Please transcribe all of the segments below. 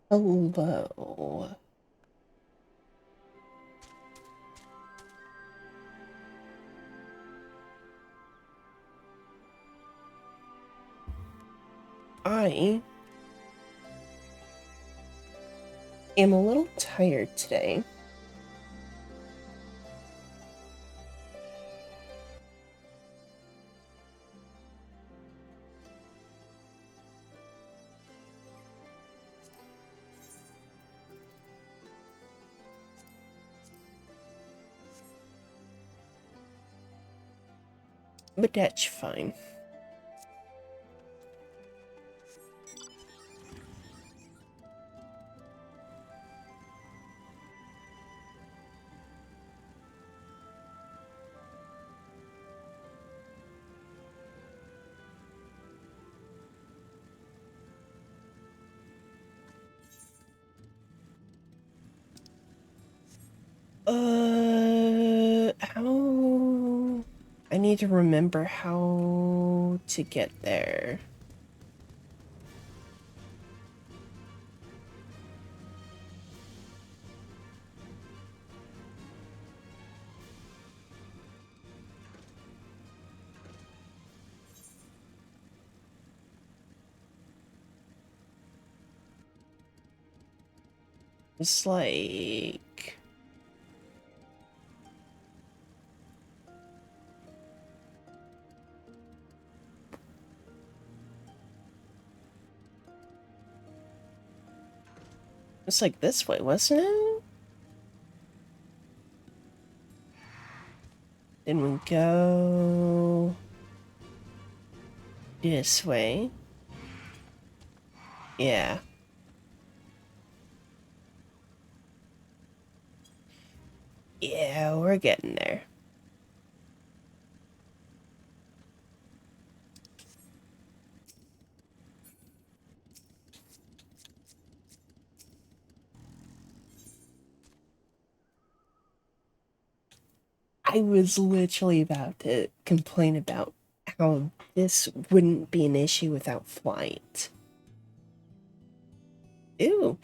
Hello. I am a little tired today. But that's fine. How... I need to remember how to get there. It's like... It's like this way, wasn't it? Then we go... this way. Yeah. Yeah, we're getting there. I was literally about to complain about how this wouldn't be an issue without flight. Ew,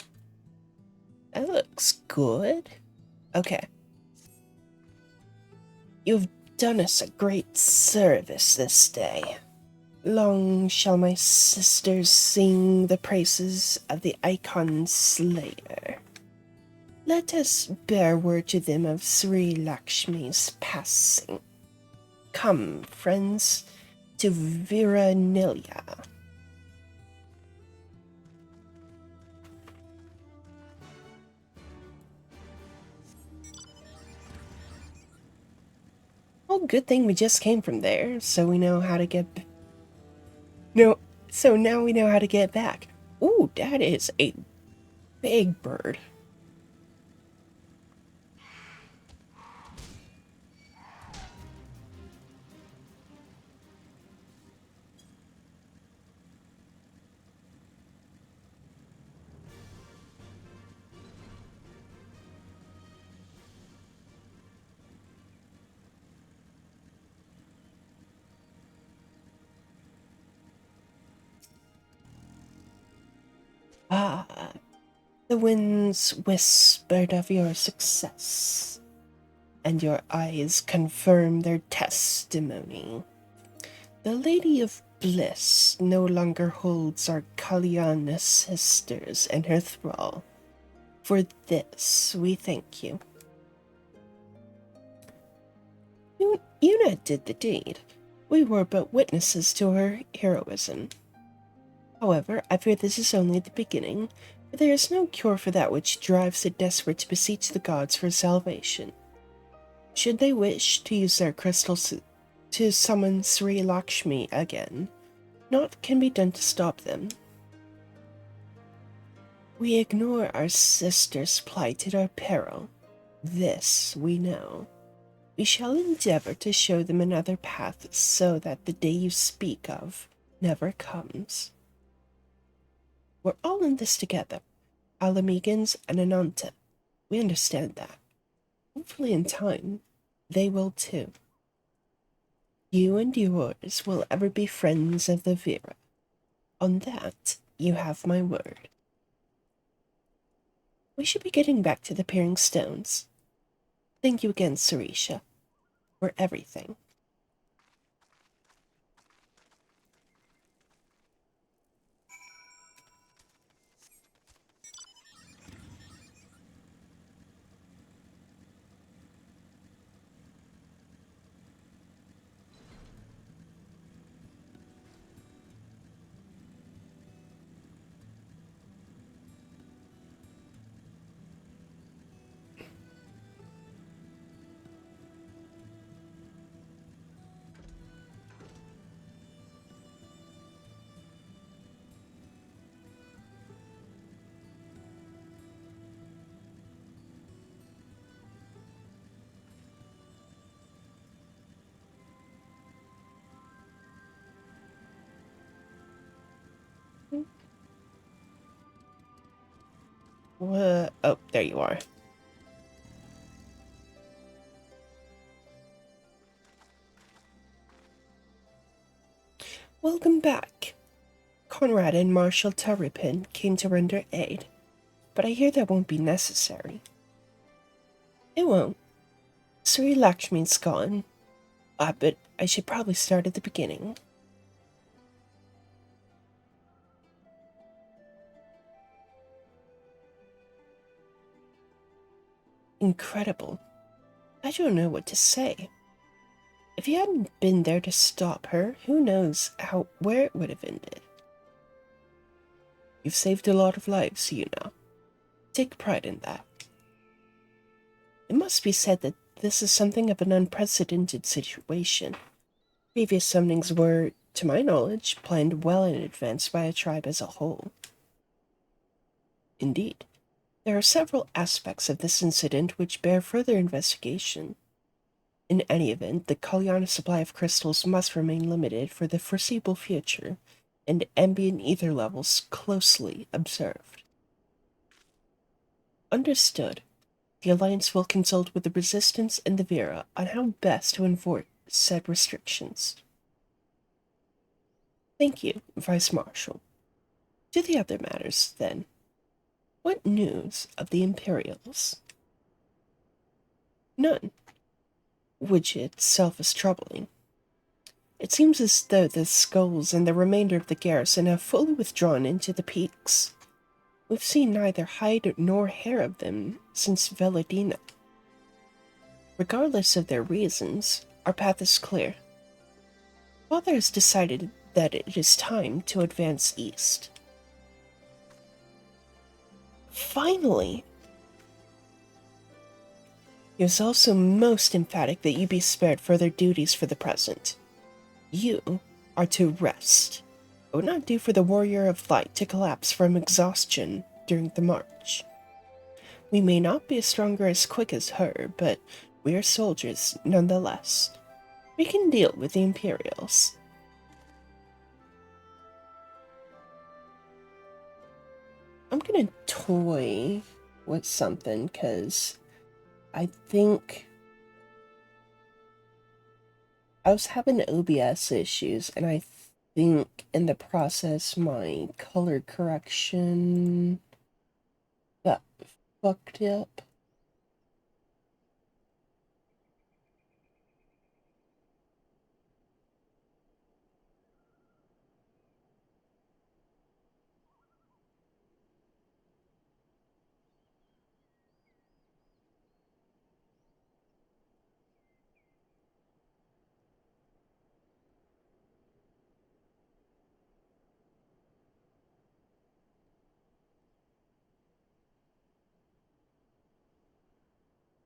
that looks good. Okay. You've done us a great service this day. Long shall my sisters sing the praises of the Icon Slayer. Let us bear word to them of Sri Lakshmi's passing. Come, friends, to Viranilia. Well, good thing we just came from there, so we know how to get... No, so now we know how to get back. Ooh, that is a big bird. Ah, the winds whispered of your success, and your eyes confirmed their testimony. The Lady of Bliss no longer holds our Kalyana sisters in her thrall. For this, we thank you. Una did the deed. We were but witnesses to her heroism. However, I fear this is only the beginning, for there is no cure for that which drives the desperate to beseech the gods for salvation. Should they wish to use their crystals to summon Sri Lakshmi again, naught can be done to stop them. We ignore our sister's plight at our peril. This we know. We shall endeavor to show them another path so that the day you speak of never comes. We're all in this together, Alamegans and Ananta. We understand that. Hopefully in time, they will too. You and yours will ever be friends of the Vera. On that, you have my word. We should be getting back to the peering stones. Thank you again, Sarisha, for everything. What? Oh, there you are. Welcome back. Conrad and Marshal Taripin came to render aid, but I hear that won't be necessary. It won't. Sri Lakshmi's gone. But I should probably start at the beginning. Incredible. I don't know what to say. If you hadn't been there to stop her, who knows where it would have ended. You've saved a lot of lives, Yuna. Take pride in that. It must be said that this is something of an unprecedented situation. Previous summonings were, to my knowledge, planned well in advance by a tribe as a whole. Indeed, there are several aspects of this incident which bear further investigation. In any event, the Kalyana supply of crystals must remain limited for the foreseeable future, and ambient ether levels closely observed. Understood. The Alliance will consult with the Resistance and the Vera on how best to enforce said restrictions. Thank you, Vice Marshal. To the other matters, then. What news of the Imperials? None, which itself is troubling. It seems as though the skulls and the remainder of the garrison have fully withdrawn into the peaks. We've seen neither hide nor hair of them since Veladina. Regardless of their reasons, our path is clear. Father has decided that it is time to advance east. Finally! He was also most emphatic that you be spared further duties for the present. You are to rest. It would not do for the warrior of light to collapse from exhaustion during the march. We may not be as strong or as quick as her, but we are soldiers nonetheless. We can deal with the Imperials. I'm gonna toy with something, because I think I was having OBS issues, and I think in the process my color correction got fucked up.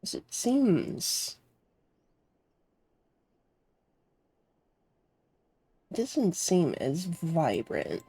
As it seems, it doesn't seem as vibrant.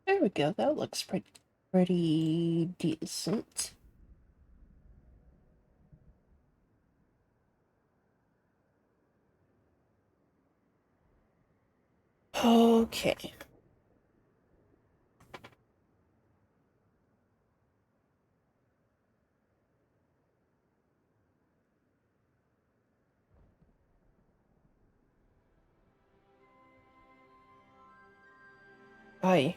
There we go, that looks pretty decent. Okay. Aye,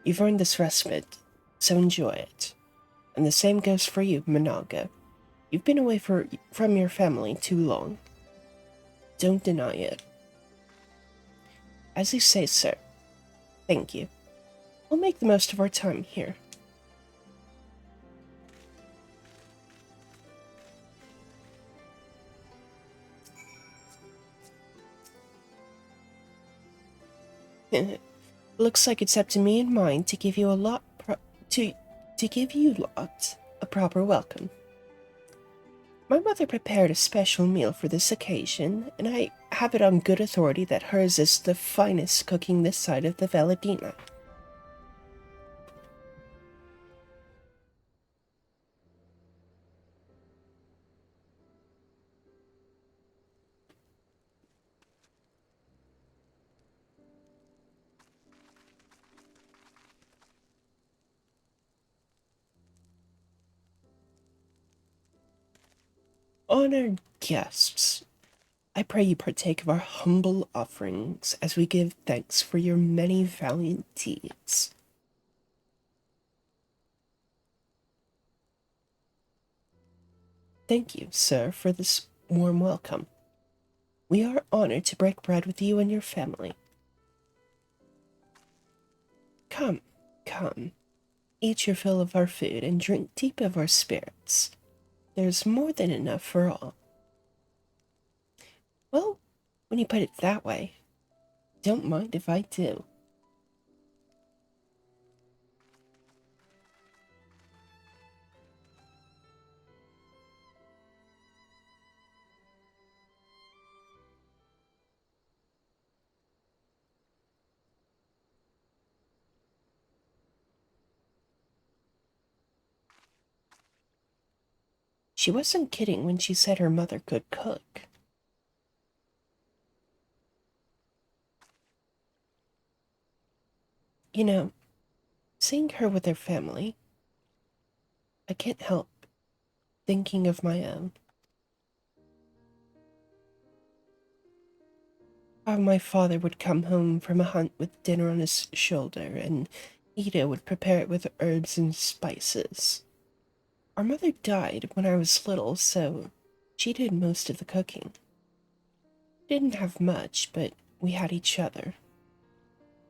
you've earned this respite, so enjoy it. And the same goes for you, Managa. You've been away from your family too long. Don't deny it. As you say, sir. Thank you. We'll make the most of our time here. Looks like it's up to me and mine to give you a lot to give you lot a proper welcome. My mother prepared a special meal for this occasion, and I have it on good authority that hers is the finest cooking this side of the Veladina. Honored guests, I pray you partake of our humble offerings as we give thanks for your many valiant deeds. Thank you, sir, for this warm welcome. We are honored to break bread with you and your family. Come, come, eat your fill of our food and drink deep of our spirits. There's more than enough for all. Well, when you put it that way, don't mind if I do. She wasn't kidding when she said her mother could cook. You know, seeing her with her family, I can't help thinking of my own. How my father would come home from a hunt with dinner on his shoulder, and Ida would prepare it with herbs and spices. Our mother died when I was little, so she did most of the cooking. Didn't have much, but we had each other.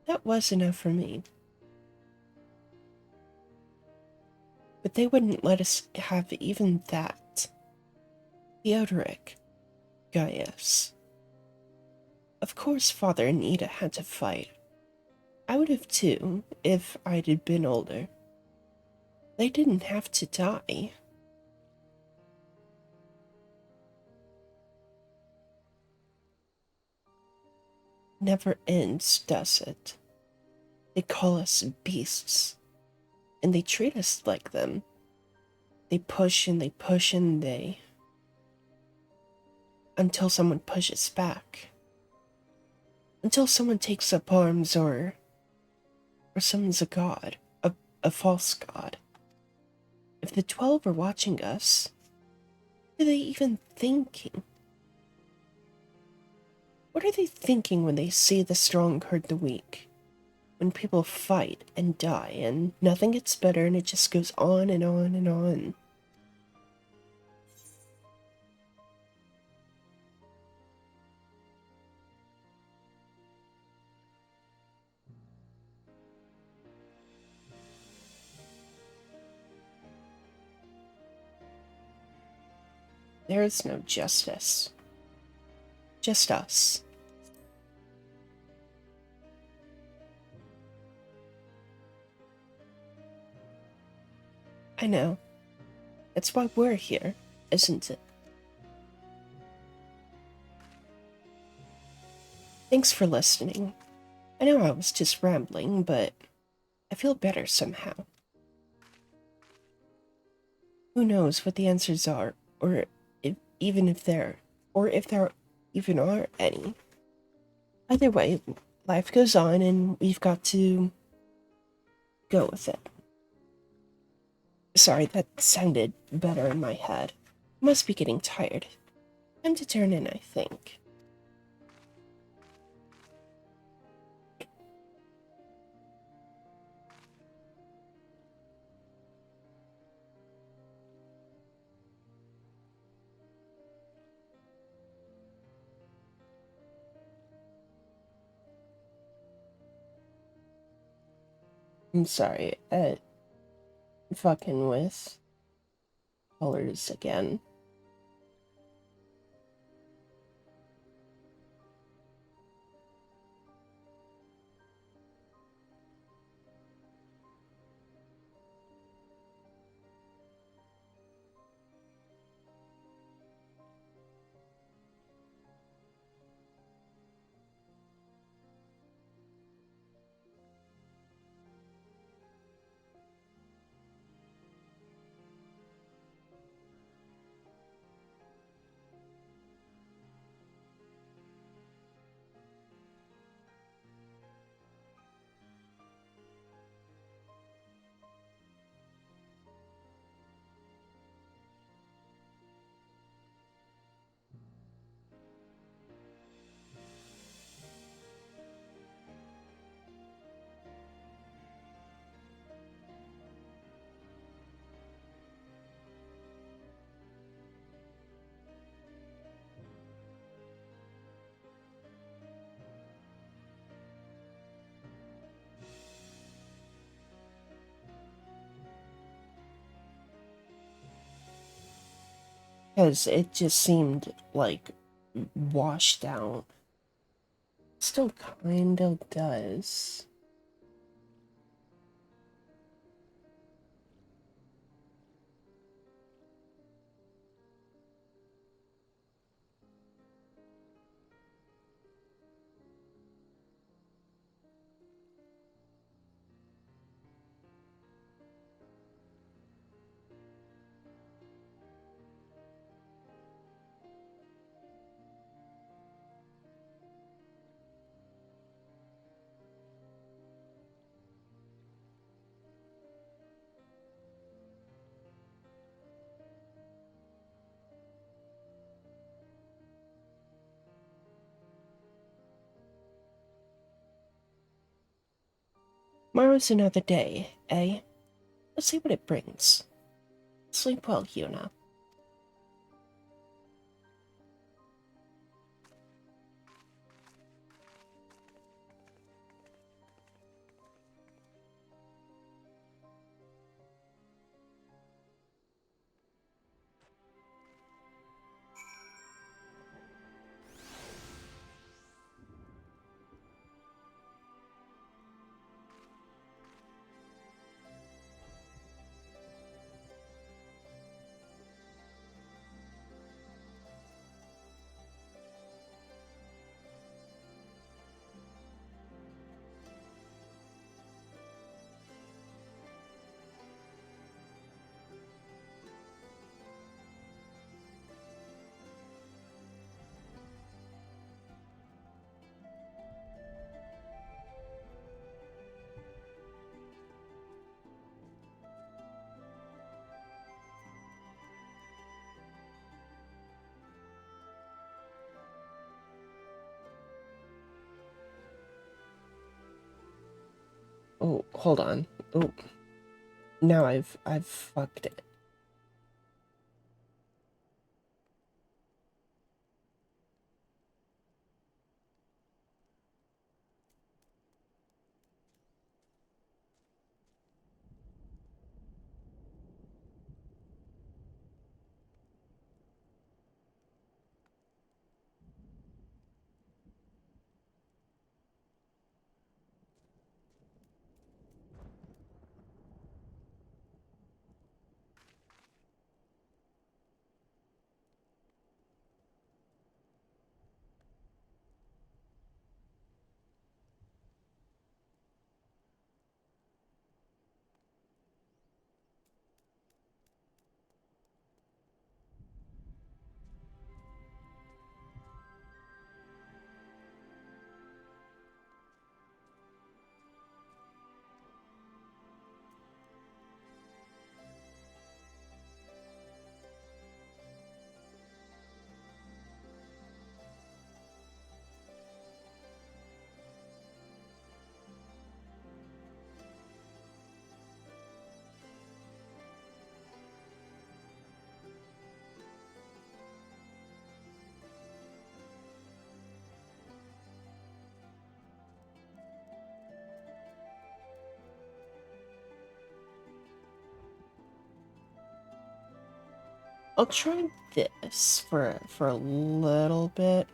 That was enough for me. But they wouldn't let us have even that. Theodoric, Gaius. Of course, Father and Ida had to fight. I would have too, if I'd had been older. They didn't have to die. Never ends, does it? They call us beasts, and they treat us like them. They push and they push and they... until someone pushes back. Until someone takes up arms or summons a god, a false god. If the 12 are watching us, what are they even thinking? What are they thinking when they see the strong hurt the weak? When people fight and die and nothing gets better and it just goes on and on and on. There is no justice. Just us. I know. That's why we're here, isn't it? Thanks for listening. I know I was just rambling, but I feel better somehow. Who knows what the answers are, or if even if there, or if there even are any. Either way, life goes on and we've got to go with it. Sorry, that sounded better in my head. Must be getting tired. Time to turn in, I think. I'm sorry, fucking with colors again. Because it just seemed like washed out. Still kind of does. Tomorrow's another day, eh? Let's see what it brings. Sleep well, Yuna. Oh, hold on. Oh, now I've fucked it. I'll try this for a little bit.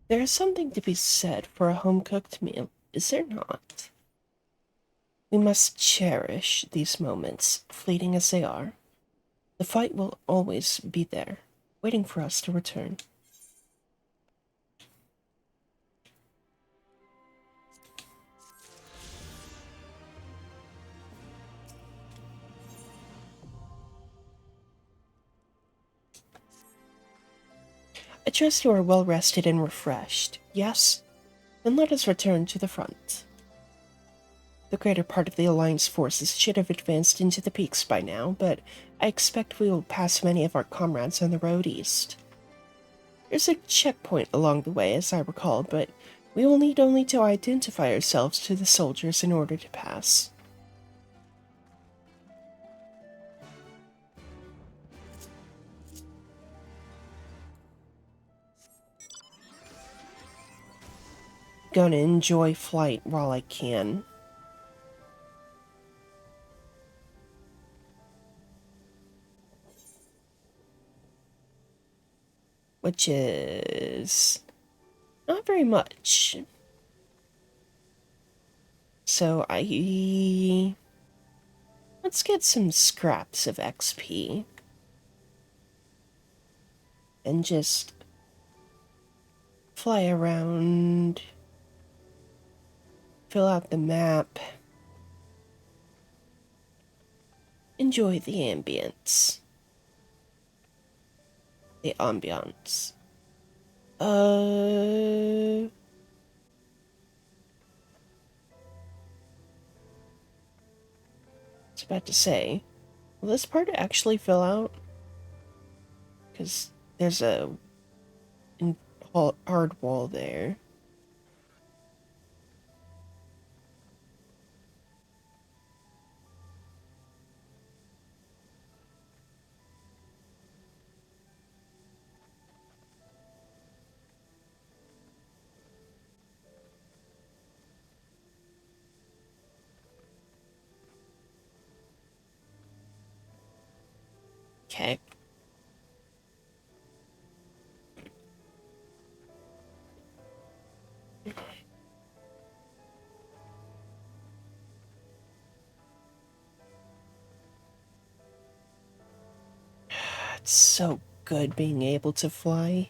There is something to be said for a home-cooked meal, is there not? We must cherish these moments, fleeting as they are. The fight will always be there, waiting for us to return. I trust you are well rested and refreshed. Yes? Then let us return to the front. The greater part of the Alliance forces should have advanced into the peaks by now, but I expect we will pass many of our comrades on the road east. There's a checkpoint along the way, as I recall, but we will need only to identify ourselves to the soldiers in order to pass. Gonna enjoy flight while I can. Which is not very much. So let's get some scraps of XP. And just fly around, fill out the map, enjoy the ambience. The ambiance. I was about to say, will this part actually fill out? Because there's a hard wall there. Okay. It's so good being able to fly.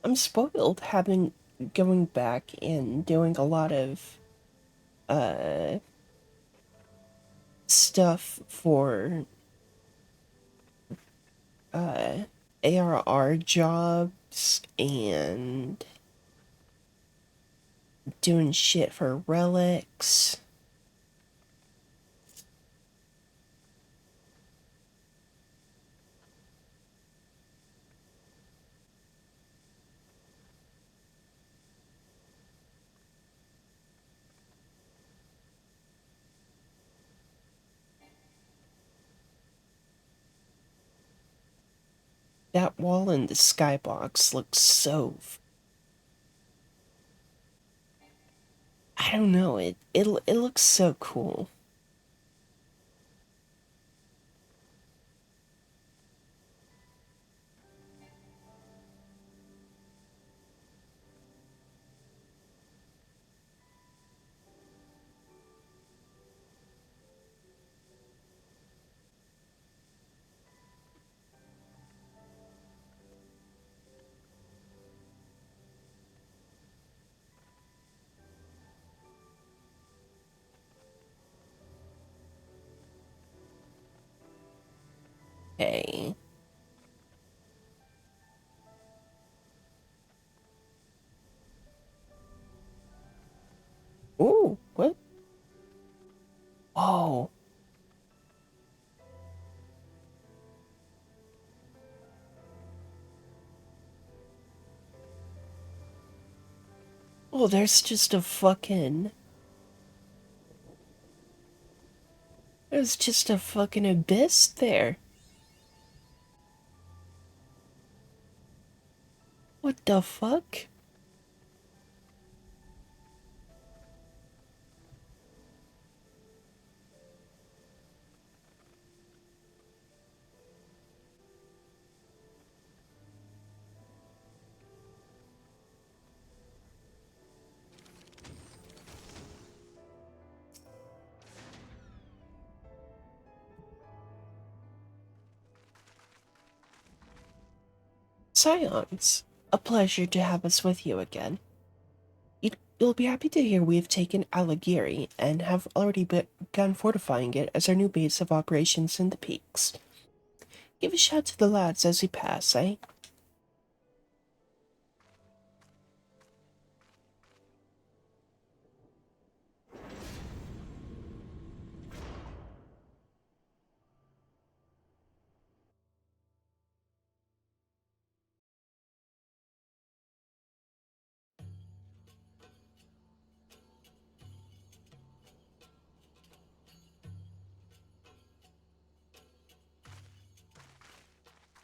I'm spoiled having going back and doing a lot of uh stuff for uh ARR jobs and doing shit for relics. That wall in the skybox looks so. I don't know. It looks so cool. Okay. Ooh, what? Oh. Oh, there's just a fucking... There's just a fucking abyss there. What the fuck? Scions, a pleasure to have us with you again. You'll be happy to hear we have taken Alighieri and have already begun fortifying it as our new base of operations in the peaks. Give a shout to the lads as we pass, eh?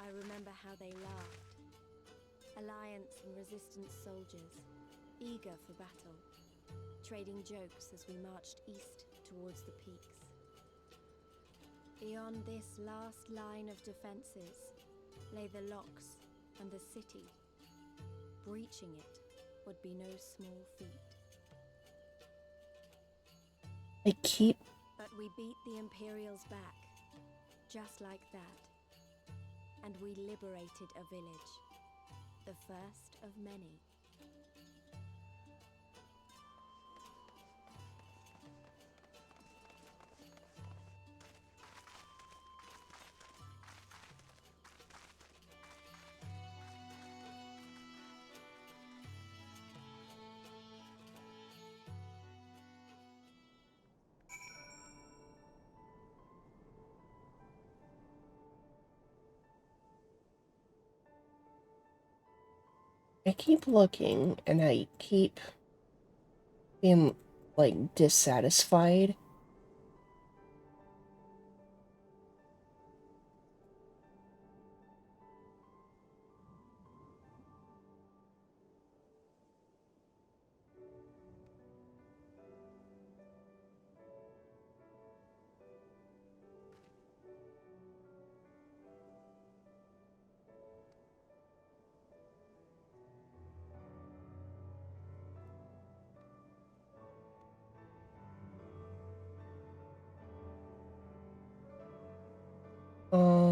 I remember how they laughed. Alliance and resistance soldiers, eager for battle, trading jokes as we marched east towards the peaks. Beyond this last line of defenses lay the locks and the city. Breaching it would be no small feat. But we beat the Imperials back, just like that. And we liberated a village, the first of many. I keep looking and I keep being, like, dissatisfied. Um...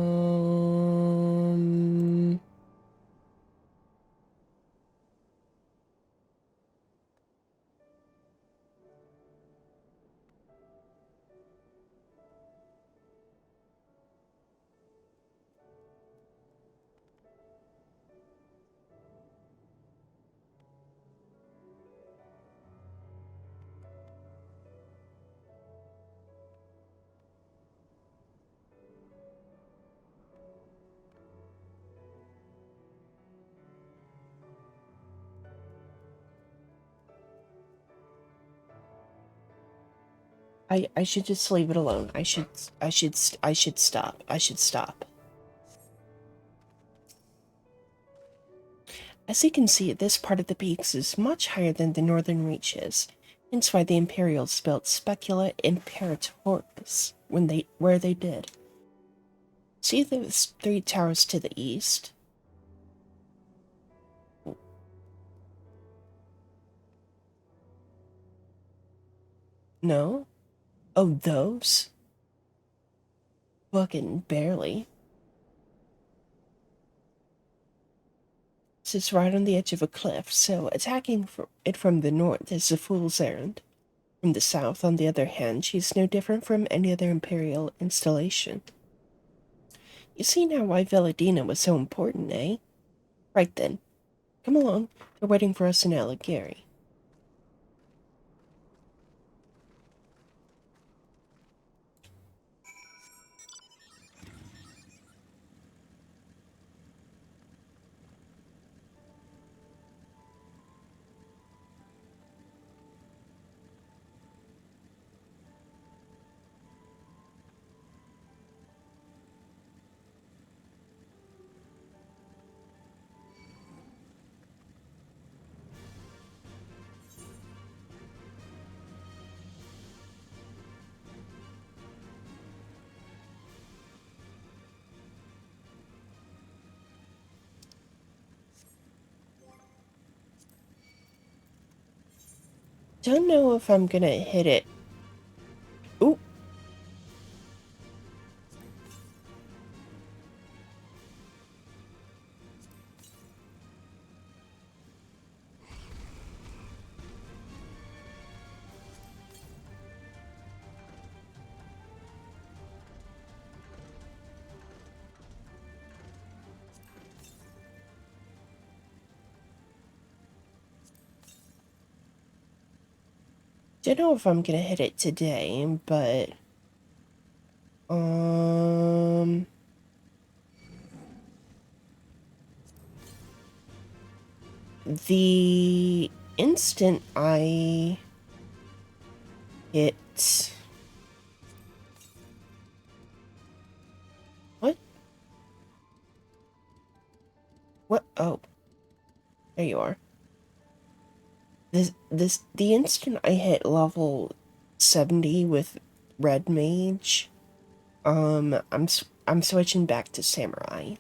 I should just leave it alone. I should stop. I should stop. As you can see, this part of the peaks is much higher than the northern reaches, hence why the Imperials built Specula Imperatoris where they did. See those three towers to the east? No? Oh, those? Fucking barely. This is right on the edge of a cliff, so attacking it from the north is a fool's errand. From the south, on the other hand, she's no different from any other Imperial installation. You see now why Velladina was so important, eh? Right then. Come along. They're waiting for us in Alighieri. Don't know if I'm gonna hit it. Ooh. Don't know if I'm gonna hit it today, but the instant I hit what? What? Oh, there you are. The instant I hit level 70 with Red Mage, I'm switching back to Samurai.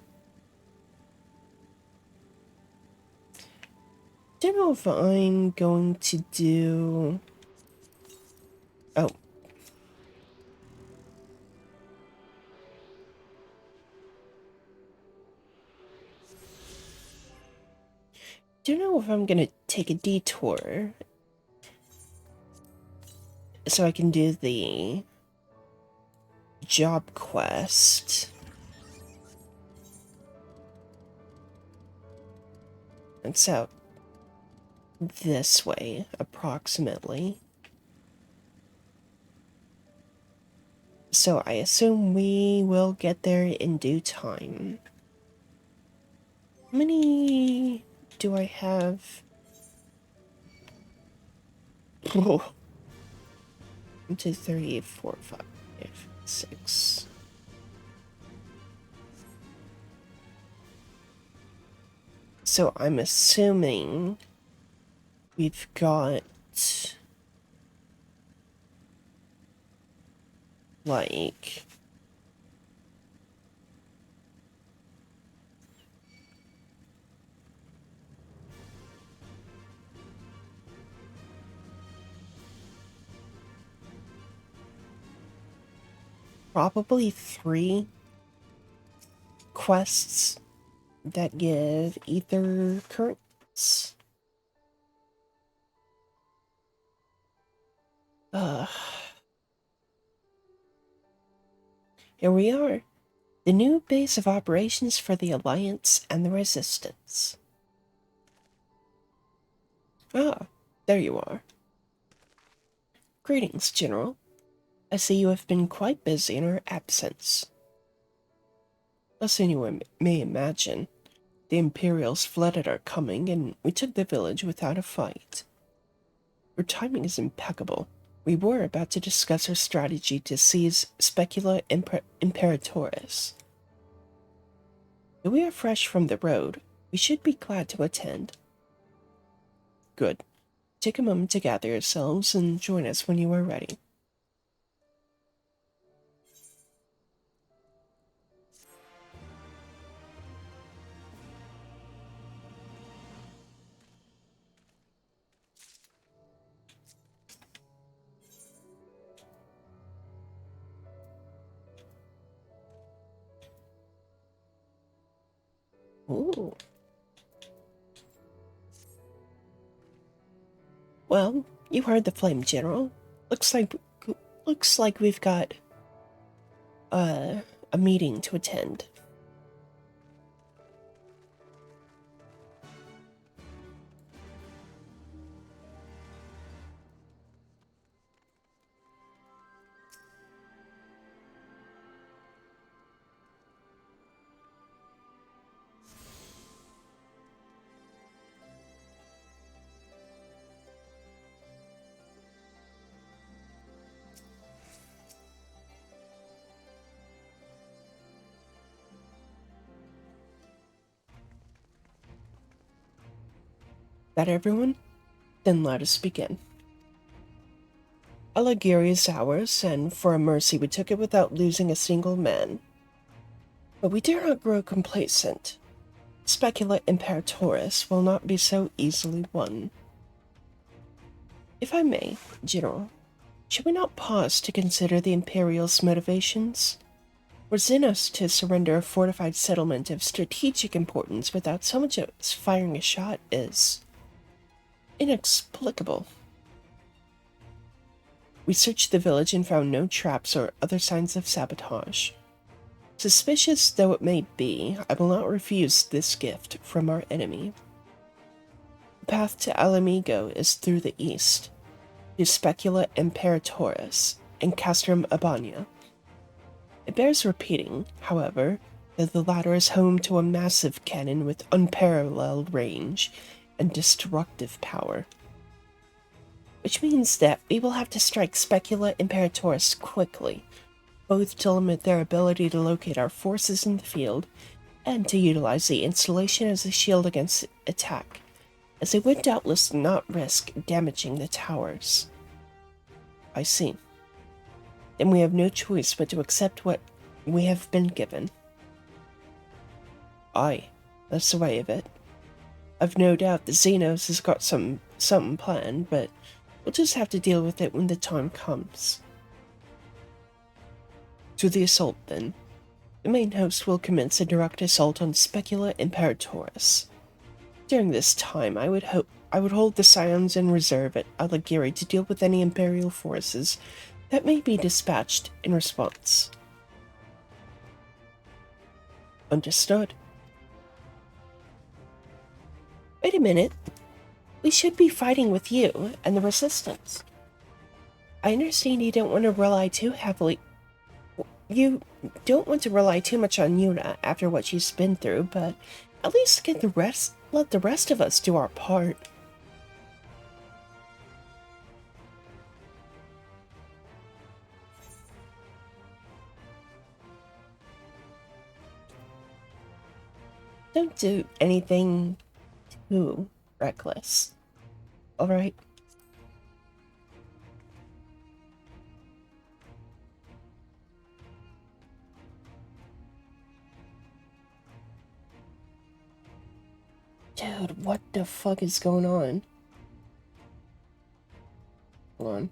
Don't know if I'm going to do. Oh. Don't know if I'm gonna take a detour so I can do the job quest. It's out this way, approximately. So I assume we will get there in due time. How many do I have? Oh. 1, 2, 3, 4, 5, 6. So I'm assuming we've got like probably 3 quests that give ether currents. Here we are. The new base of operations for the Alliance and the Resistance. Ah, there you are. Greetings, General. I see you have been quite busy in our absence. As anyone may imagine, the Imperials flooded our coming and we took the village without a fight. Your timing is impeccable. We were about to discuss our strategy to seize Specula Imperatoris. Though we are fresh from the road, we should be glad to attend. Good. Take a moment to gather yourselves and join us when you are ready. Ooh. Well, you heard the flame, General. Looks like we've got a meeting to attend. That everyone? Then let us begin. Alighieri is ours, and for a mercy we took it without losing a single man. But we dare not grow complacent. Specula Imperatoris will not be so easily won. If I may, General, should we not pause to consider the Imperial's motivations? For Xenos to surrender a fortified settlement of strategic importance without so much as firing a shot is inexplicable. We searched the village and found no traps or other signs of sabotage. Suspicious though it may be, I will not refuse this gift from our enemy. The path to Alamigo is through the east, to Specula Imperatoris and Castrum Abania. It bears repeating, however, that the latter is home to a massive cannon with unparalleled range and destructive power. Which means that we will have to strike Specula Imperatoris quickly, both to limit their ability to locate our forces in the field and to utilize the installation as a shield against attack, as they would doubtless not risk damaging the towers. I see. Then we have no choice but to accept what we have been given. Aye, that's the way of it. I've no doubt that Xenos has got something planned, but we'll just have to deal with it when the time comes. To the assault, then. The main host will commence a direct assault on Specula Imperatoris. During this time, I would hold the Scions in reserve at Alighieri to deal with any Imperial forces that may be dispatched in response. Understood. Wait a minute. We should be fighting with you and the Resistance. I understand you don't want to rely too heavily. You don't want to rely too much on Yuna after what she's been through, but at least let the rest of us do our part. Don't do anything too reckless. Alright? Dude, what the fuck is going on? Hold on.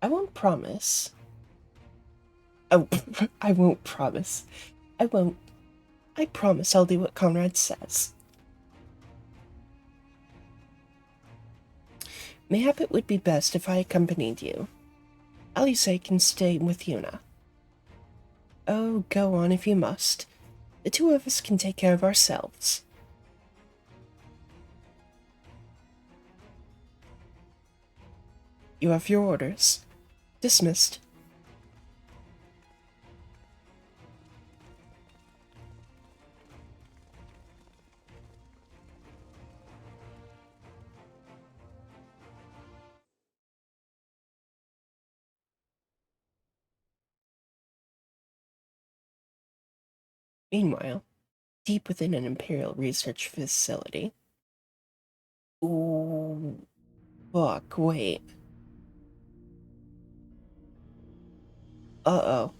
won't promise. Oh, I won't promise. I won't. I promise I'll do what Conrad says. Mayhap it would be best if I accompanied you. Alice can stay with Yuna. Oh, go on if you must. The two of us can take care of ourselves. You have your orders. Dismissed. Meanwhile, deep within an Imperial research facility. Ooh, fuck, wait. Uh-oh.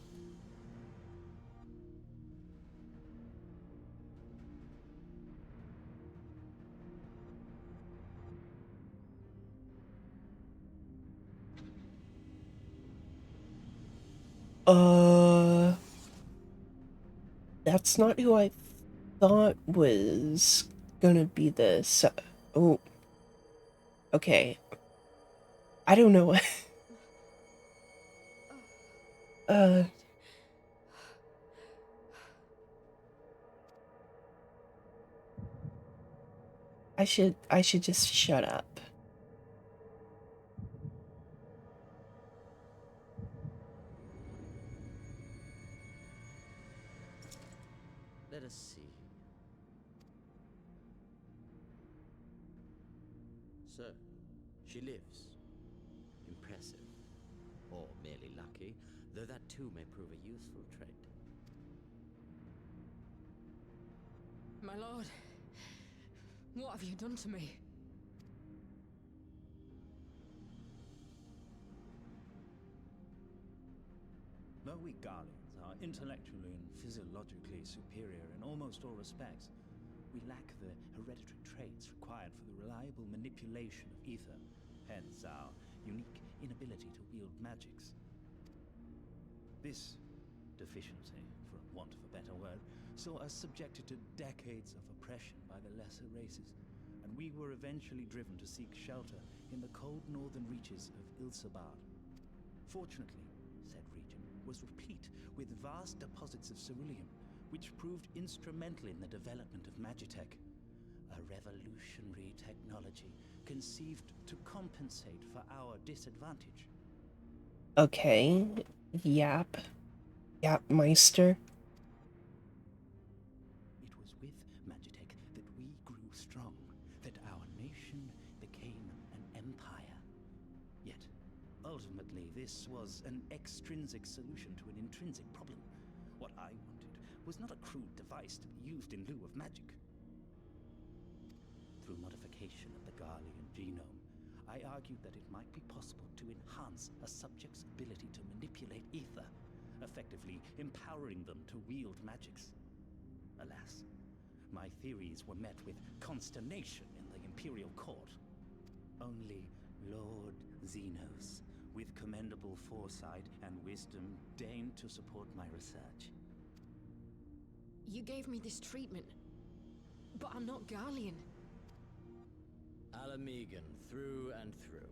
That's not who I thought was gonna be the oh, okay. I don't know. uh, I should just shut up. Let us see. So, she lives. Impressive. Or merely lucky, though that too may prove a useful trait. My lord, what have you done to me? Though we Garleans are intellectually and physiologically superior in almost all respects, we lack the hereditary traits required for the reliable manipulation of ether, hence our unique inability to wield magics. This deficiency, for want of a better word, saw us subjected to decades of oppression by the lesser races, and we were eventually driven to seek shelter in the cold northern reaches of Ilsabard. Fortunately, said region was replete with vast deposits of ceruleum, which proved instrumental in the development of Magitech, a revolutionary technology conceived to compensate for our disadvantage. Okay. Yap. Yap Meister. It was with Magitech that we grew strong, that our nation became an empire. Yet, ultimately, this was an extrinsic solution to an intrinsic problem. What I wanted was not a crude device to be used in lieu of magic. Through modification of the Garlean genome, I argued that it might be possible to enhance a subject's ability to manipulate ether, effectively empowering them to wield magics. Alas, my theories were met with consternation in the Imperial Court. Only Lord Xenos, with commendable foresight and wisdom, deigned to support my research. You gave me this treatment, but I'm not Garlean. Alamegan, through and through.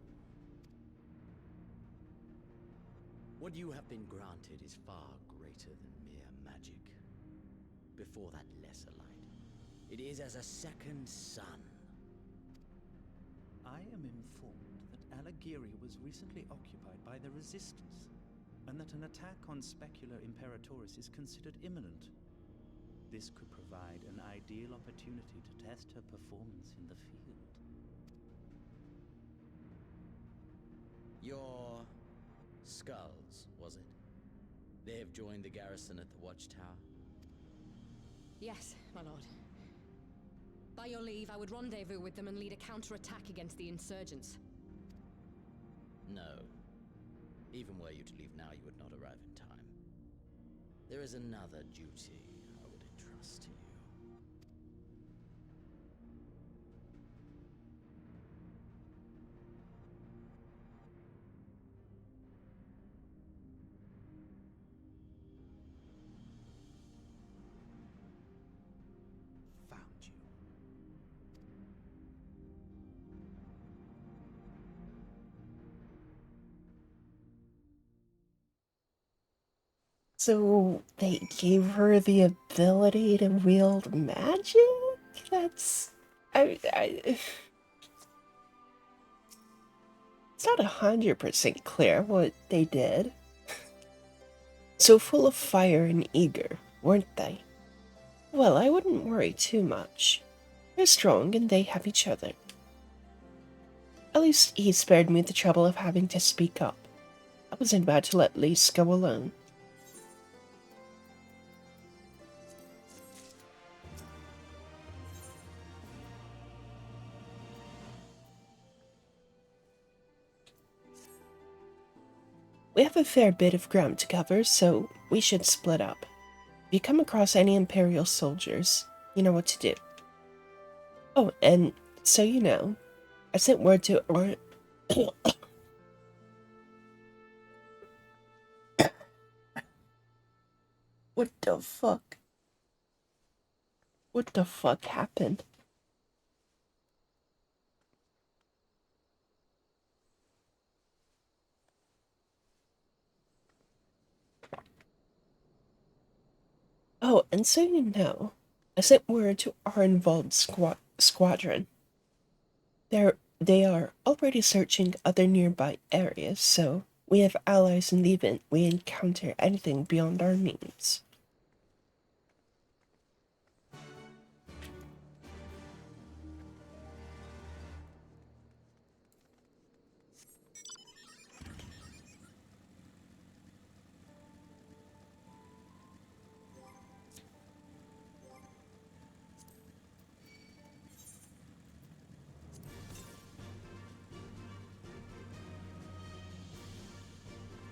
What you have been granted is far greater than mere magic. Before that lesser light, it is as a second sun. I am informed that Alagiri was recently occupied by the Resistance, and that an attack on Specular Imperatoris is considered imminent. This could provide an ideal opportunity to test her performance in the field. Your skulls, was it? They have joined the garrison at the watchtower? Yes, my lord. By your leave, I would rendezvous with them and lead a counterattack against the insurgents. No. Even were you to leave now, you would not arrive in time. There is another duty I would entrust to you. So they gave her the ability to wield magic? That's... I it's not 100% clear what they did. So full of fire and eager, weren't they? Well, I wouldn't worry too much. They're strong and they have each other. At least he spared me the trouble of having to speak up. I wasn't about to let Lise go alone. We have a fair bit of ground to cover, so we should split up. If you come across any Imperial soldiers, you know what to do. Oh, and so you know, I sent word to What the fuck? What the fuck happened? Oh, and so you know, I sent word to our involved squadron. They are already searching other nearby areas, so we have allies in the event we encounter anything beyond our means.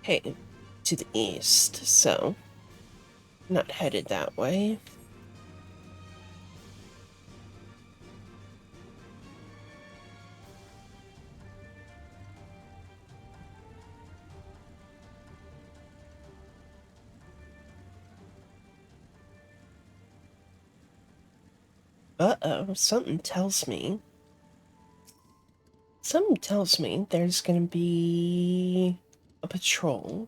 Hey, to the east, so not headed that way. Uh-oh, something tells me there's gonna be a patrol.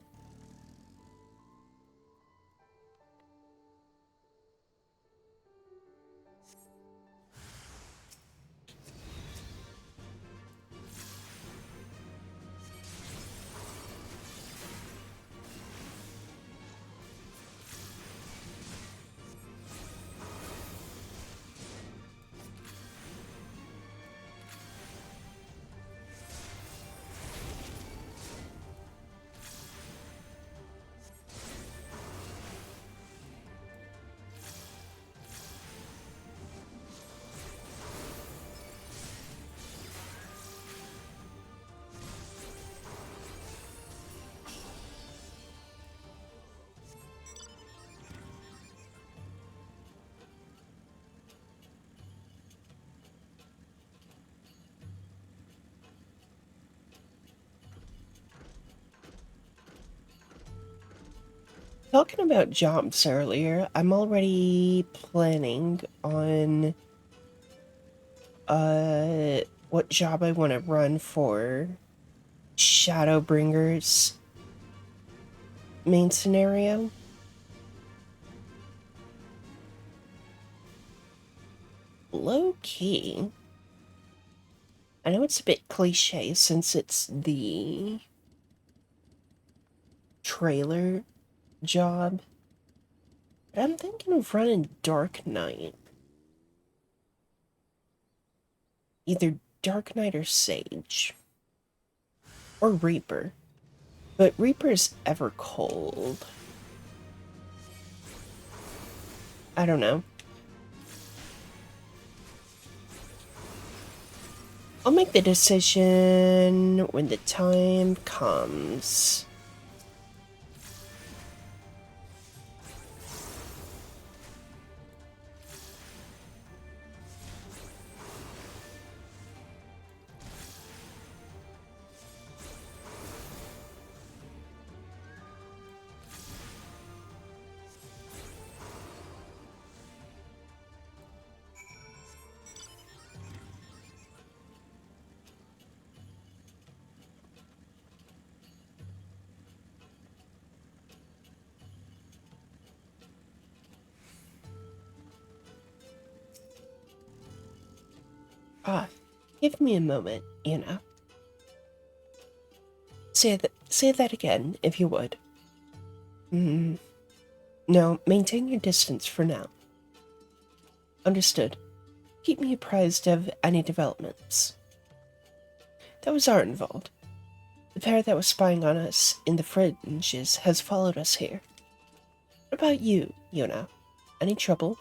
Talking about jobs earlier, I'm already planning on what job I want to run for Shadowbringer's main scenario. Low key. I know it's a bit cliche since it's the trailer job, but I'm thinking of running Dark Knight. Either Dark Knight or Sage. Or Reaper. But Reaper's ever cold. I don't know. I'll make the decision when the time comes. Give me a moment, you know. Say that again, if you would. No, maintain your distance for now. Understood. Keep me apprised of any developments. That was our involved. The pair that was spying on us in the fringes has followed us here. What about you, Yuna? Any trouble?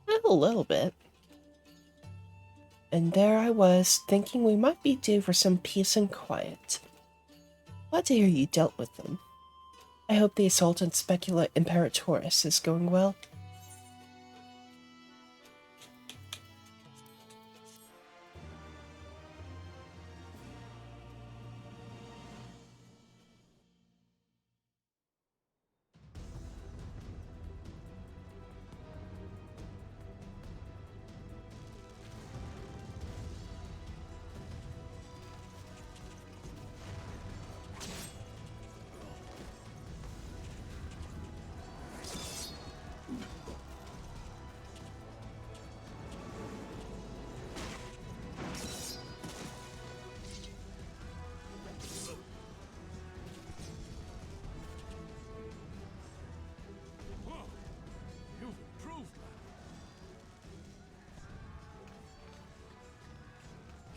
A little bit. And there I was, thinking we might be due for some peace and quiet. Glad to hear you dealt with them. I hope the assault on Specula Imperatoris is going well.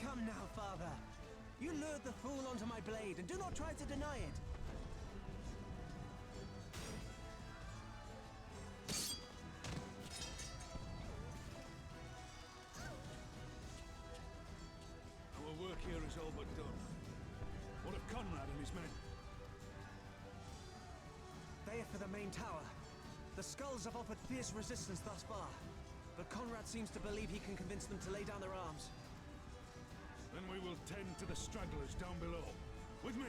Come now, father. You lured the fool onto my blade, and do not try to deny it. Our work here is all but done. What of Conrad and his men? They are for the main tower. The skulls have offered fierce resistance thus far, but Conrad seems to believe he can convince them to lay down their arms. Then we will tend to the stragglers down below. With me!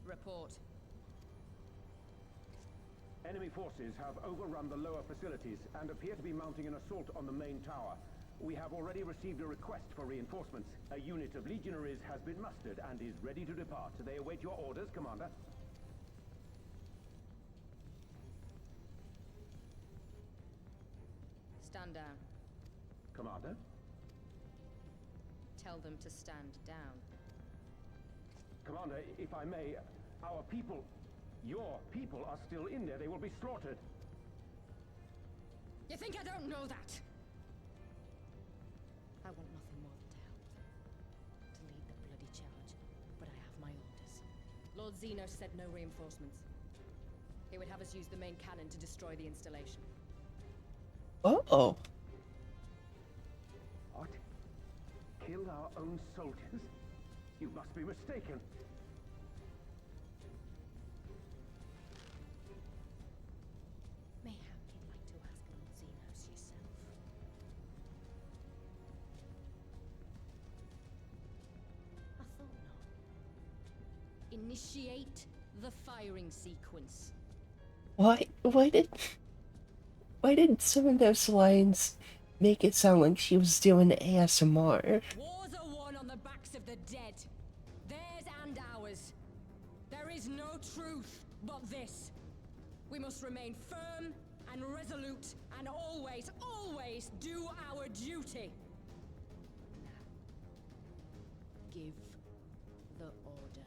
Report. Enemy forces have overrun the lower facilities and appear to be mounting an assault on the main tower. We have already received a request for reinforcements. A unit of legionaries has been mustered and is ready to depart. They await your orders, Commander. Stand down. Commander? Tell them to stand down. Commander, if I may, our people, your people are still in there. They will be slaughtered. You think I don't know that? I want nothing more than to lead the bloody charge, but I have my orders. Lord Zeno said no reinforcements. He would have us use the main cannon to destroy the installation. Uh-oh. What? Killed our own soldiers? You must be mistaken. Mayhap you'd like to ask Lord Zenos yourself. I thought not. Initiate the firing sequence. Why did some of those lines make it sound like she was doing ASMR? Wars are won on the backs of the dead. Theirs and ours. There is no truth but this. We must remain firm and resolute and always, always do our duty. Give the order.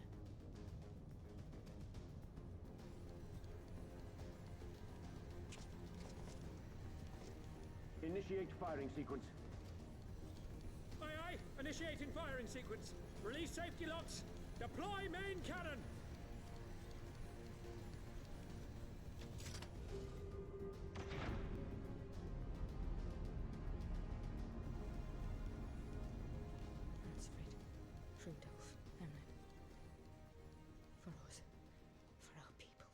Initiate firing sequence. Aye, aye! Initiating firing sequence. Release safety locks. Deploy main cannon. Ransford, Rudolph, Emmet. For us. For our people.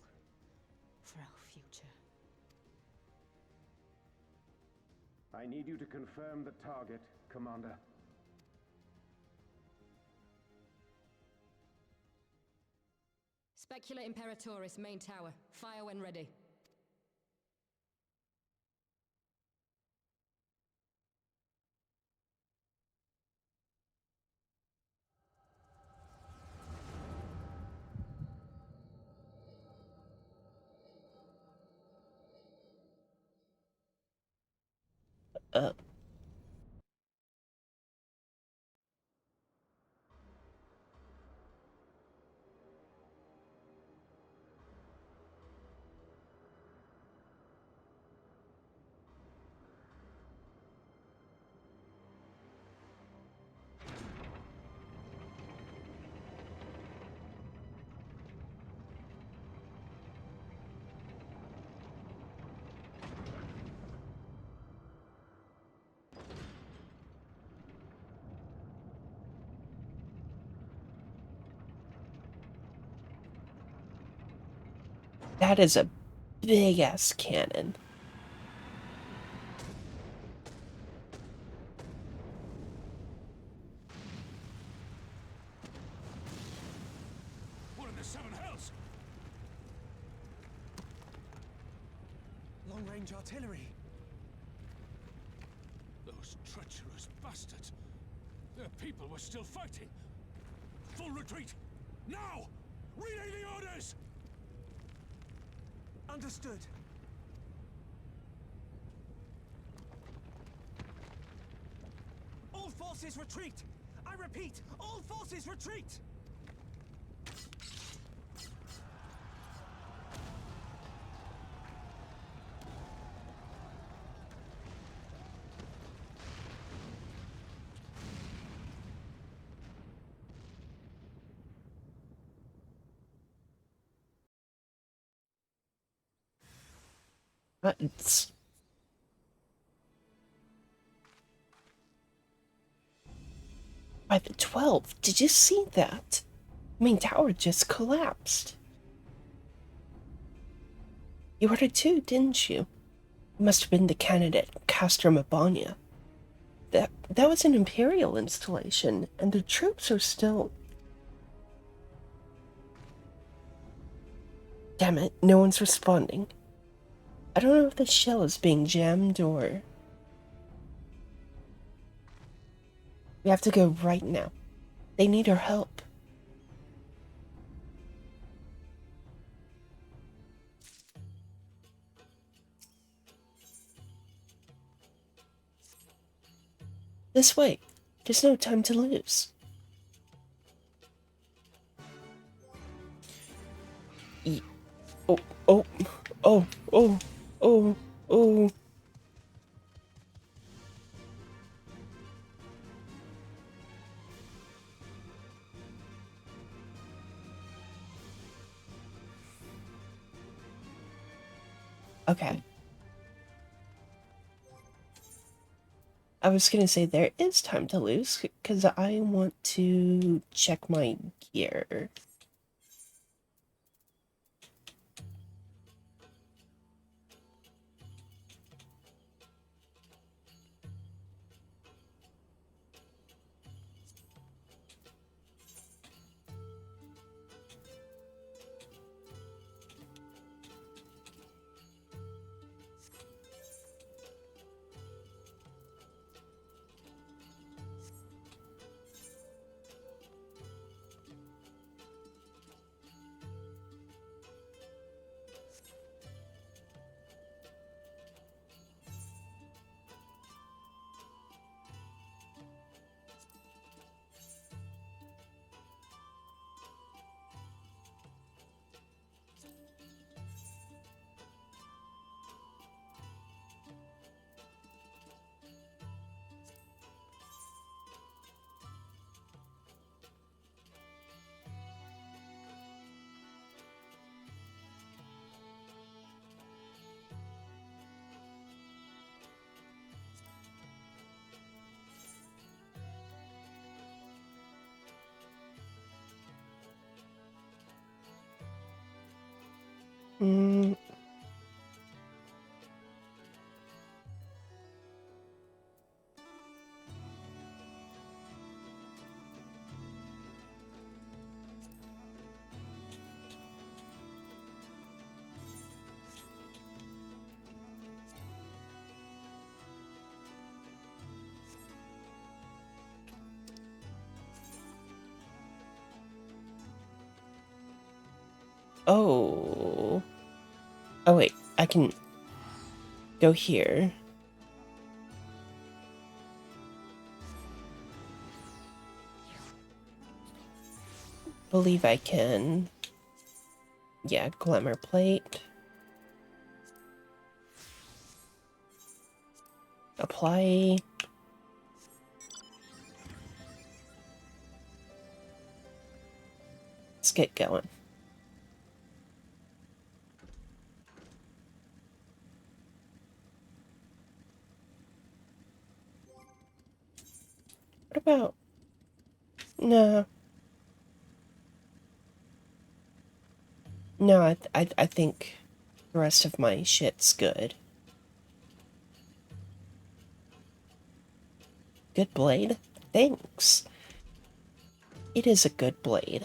For our I need you to confirm the target, Commander. Specula Imperatoris, main tower. Fire when ready. Uh, that is a big-ass cannon. What in the seven hells? Long-range artillery. Those treacherous bastards. Their people were still fighting. Full retreat! Now! Relay the orders! Understood. All forces retreat! I repeat, all forces retreat! Buttons. By the 12th, did you see that? Main tower just collapsed. You heard it too, didn't you? It must have been the candidate, Castor Mabania. That was an Imperial installation, and the troops are still... Damn it, no one's responding. I don't know if the shell is being jammed or... We have to go right now. They need our help. This way. There's no time to lose. Oh, oh, oh, oh, oh, oh. Okay. I was gonna say there is time to lose, because I want to check my gear. Oh. Oh, wait. I can go here. Believe I can. Yeah, glamour plate. Apply. Let's get going. What about... No. No, I think the rest of my shit's good. Good blade? Thanks. It is a good blade.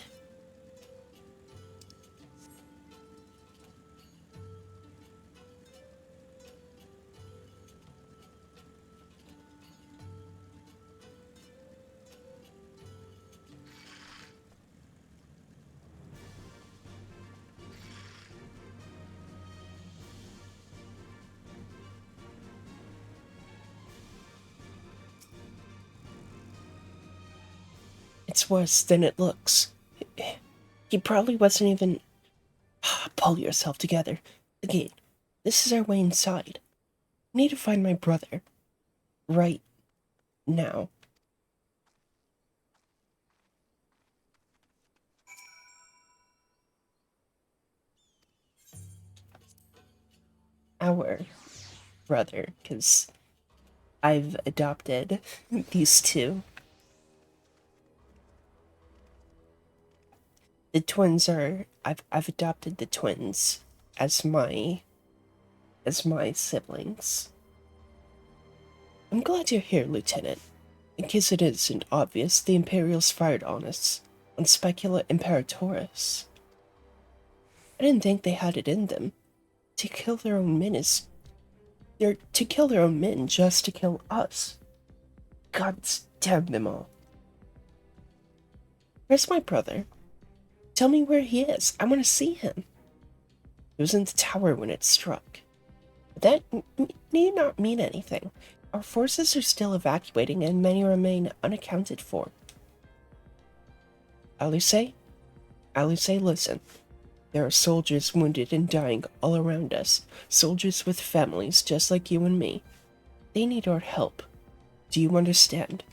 It's worse than it looks. He probably wasn't even... Pull yourself together. Again, this is our way inside. I need to find my brother. Right now. Our brother, because I've adopted these two. The twins are... I've adopted the twins as my siblings. I'm glad you're here, Lieutenant. In case it isn't obvious, the Imperials fired on us, on Specula Imperatoris. I didn't think they had it in them. To kill their own men is... They're to kill their own men just to kill us. God damn them all. Where's my brother? Tell me where he is. I want to see him. He was in the tower when it struck. That need not mean anything. Our forces are still evacuating and many remain unaccounted for. Alice, listen. There are soldiers wounded and dying all around us. Soldiers with families just like you and me. They need our help. Do you understand?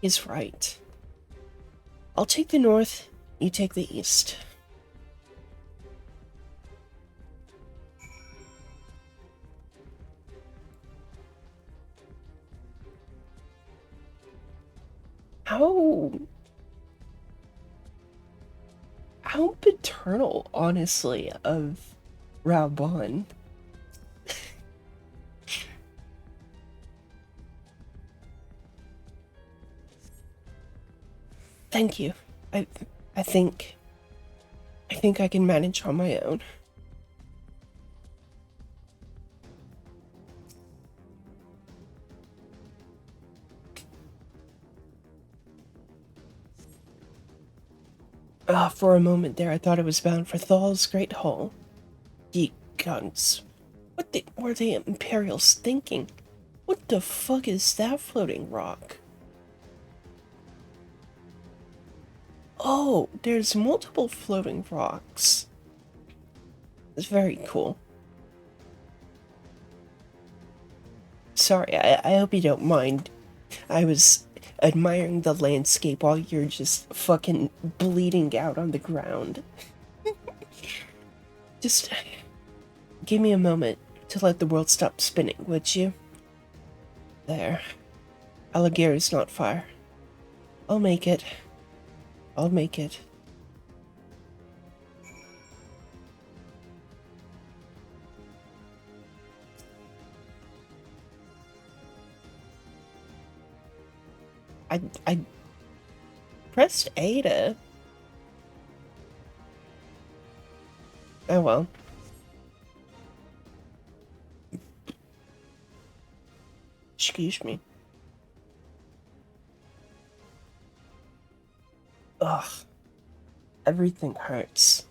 He's right. I'll take the north, you take the east. How paternal, honestly, of Raubon. Thank you. I think I can manage on my own. For a moment there I thought it was bound for Thal's Great Hall. Ye guns. What were the Imperials thinking? What the fuck is that floating rock? Oh, there's multiple floating rocks. It's very cool. Sorry, I hope you don't mind. I was admiring the landscape while you're just fucking bleeding out on the ground. Just give me a moment to let the world stop spinning, would you? There. Alighieri's not far. I'll make it. I'll make it. I pressed A to... Oh well. Excuse me. Ugh. Everything hurts.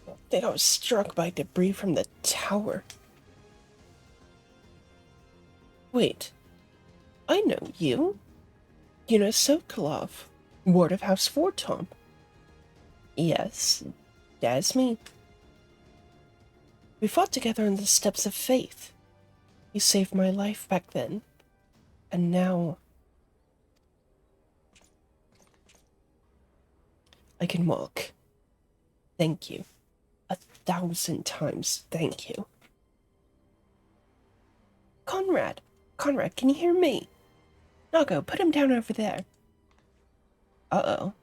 I think I was struck by debris from the tower. Wait, I know you. You know Sokolov, ward of House Fortom. Yes, that's me. We fought together on the steps of faith. You saved my life back then. And now I can walk. Thank you. 1,000 times thank you. Conrad! Conrad, can you hear me? Nago, put him down over there. Uh-oh.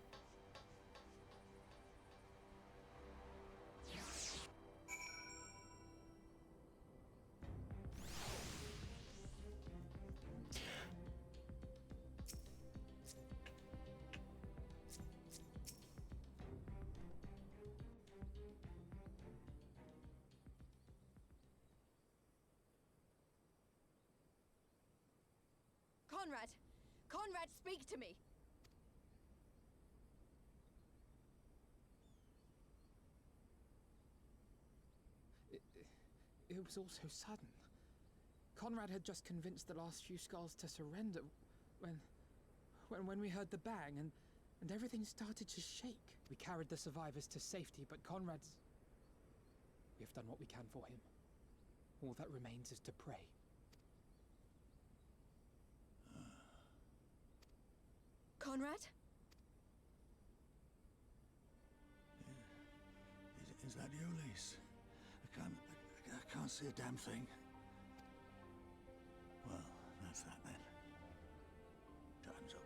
Conrad! Conrad, speak to me! It was all so sudden. Conrad had just convinced the last few skulls to surrender when we heard the bang and everything started to shake. We carried the survivors to safety, but Conrad's... We have done what we can for him. All that remains is to pray. Conrad? Is that you, Lise? I can't see a damn thing. Well, that's that then. Time's up.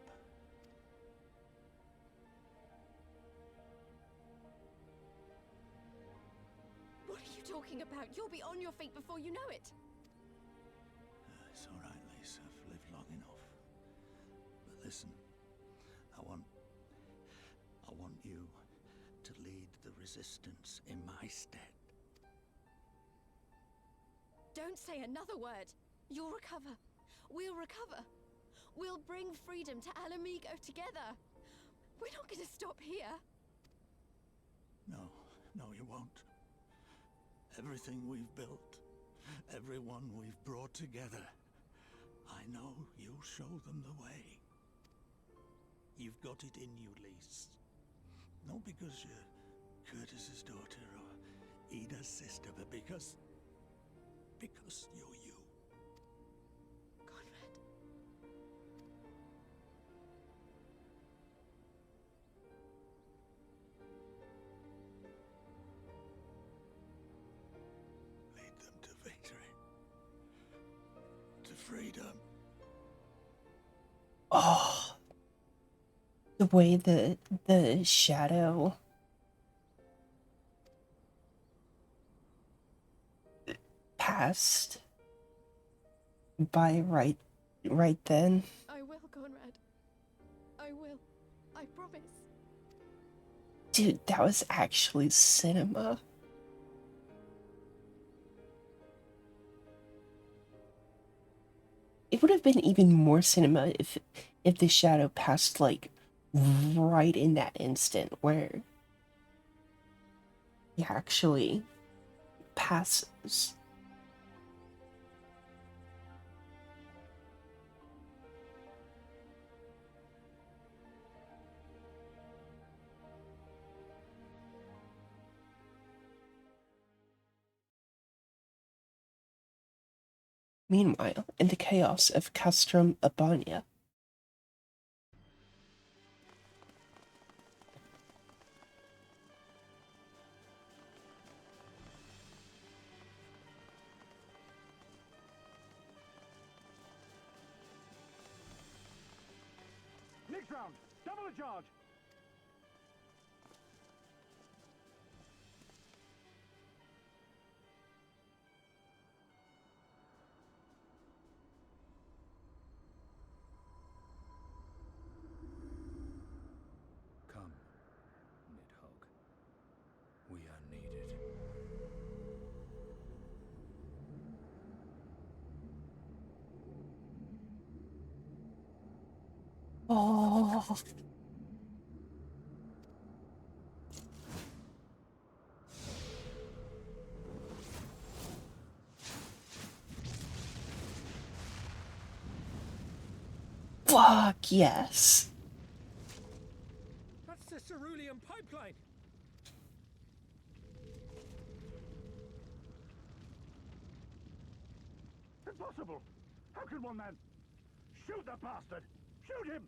What are you talking about? You'll be on your feet before you know it. It's all right, Lise. I've lived long enough. But listen, I want you to lead the resistance in my stead. Don't say another word. You'll recover. We'll recover. We'll bring freedom to Alamigo together. We're not going to stop here. No, you won't. Everything we've built, everyone we've brought together, I know you'll show them the way. You've got it in you, Lise. Not because you're Curtis's daughter or Ida's sister, but because you're you. Conrad. Lead them to victory. To freedom. Oh. The way the shadow passed by right then. I will, Conrad. I will. I promise. Dude, that was actually cinema. It would have been even more cinema if the shadow passed like right in that instant where he actually passes. Meanwhile, in the chaos of Castrum Abania, Next round, double the charge. Come, Nidhogg. We are needed. oh, Fuck yes. That's the cerulean pipeline. Impossible! How can one man... Shoot the bastard! Shoot him!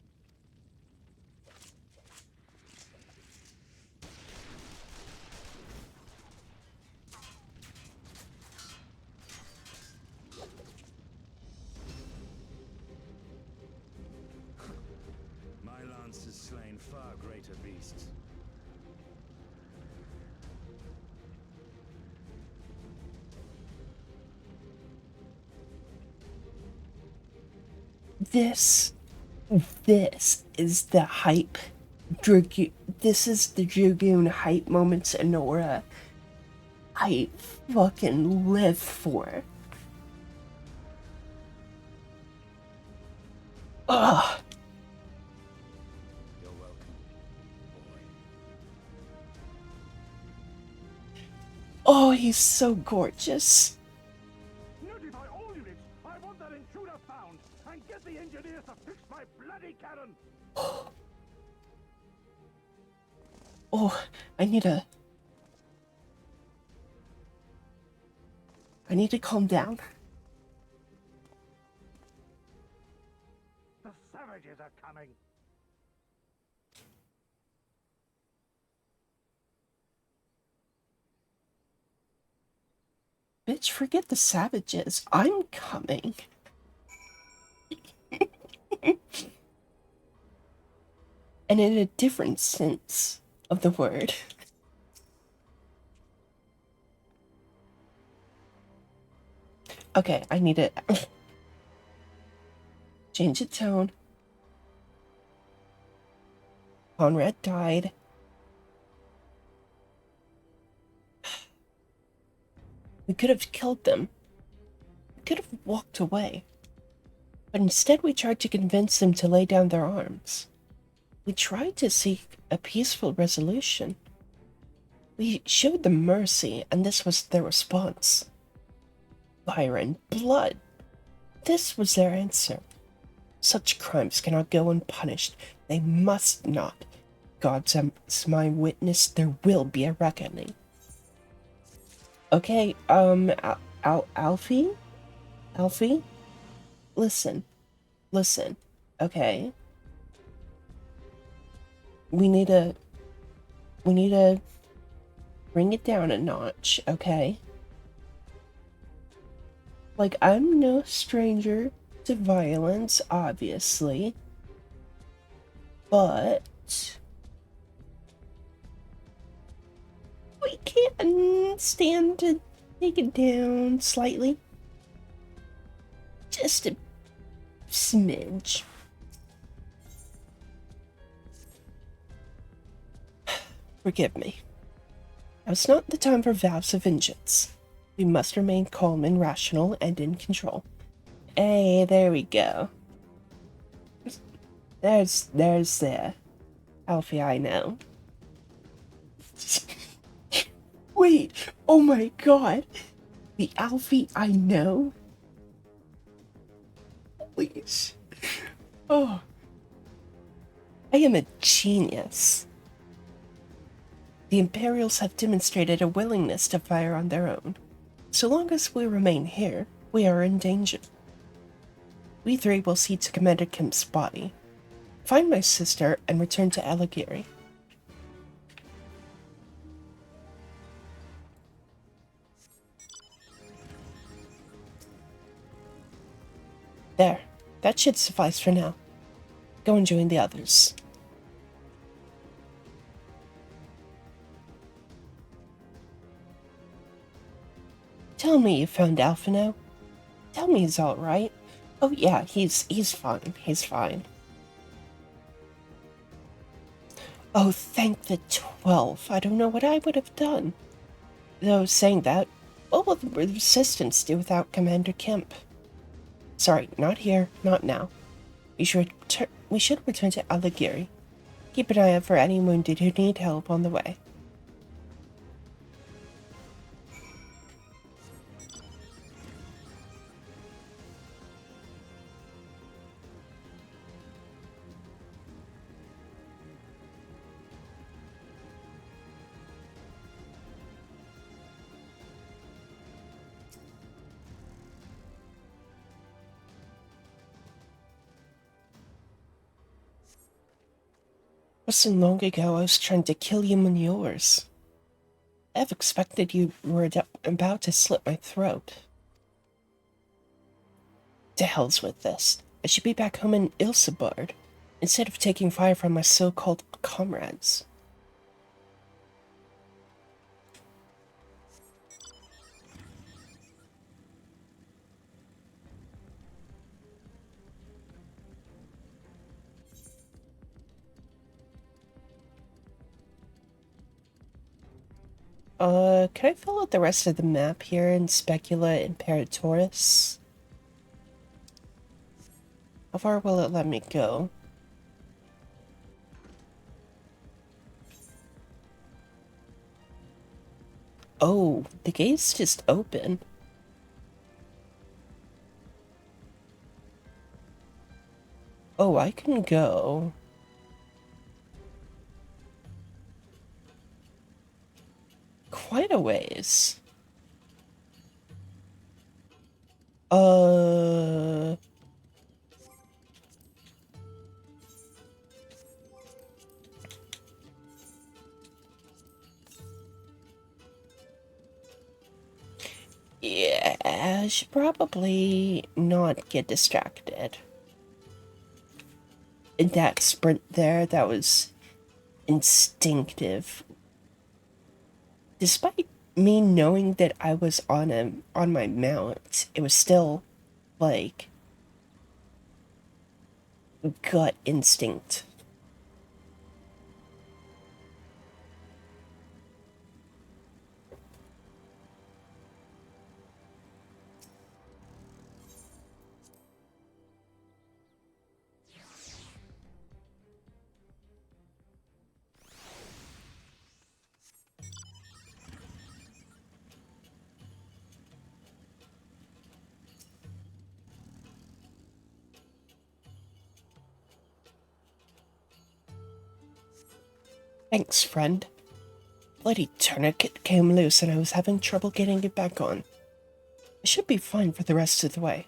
My lance has slain far greater beasts. This is the hype. This is the Dragoon hype moments in Aura I fucking live for. Ugh. You're welcome, boy. Oh, he's so gorgeous. Notify all units! I want that intruder found! And get the engineers to fix my bloody cannon! Oh, I need to calm down. The savages are coming! Bitch, forget the savages. I'm coming. And in a different sense of the word. Okay, I need to change the tone. Conrad died. We could have killed them. We could have walked away. But instead we tried to convince them to lay down their arms. We tried to seek a peaceful resolution. We showed them mercy, and this was their response. Fire and blood. This was their answer. Such crimes cannot go unpunished. They must not. God's my witness, there will be a reckoning. Okay, Alfie? Alfie? Listen, okay? We need to bring it down a notch, okay? Like, I'm no stranger to violence, obviously, but we can stand to take it down slightly. Just a smidge. Forgive me. Now it's not the time for vows of vengeance. We must remain calm and rational and in control. Hey, there we go. There's the Alfie I know. Wait, oh my god. The Alfie I know? Please. Oh. I am a genius. The Imperials have demonstrated a willingness to fire on their own. So long as we remain here, we are in danger. We three will see to Commander Kemp's body, find my sister, and return to Alighieri. There. That should suffice for now. Go and join the others. Tell me you found Alphino. Tell me he's alright. Oh yeah, he's fine. He's fine. Oh, thank the 12. I don't know what I would have done. Though, saying that, what will the Resistance do without Commander Kemp? Sorry, not here, not now. We should return to Alighieri. Keep an eye out for any wounded who need help on the way. Wasn't long ago I was trying to kill you and yours. I have expected you were about to slit my throat. To hell's with this. I should be back home in Ilsebard, instead of taking fire from my so-called comrades. Can I fill out the rest of the map here in Specula Imperatoris? How far will it let me go? Oh, the gate's just open. Oh, I can go. Quite a ways. Yeah, I should probably not get distracted. In that sprint there, that was instinctive. Despite me knowing that I was on my mount, it was still like gut instinct. Thanks, friend. Bloody tourniquet came loose and I was having trouble getting it back on. I should be fine for the rest of the way.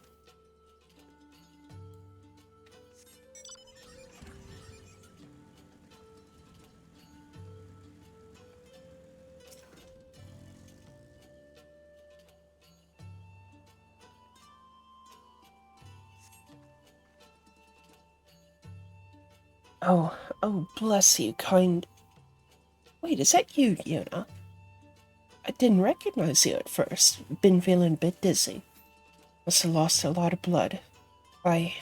Oh, bless you, kind. Wait, is that you, Yuna? I didn't recognize you at first. Been feeling a bit dizzy. Must have lost a lot of blood. I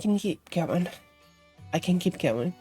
can keep going. I can keep going.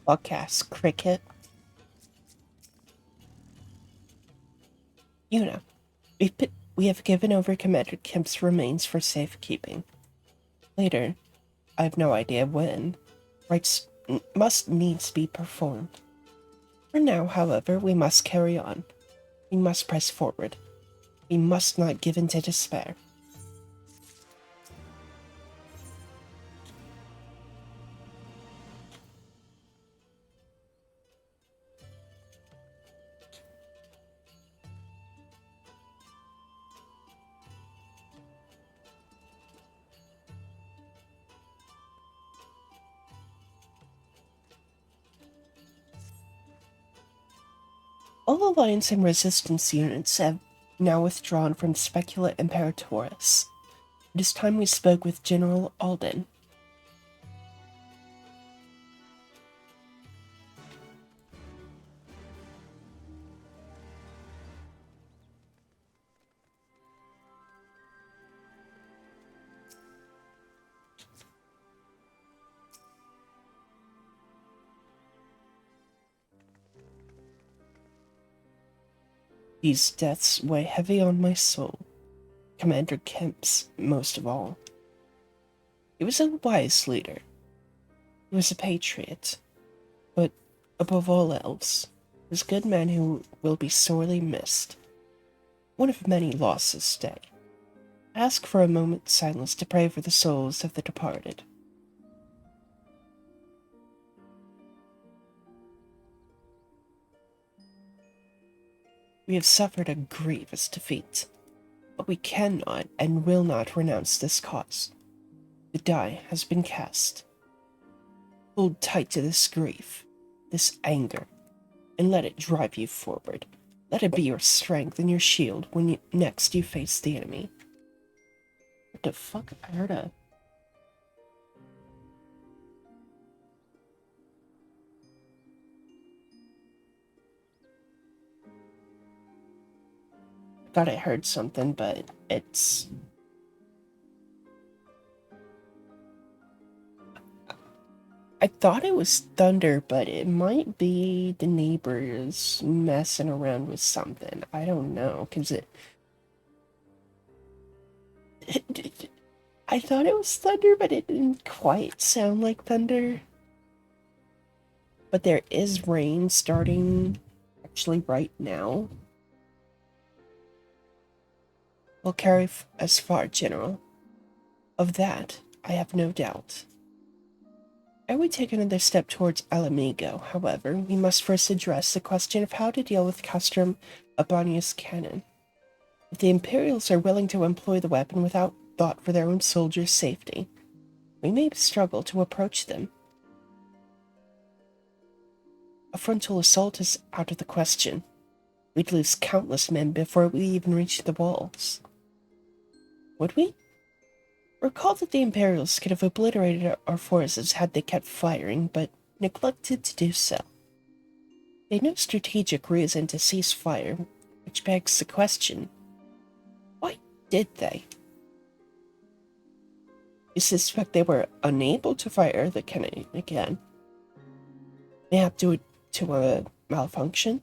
Podcast cricket. Yuna, we have given over Commander Kemp's remains for safekeeping. Later, I have no idea when, rites must needs be performed. For now, however, we must carry on. We must press forward. We must not give in to despair. All Alliance and Resistance units have now withdrawn from Specula Imperatoris. It is time we spoke with General Alden. These deaths weigh heavy on my soul. Commander Kemp's most of all. He was a wise leader. He was a patriot. But above all else, he was a good man who will be sorely missed. One of many losses stay. I ask for a moment's silence to pray for the souls of the departed. We have suffered a grievous defeat, but we cannot and will not renounce this cause. The die has been cast. Hold tight to this grief, this anger, and let it drive you forward. Let it be your strength and your shield when next you face the enemy. What the fuck? I heard a... I thought I heard something, but it's... I thought it was thunder, but it might be the neighbors messing around with something. I don't know, because I thought it was thunder, but it didn't quite sound like thunder. But there is rain starting actually right now. Will carry us far, General. Of that, I have no doubt. Ere we take another step towards Alamigo, however, we must first address the question of how to deal with Castrum Abanius cannon. If the Imperials are willing to employ the weapon without thought for their own soldiers' safety, we may struggle to approach them. A frontal assault is out of the question. We'd lose countless men before we even reach the walls. Would we? Recall that the Imperials could have obliterated our forces had they kept firing, but neglected to do so. They had no strategic reason to cease fire, which begs the question, why did they? You suspect they were unable to fire the cannon again? Mayhap due to a malfunction?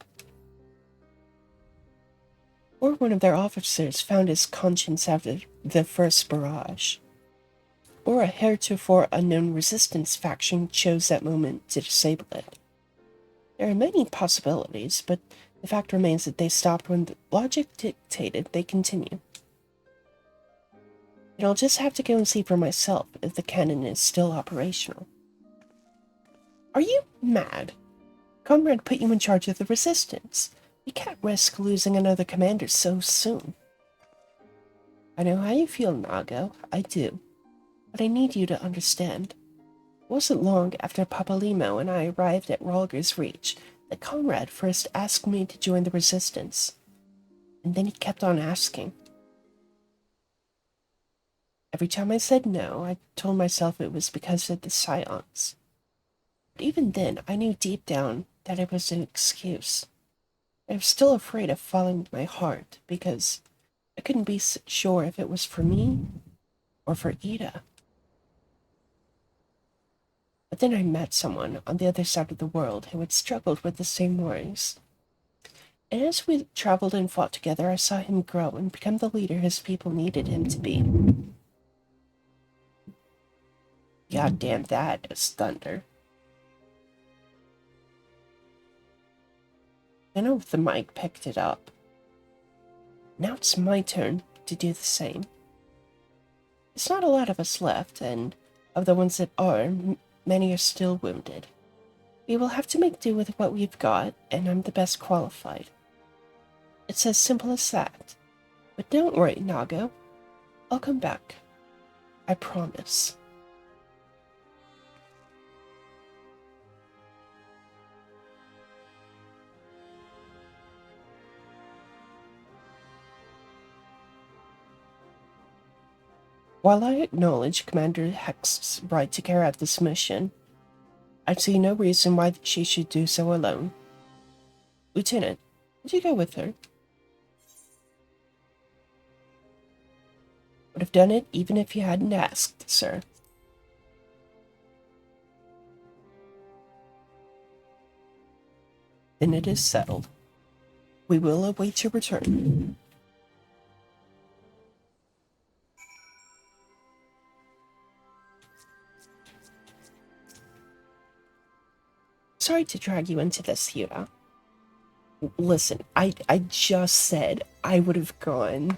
Or one of their officers found his conscience after the first barrage? Or a heretofore unknown resistance faction chose that moment to disable it? There are many possibilities, but the fact remains that they stopped when the logic dictated they continue. And I'll just have to go and see for myself if the cannon is still operational. Are you mad? Conrad put you in charge of the resistance. You can't risk losing another commander so soon. I know how you feel, Nago. I do. But I need you to understand. It wasn't long after Papalimo and I arrived at Ralger's Reach that Conrad first asked me to join the resistance. And then he kept on asking. Every time I said no, I told myself it was because of the Scions. But even then, I knew deep down that it was an excuse. I was still afraid of following my heart because I couldn't be sure if it was for me or for Ida. But then I met someone on the other side of the world who had struggled with the same worries. And as we traveled and fought together, I saw him grow and become the leader his people needed him to be. God damn, that is thunder. I know if the mic picked it up. Now it's my turn to do the same. There's not a lot of us left, and of the ones that are, many are still wounded. We will have to make do with what we've got, and I'm the best qualified. It's as simple as that. But don't worry, Nago. I'll come back. I promise. While I acknowledge Commander Hex's right to carry out this mission, I see no reason why she should do so alone. Lieutenant, would you go with her? Would have done it even if you hadn't asked, sir. Then it is settled. We will await your return. Sorry to drag you into this, Yuta. Listen, I just said I would have gone.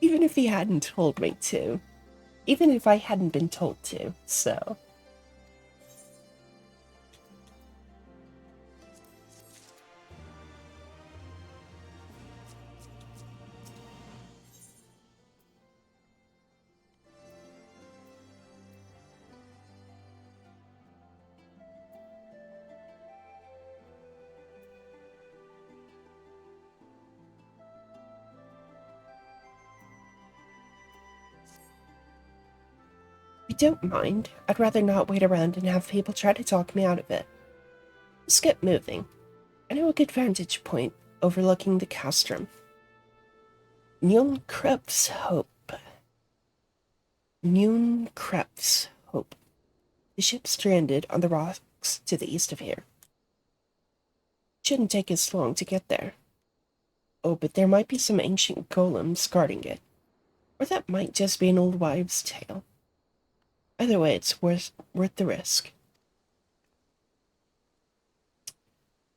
Even if he hadn't told me to. Even if I hadn't been told to, so... If you don't mind, I'd rather not wait around and have people try to talk me out of it. Let's get moving. I know a good vantage point overlooking the castrum. Krebs Hope. Krebs Hope. The ship stranded on the rocks to the east of here. Shouldn't take us long to get there. Oh, but there might be some ancient golems guarding it. Or that might just be an old wives' tale. Either way, it's worth the risk.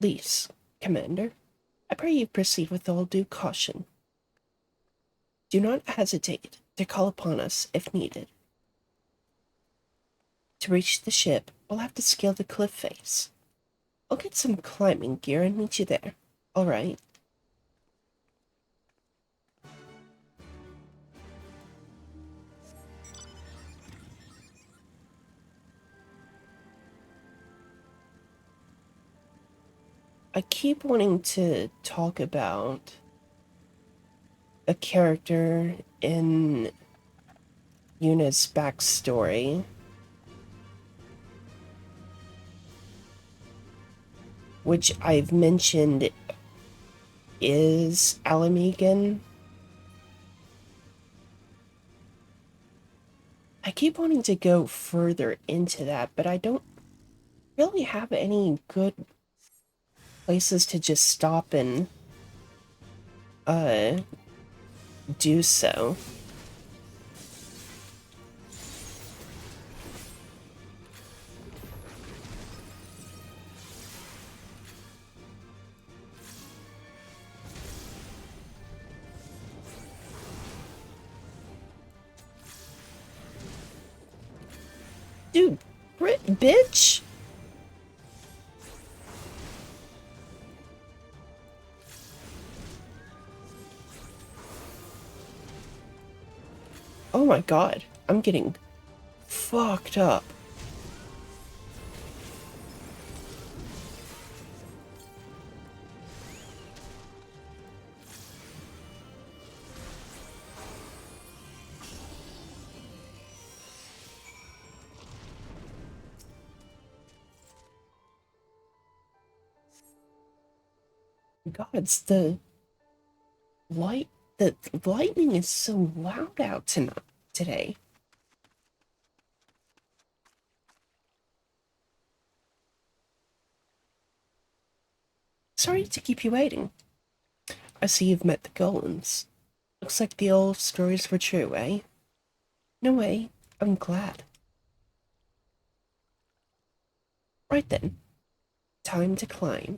Lise, Commander, I pray you proceed with all due caution. Do not hesitate to call upon us if needed. To reach the ship, we'll have to scale the cliff face. I'll get some climbing gear and meet you there, all right? I keep wanting to talk about a character in Yuna's backstory, which I've mentioned is Alamegan. I keep wanting to go further into that, but I don't really have any good places to just stop and do so. Dude, bitch! Oh my god, I'm getting fucked up. Gods, the lightning is so loud out today. Sorry to keep you waiting. I see you've met the golems. Looks like the old stories were true, eh? No way, I'm glad. Right then, time to climb.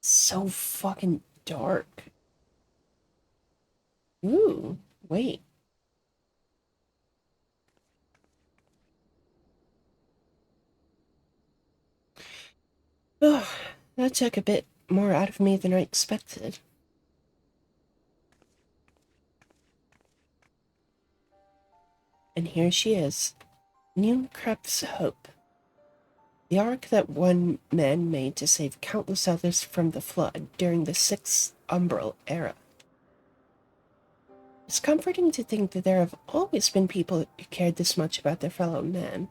So fucking dark. Ooh, wait. Ugh, that took a bit more out of me than I expected. And here she is, Krebs Hope. The ark that one man made to save countless others from the flood during the Sixth Umbral era. It's comforting to think that there have always been people who cared this much about their fellow man,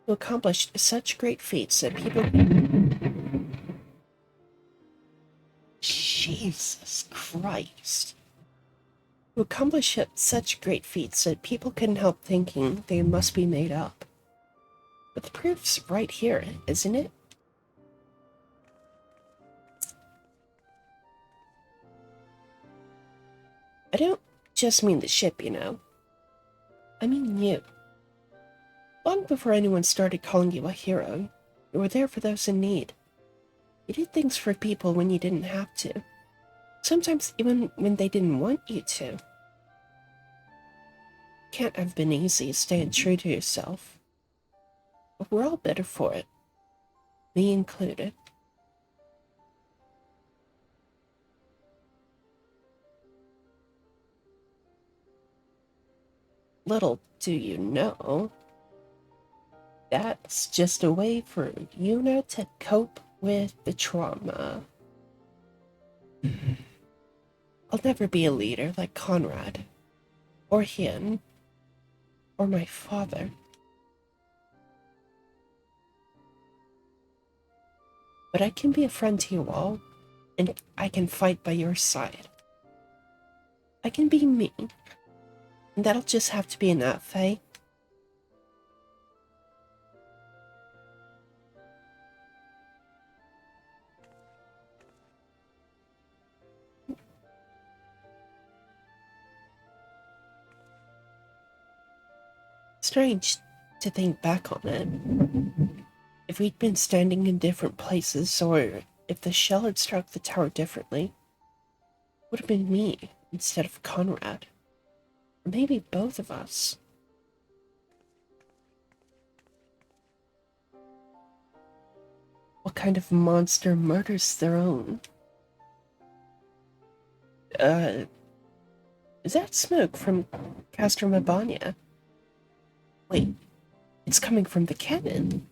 who accomplished such great feats that people... Jesus Christ. Who accomplished such great feats that people couldn't help thinking they must be made up. But the proof's right here, isn't it? I don't just mean the ship, you know. I mean you. Long before anyone started calling you a hero, you were there for those in need. You did things for people when you didn't have to. Sometimes even when they didn't want you to. Can't have been easy staying true to yourself. But we're all better for it. Me included. Little do you know, that's just a way for Yuna to cope with the trauma. I'll never be a leader like Conrad, or Hien, or my father. But I can be a friend to you all, and I can fight by your side. I can be me, and that'll just have to be enough, eh? Strange to think back on it. If we'd been standing in different places, or if the shell had struck the tower differently, it would have been me instead of Conrad. Or maybe both of us. What kind of monster murders their own? Is that smoke from Castromabania? Wait, it's coming from the cannon.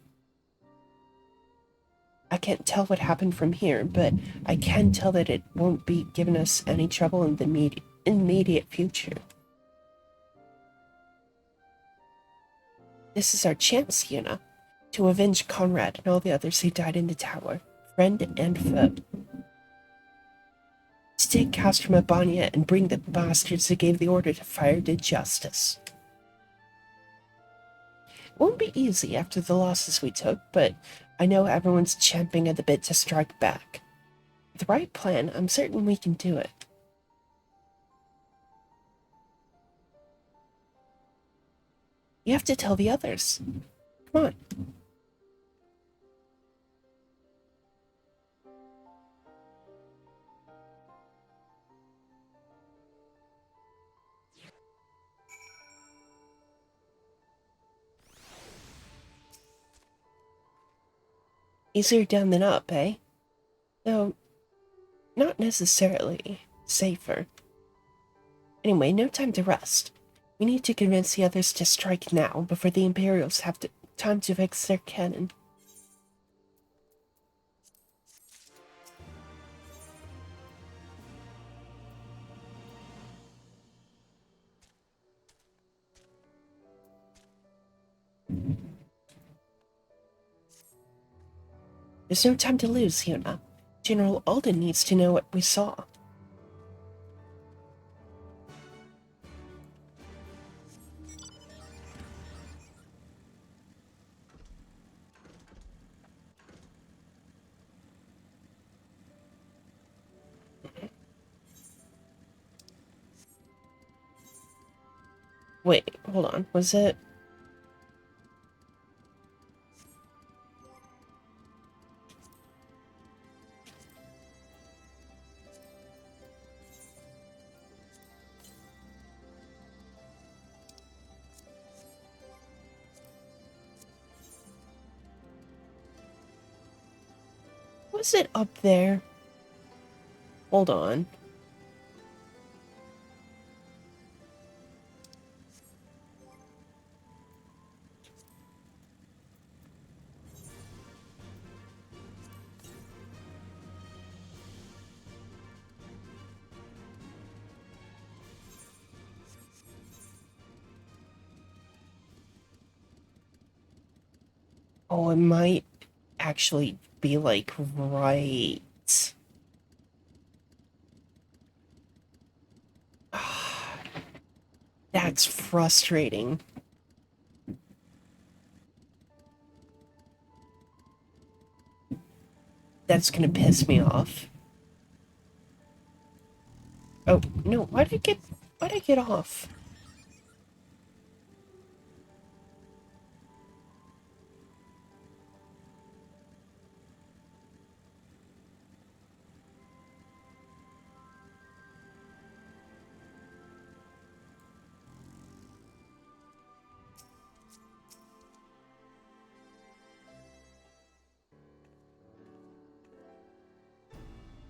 I can't tell what happened from here, but I can tell that it won't be giving us any trouble in the immediate future. This is our chance, Yuna, to avenge Conrad and all the others who died in the tower, friend and foe. To take Castromabania and bring the bastards who gave the order to fire to justice. It won't be easy after the losses we took, but I know everyone's champing at the bit to strike back. With the right plan, I'm certain we can do it. You have to tell the others. Come on. Easier down than up, eh? Though, not necessarily safer. Anyway, no time to rest. We need to convince the others to strike now before the Imperials have time to fix their cannon. There's no time to lose, Yuna. General Alden needs to know what we saw. Wait, hold on. Was it... Was it up there? Hold on. Oh, it might actually be like right. That's frustrating. That's gonna piss me off. Oh, no, why'd I get off?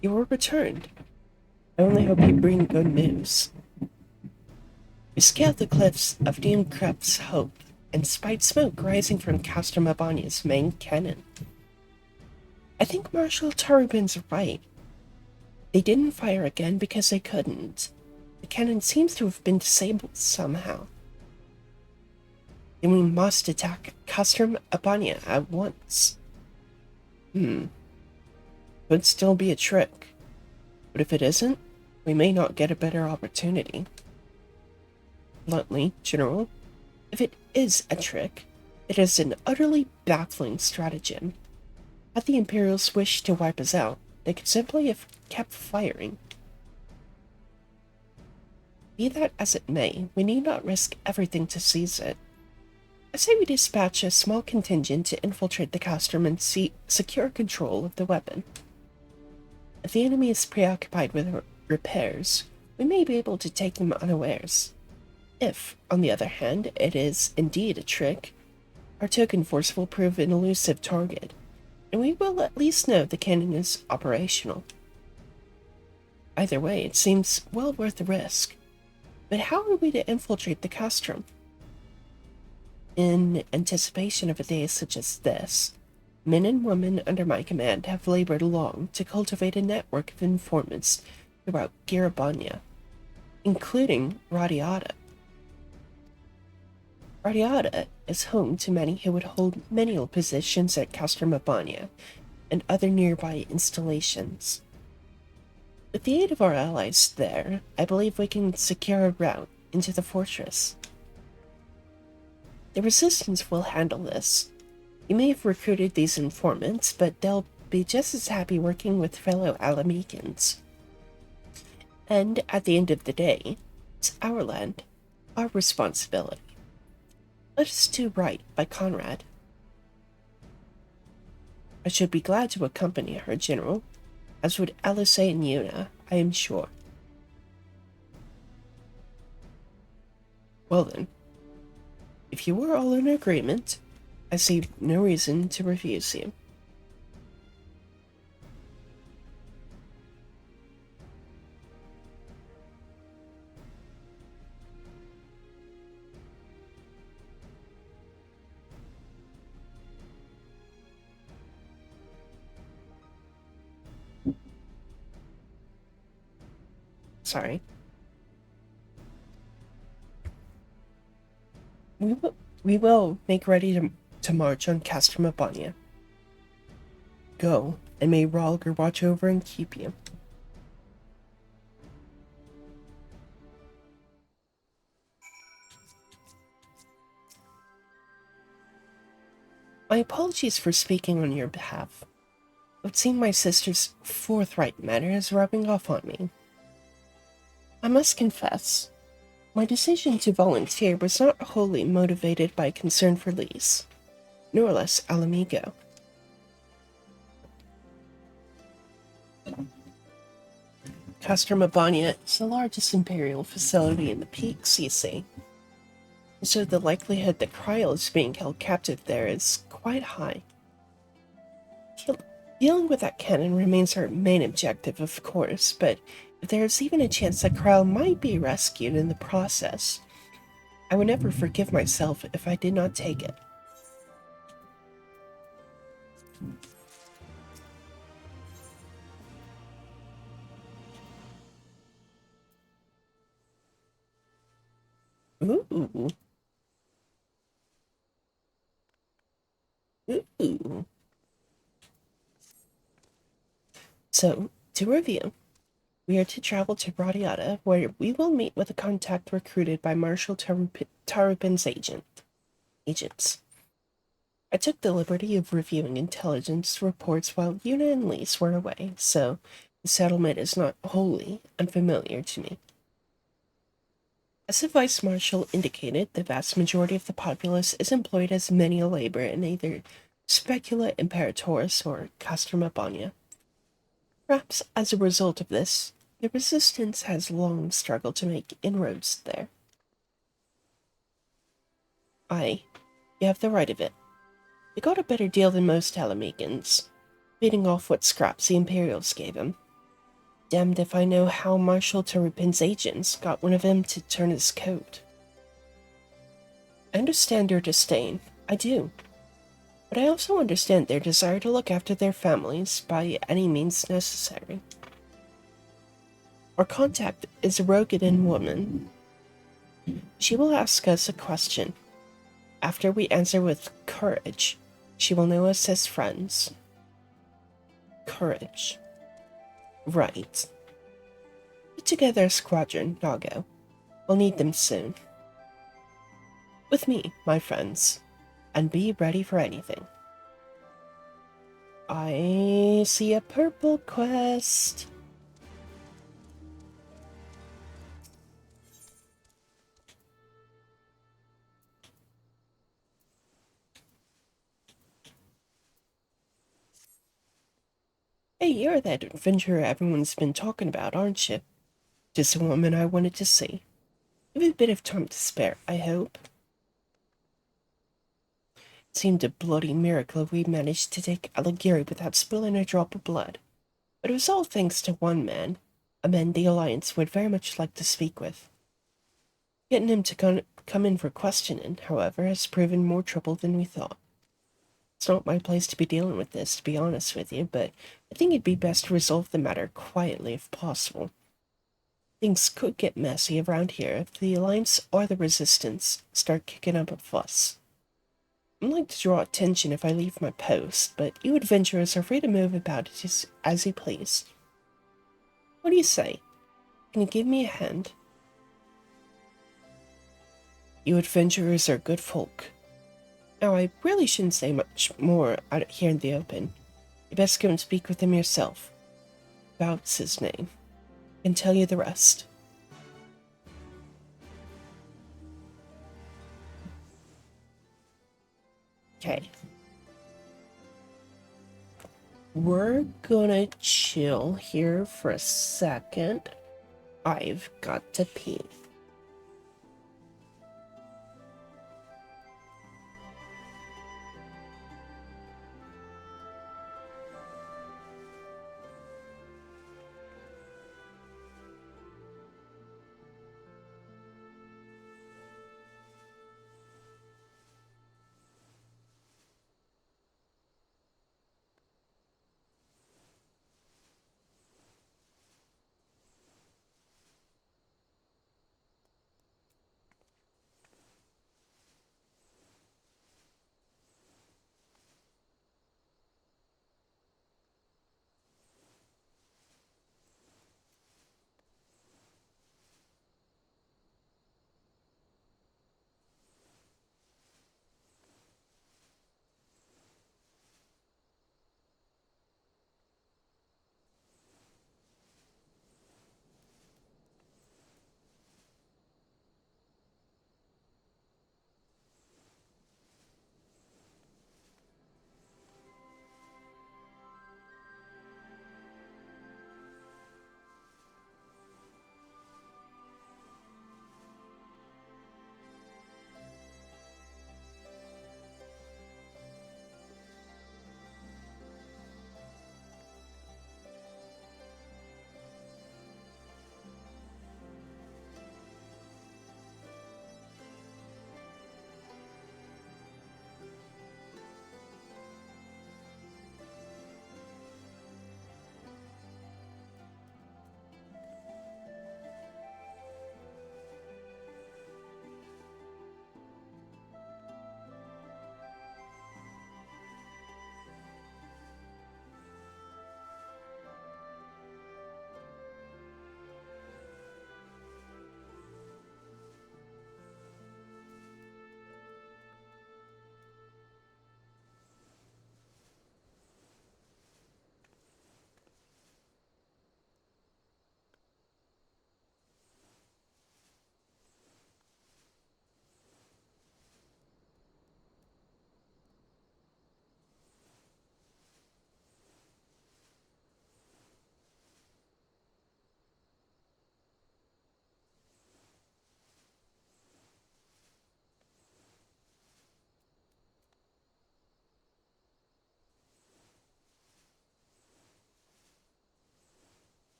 You were returned. I only hope you bring good news. We scaled the cliffs of Deemkrup's Hope and spied smoke rising from Castor Mabania's main cannon. I think Marshal Tarubin's right. They didn't fire again because they couldn't. The cannon seems to have been disabled somehow. Then we must attack Castor Mabania at once. Could still be a trick. But if it isn't, we may not get a better opportunity. Bluntly, General, if it is a trick, it is an utterly baffling stratagem. Had the Imperials wished to wipe us out, they could simply have kept firing. Be that as it may, we need not risk everything to seize it. I say we dispatch a small contingent to infiltrate the Castrum and secure control of the weapon. If the enemy is preoccupied with repairs, we may be able to take them unawares. If, on the other hand, it is indeed a trick, our token force will prove an elusive target, and we will at least know the cannon is operational. Either way, it seems well worth the risk. But how are we to infiltrate the Castrum? In anticipation of a day such as this, men and women under my command have labored long to cultivate a network of informants throughout Garabania, including Radiata. Radiata is home to many who would hold menial positions at Castor Mabania and other nearby installations. With the aid of our allies there, I believe we can secure a route into the fortress. The Resistance will handle this. You may have recruited these informants, but they'll be just as happy working with fellow Alamekans. And at the end of the day, it's our land, our responsibility. Let us do right by Conrad. I should be glad to accompany her, General, as would Alice and Yuna, I am sure. Well then, if you were all in agreement, I see no reason to refuse you. Sorry. We will make ready to march on Castor Mabania. Go, and may Ralger watch over and keep you. My apologies for speaking on your behalf. It would seem my sister's forthright manner is rubbing off on me. I must confess, my decision to volunteer was not wholly motivated by concern for Lise, nor less Alamigo. Castor Mabania is the largest Imperial facility in the Peaks, you see, so the likelihood that Kryl is being held captive there is quite high. Dealing with that cannon remains our main objective, of course, but if there is even a chance that Kryl might be rescued in the process, I would never forgive myself if I did not take it. Ooh. Ooh. So, to review, we are to travel to Radiata, where we will meet with a contact recruited by Marshal Tarupin's agents. I took the liberty of reviewing intelligence reports while Yuna and Lise were away, so the settlement is not wholly unfamiliar to me. As the Vice Marshal indicated, the vast majority of the populace is employed as menial labor in either Specula Imperatoris or Castrum Abania. Perhaps as a result of this, the Resistance has long struggled to make inroads there. Aye, you have the right of it. They got a better deal than most Alamegans, beating off what scraps the Imperials gave him. Damned if I know how Marshal Terrapin's agents got one of them to turn his coat. I understand your disdain, I do. But I also understand their desire to look after their families by any means necessary. Our contact is a Rogadan woman. She will ask us a question. After we answer with courage, she will know us as friends. Courage. Right. Put together a squadron, Nago. We'll need them soon. With me, my friends, and be ready for anything. I see a purple quest. Hey, you're that adventurer everyone's been talking about, aren't you? Just a woman I wanted to see. You have a bit of time to spare, I hope. It seemed a bloody miracle we managed to take Alighieri without spilling a drop of blood. But it was all thanks to one man, a man the Alliance would very much like to speak with. Getting him to come in for questioning, however, has proven more trouble than we thought. It's not my place to be dealing with this, to be honest with you, but I think it'd be best to resolve the matter quietly if possible. Things could get messy around here if the Alliance or the Resistance start kicking up a fuss. I'd like to draw attention if I leave my post, but you adventurers are free to move about it as you please. What do you say? Can you give me a hand? You adventurers are good folk. Now, I really shouldn't say much more out here in the open. You best go and speak with him yourself. Bout's his name. I can tell you the rest. Okay. We're gonna chill here for a second. I've got to pee.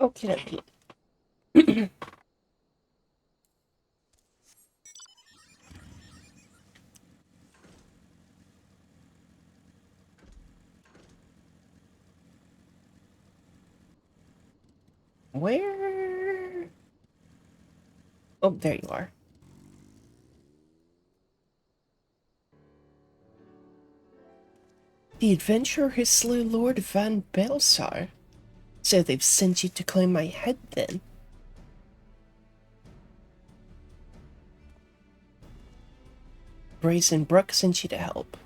Okay. Where? Oh, there you are. The adventurer who slew Lord Van Belsar. So they've sent you to claim my head, then? Brazen Brook sent you to help.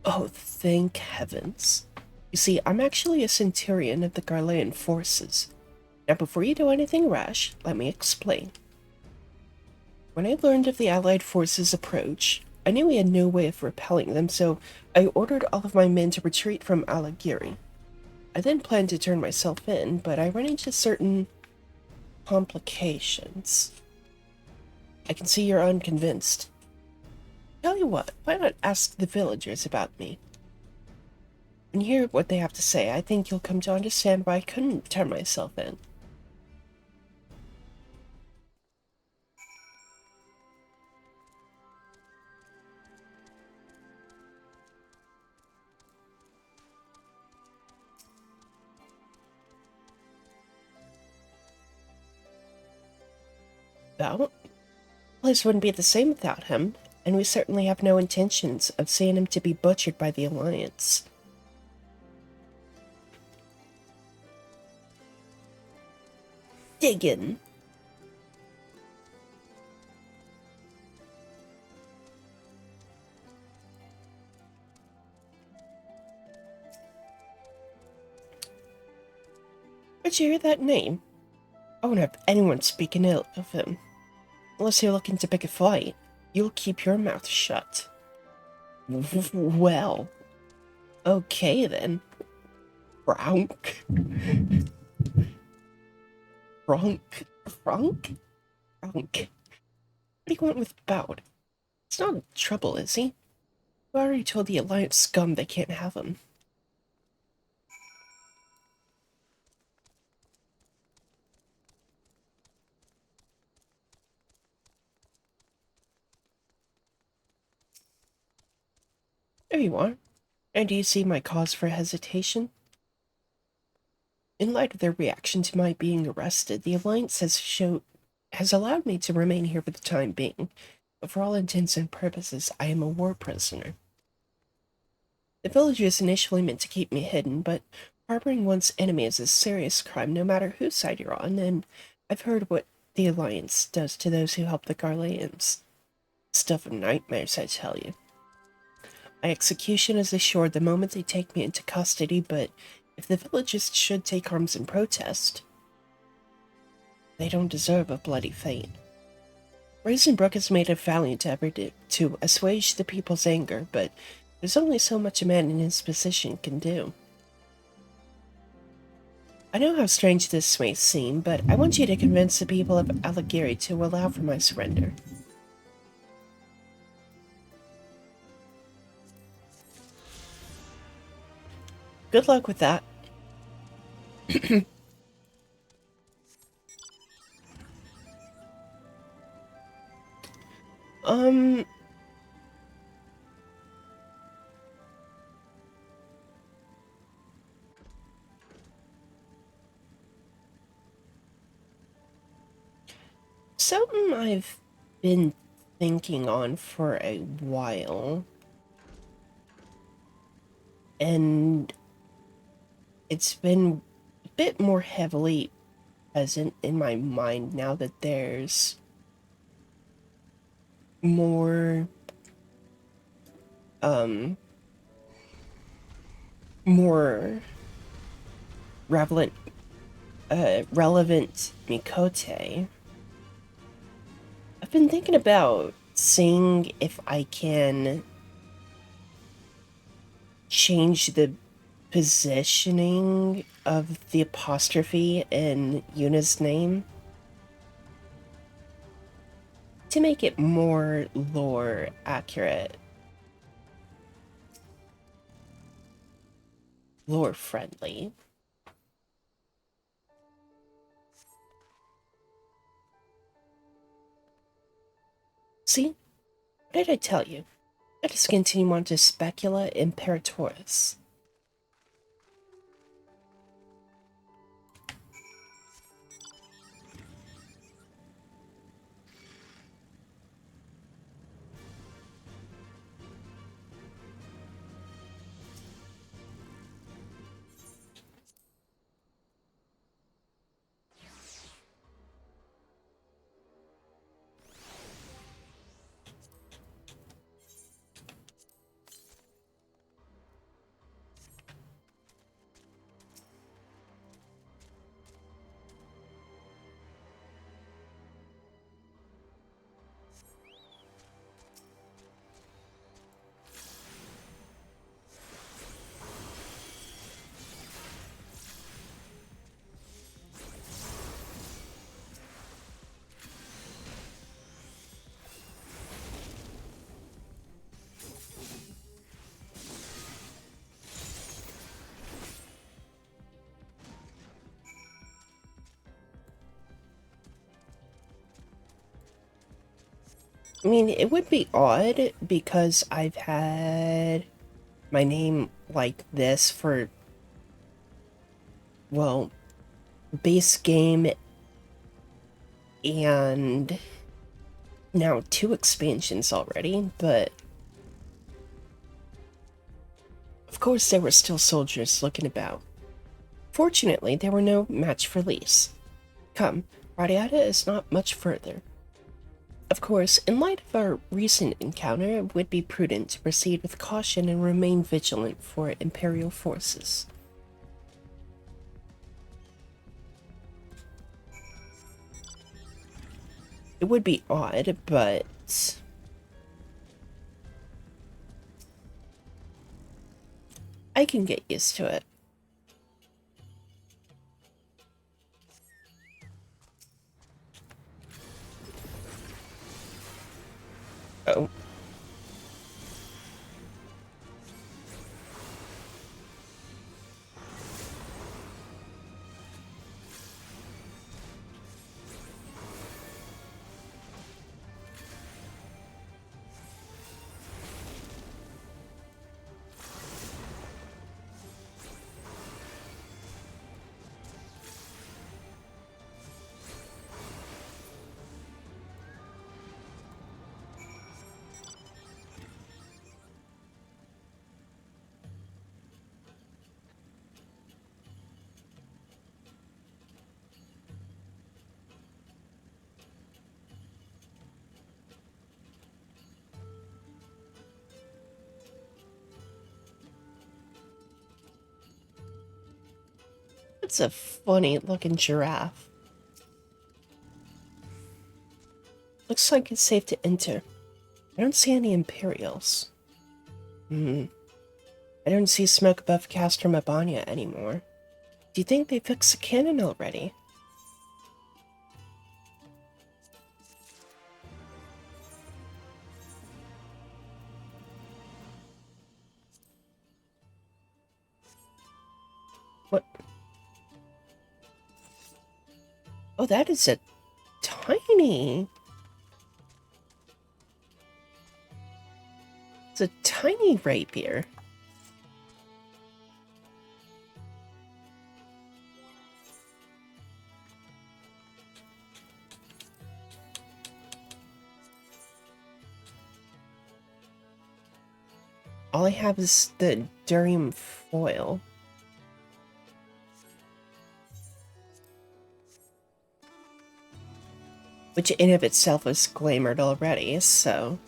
Oh, thank heavens. You see, I'm actually a centurion of the Garlean forces. Now, before you do anything rash, let me explain. When I learned of the Allied forces' approach, I knew we had no way of repelling them, so I ordered all of my men to retreat from Alagiri. I then planned to turn myself in, but I ran into certain complications. I can see you're unconvinced. Tell you what, why not ask the villagers about me? And hear what they have to say. I think you'll come to understand why I couldn't turn myself in. Well, place wouldn't be the same without him, and we certainly have no intentions of seeing him to be butchered by the Alliance. Diggin'. Where'd you hear that name? I won't have anyone speaking ill of him. Unless you're looking to pick a fight, you'll keep your mouth shut. Well, okay then. Frank? Frank? Frank? Frank? What do you want with Bout? It's not trouble, is he? I already told the Alliance scum they can't have him. There you are. And do you see my cause for hesitation? In light of their reaction to my being arrested, the Alliance has allowed me to remain here for the time being, but for all intents and purposes, I am a war prisoner. The villagers initially meant to keep me hidden, but harboring one's enemy is a serious crime no matter whose side you're on, and I've heard what the Alliance does to those who help the Garleans. Stuff of nightmares, I tell you. My execution is assured the moment they take me into custody, but if the villagers should take arms in protest, they don't deserve a bloody fate. Brazenbrook has made a valiant effort to assuage the people's anger, but there's only so much a man in his position can do. I know how strange this may seem, but I want you to convince the people of Alagiri to allow for my surrender. Good luck with that. Something I've been thinking on for a while, and it's been a bit more heavily present in my mind now that there's more more relevant Mikote. I've been thinking about seeing if I can change the positioning of the apostrophe in Yuna's name to make it more lore accurate, lore friendly. See? What did I tell you? Let us continue on to Specula Imperatoris. I mean, it would be odd because I've had my name like this for, well, base game and now 2 expansions already, but of course there were still soldiers looking about. Fortunately, there were no match for Lise. Come, Radiata is not much further. Of course, in light of our recent encounter, it would be prudent to proceed with caution and remain vigilant for Imperial forces. It would be odd, but I can get used to it. Oh. That's a funny looking giraffe. Looks like it's safe to enter. I don't see any Imperials. I don't see smoke above Castor Mabania anymore. Do you think they fixed the cannon already? What? Oh, that is a tiny... It's a tiny rapier. All I have is the Durium foil. Which in of itself is glamored already, so...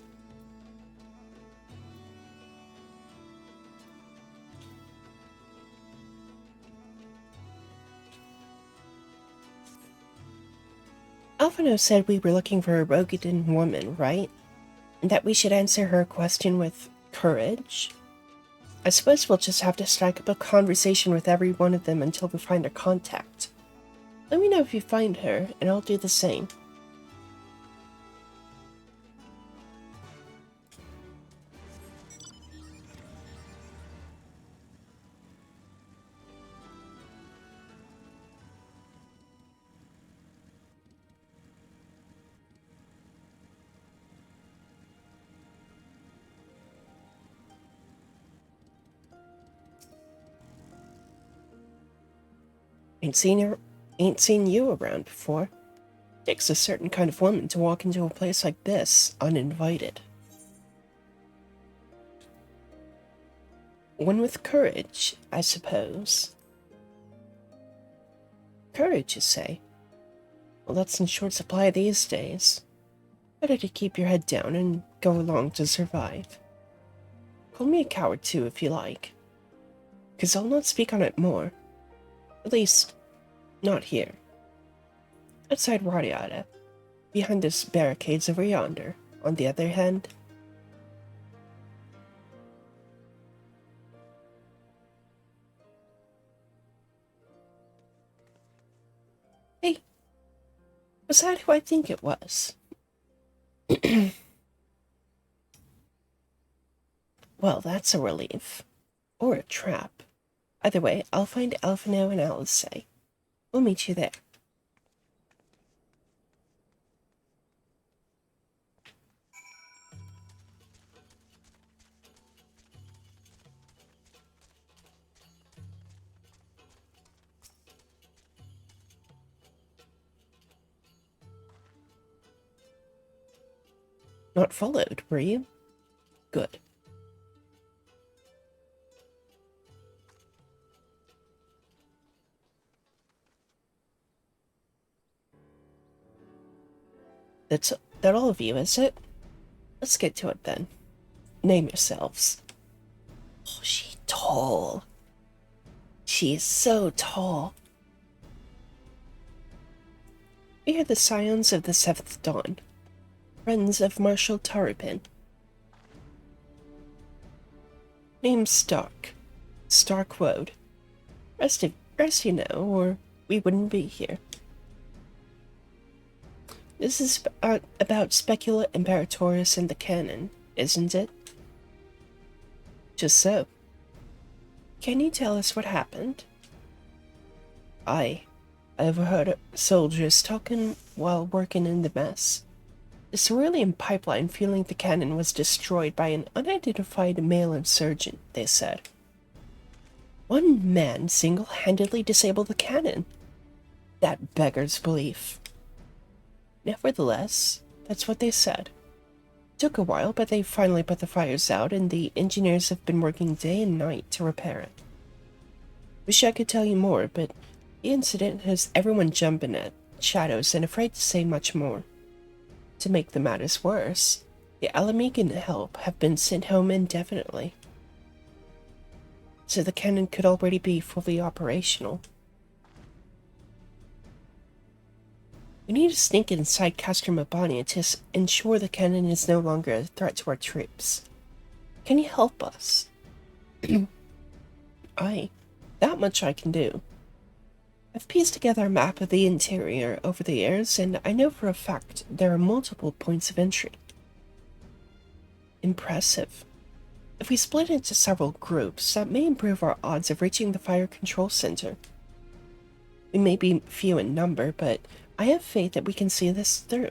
Alphino said we were looking for a Rogadin woman, right? And that we should answer her question with courage? I suppose we'll just have to strike up a conversation with every one of them until we find a contact. Let me know if you find her, and I'll do the same. Ain't seen you around before. Takes a certain kind of woman to walk into a place like this uninvited. One with courage, I suppose. Courage, you say? Well, that's in short supply these days. Better to keep your head down and go along to survive. Call me a coward too, if you like. 'Cause I'll not speak on it more. At least, not here. Outside Radiata, behind those barricades over yonder, on the other hand. Hey, was that who I think it was? Well, that's a relief. Or a trap. Either way, I'll find Elfino and Alice. We'll meet you there. Not followed, were you? Good. That all of you, is it? Let's get to it then. Name yourselves. Oh, she's tall. She is so tall. We are the Scions of the Seventh Dawn, friends of Marshal Tarupin. Name Stark. Stark Woad. Rest you know, or we wouldn't be here. This is about Specula Imperatoris and the canon, isn't it? Just so. Can you tell us what happened? I overheard soldiers talking while working in the mess. The cerulean pipeline fueling the cannon was destroyed by an unidentified male insurgent, they said. One man single-handedly disabled the cannon. That beggars belief. Nevertheless, that's what they said. Took a while, but they finally put the fires out, and the engineers have been working day and night to repair it. Wish I could tell you more, but the incident has everyone jumping at shadows and afraid to say much more. To make the matters worse, the Alamegan help have been sent home indefinitely. So the cannon could already be fully operational. We need to sneak inside Castro Mabania to ensure the cannon is no longer a threat to our troops. Can you help us? That much I can do. I've pieced together a map of the interior over the years, and I know for a fact there are multiple points of entry. Impressive. If we split into several groups, that may improve our odds of reaching the fire control center. We may be few in number, but I have faith that we can see this through.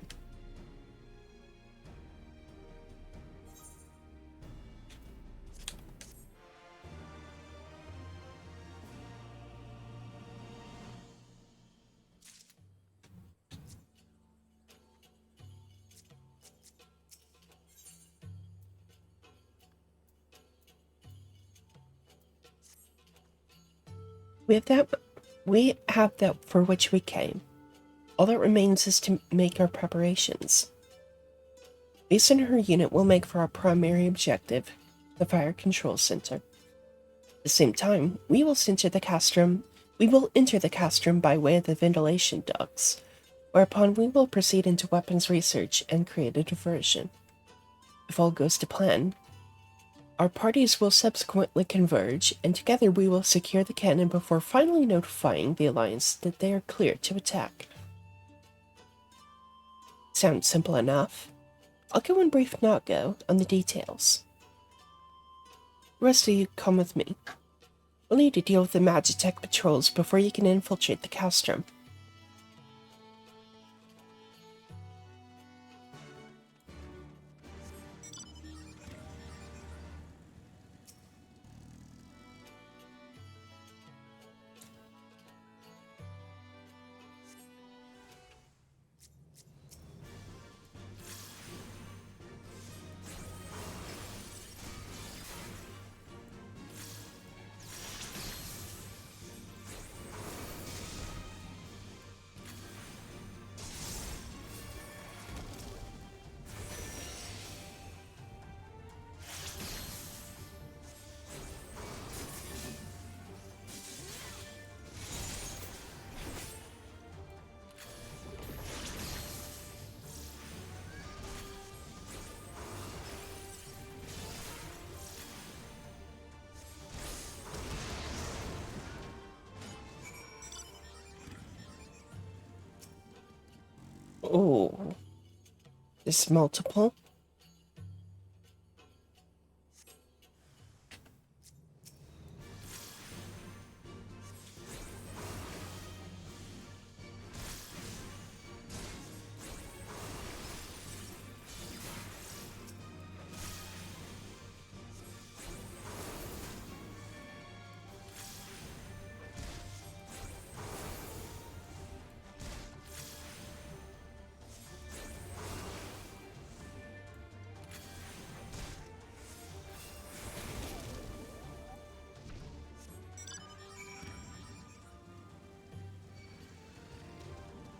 We have that for which we came. All that remains is to make our preparations. Lisa and her unit will make for our primary objective, the fire control center. At the same time, we will enter the castrum by way of the ventilation ducts, whereupon we will proceed into weapons research and create a diversion. If all goes to plan, our parties will subsequently converge, and together we will secure the cannon before finally notifying the Alliance that they are clear to attack. Sounds simple enough. I'll go and brief Nago on the details. The rest of you come with me. We'll need to deal with the Magitech patrols before you can infiltrate the castrum. Oh, there's multiple?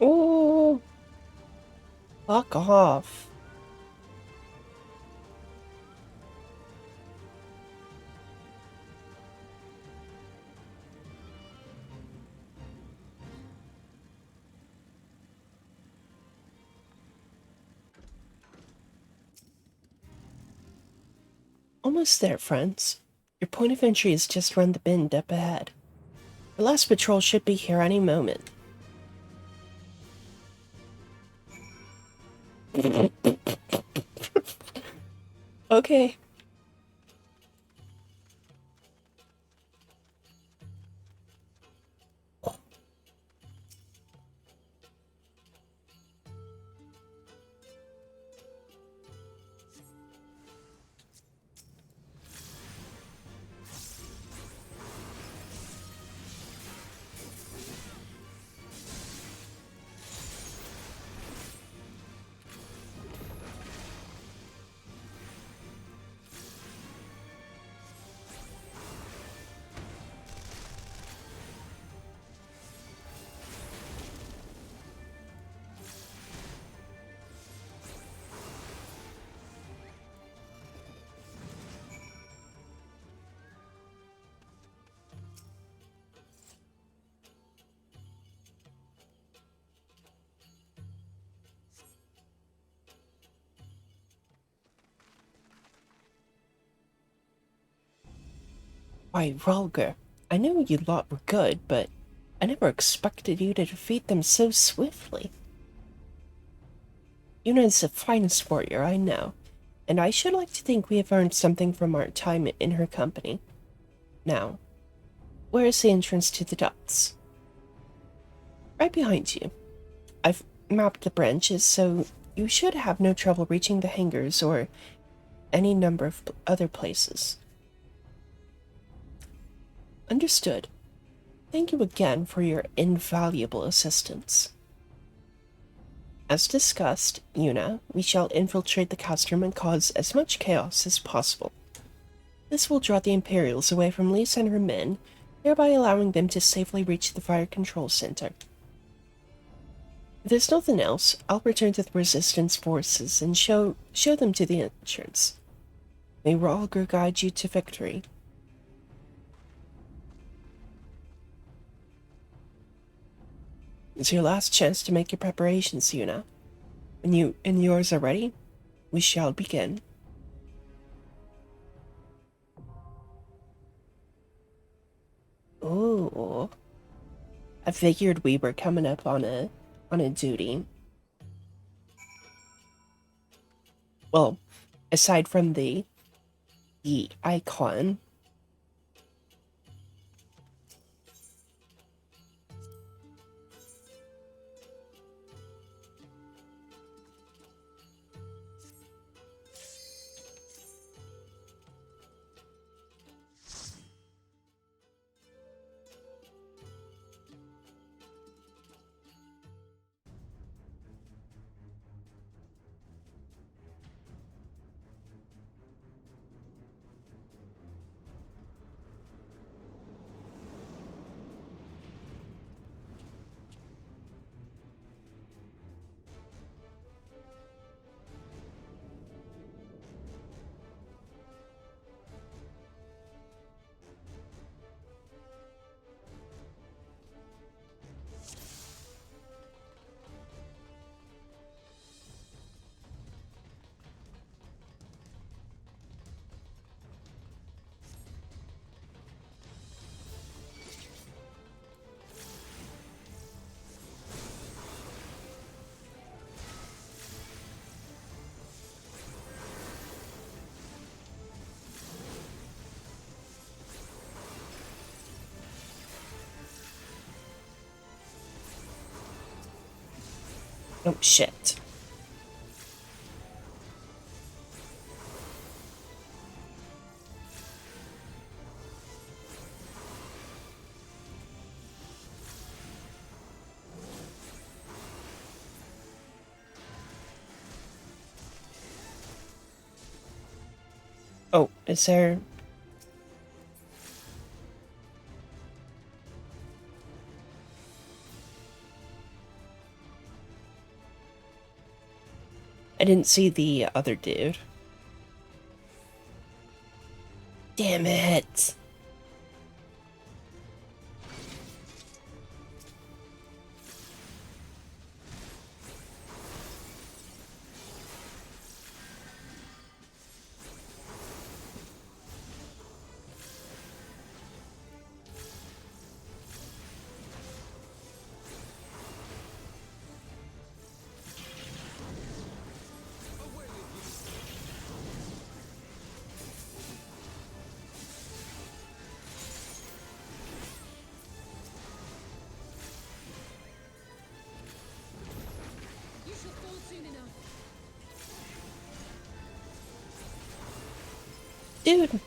Oh, fuck off. Almost there, friends. Your point of entry is just around the bend up ahead. The last patrol should be here any moment. Okay. Why, Rolger, I knew you lot were good, but I never expected you to defeat them so swiftly. Yuna's the finest warrior I know, and I should like to think we have earned something from our time in her company. Now, where is the entrance to the docks? Right behind you. I've mapped the branches, so you should have no trouble reaching the hangars or any number of other places. Understood. Thank you again for your invaluable assistance. As discussed, Yuna, we shall infiltrate the castrum and cause as much chaos as possible. This will draw the Imperials away from Lisa and her men, thereby allowing them to safely reach the fire control center. If there's nothing else, I'll return to the Resistance forces and show them to the entrance. May Ralgr guide you to victory. It's your last chance to make your preparations, Yuna. When you and yours are ready, we shall begin. Ooh. I figured we were coming up on a duty. Well, aside from the icon. Oh, shit. Oh, is there... I didn't see the other dude. Damn it! You shall fall soon enough. Dude!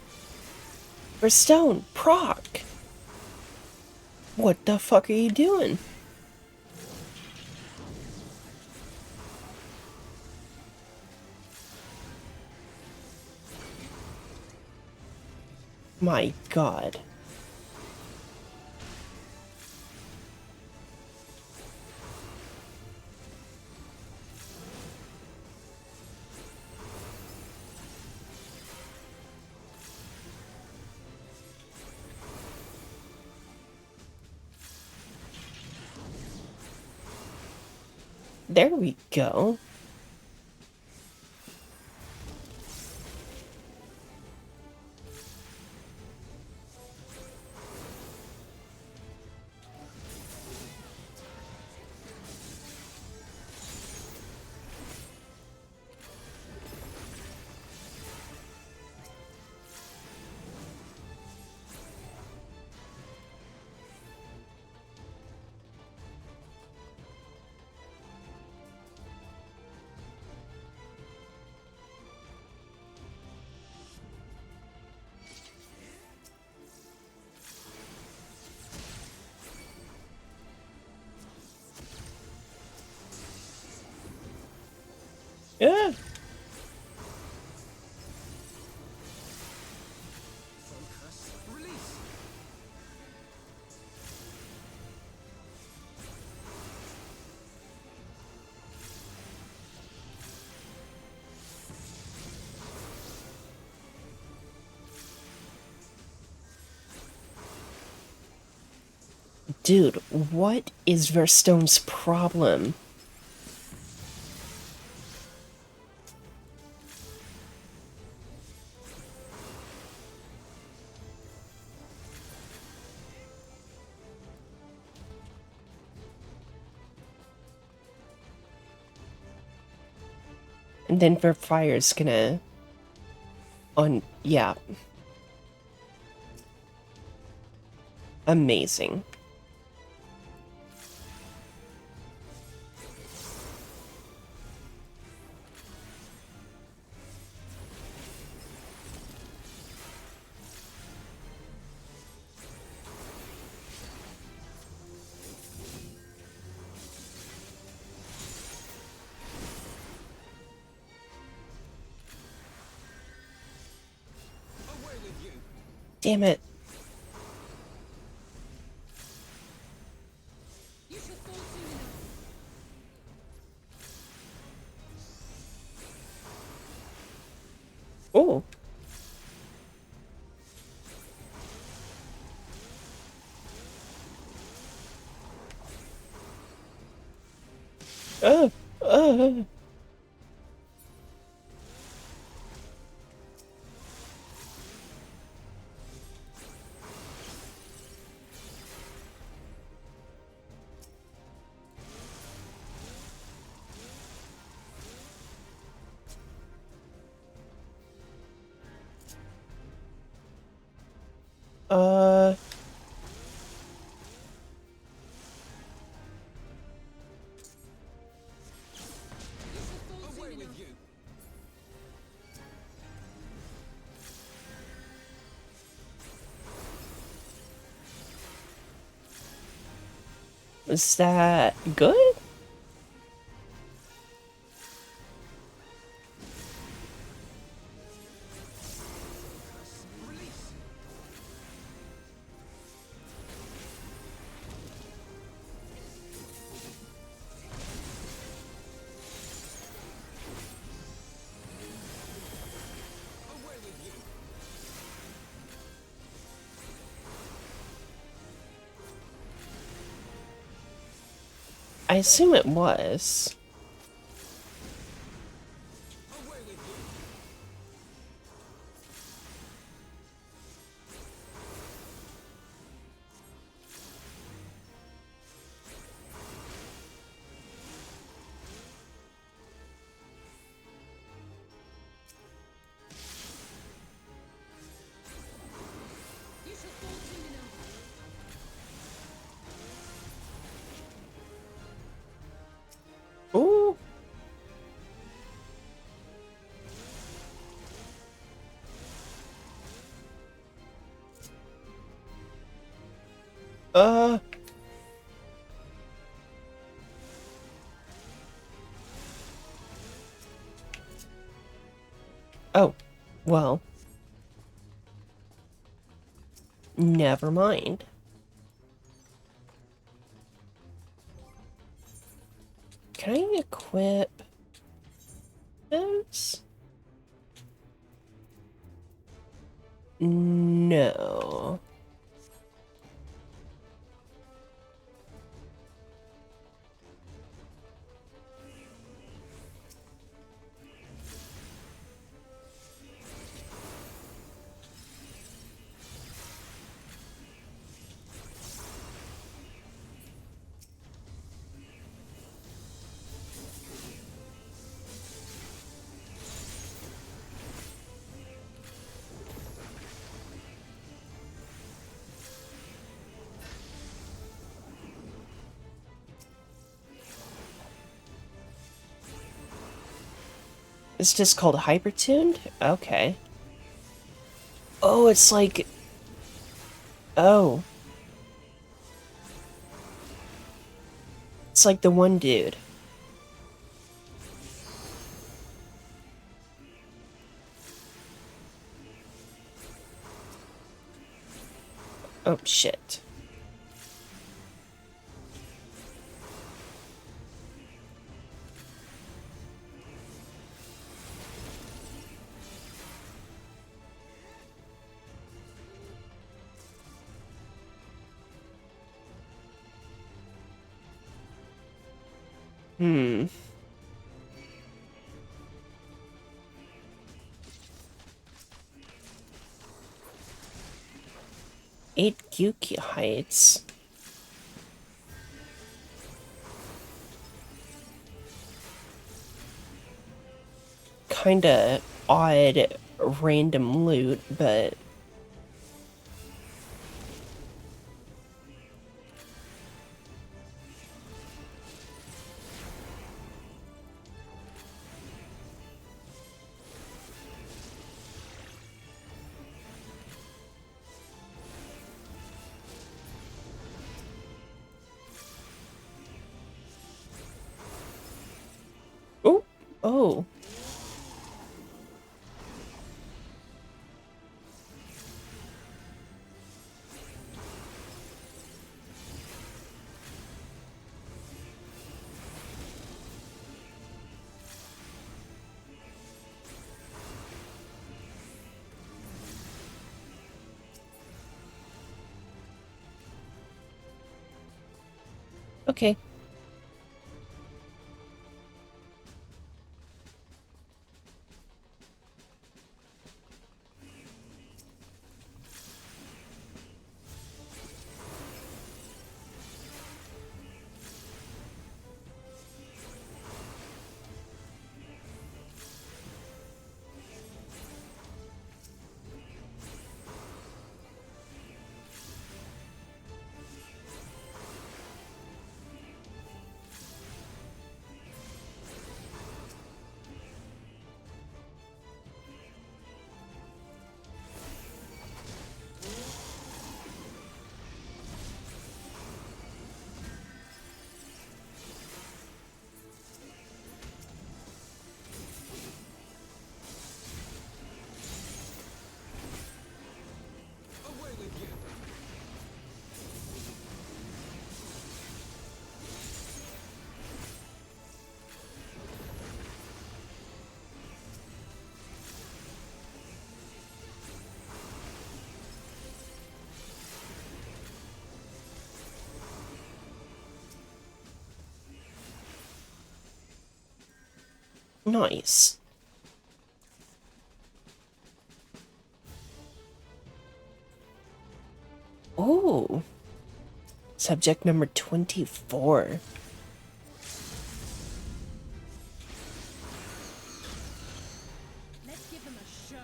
For stone, proc! What the fuck are you doing? My god. There we go. Yeah. Focus. Release. Dude, what is Verstone's problem? And then Verfire's gonna... yeah. Amazing. Away with you. Damn it. You shall fall soon enough. Oh. Uh, uh. Uh... Is that good? I assume it was. Ooh. Uh. Oh, well. Never mind. Can I equip those? No. It's just called hypertuned? Okay. Oh, it's like... Oh. It's like the one dude. Oh, shit. Hmm. 8 Yuki heights. Kinda odd random loot, but... Oh! Oh! Okay. Nice. Oh. Subject number 24. Let's give them a show.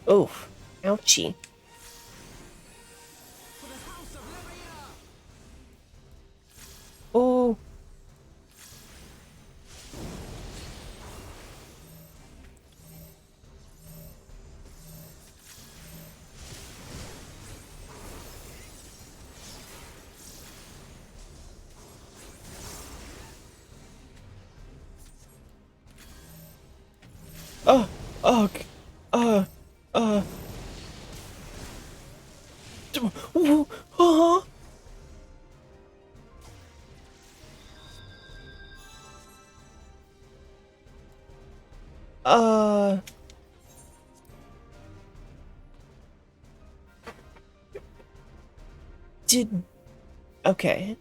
Oh, ouchie. Oh. Oh, oh, uh. Huh? Uh. Okay.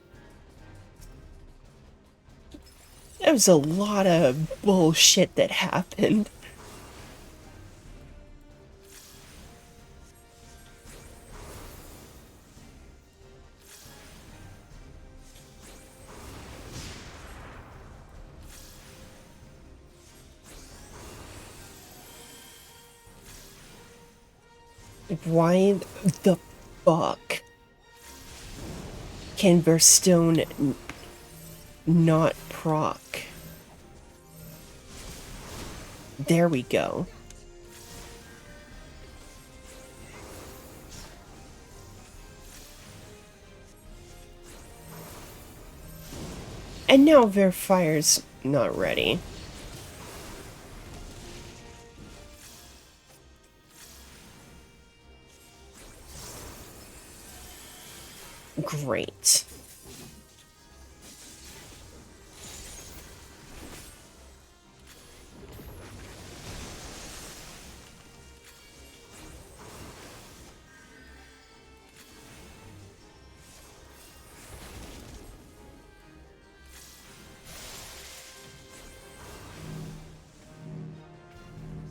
There was a lot of bullshit that happened. Why the fuck can Verstone not proc? There we go. And now Verifire's not ready. Great.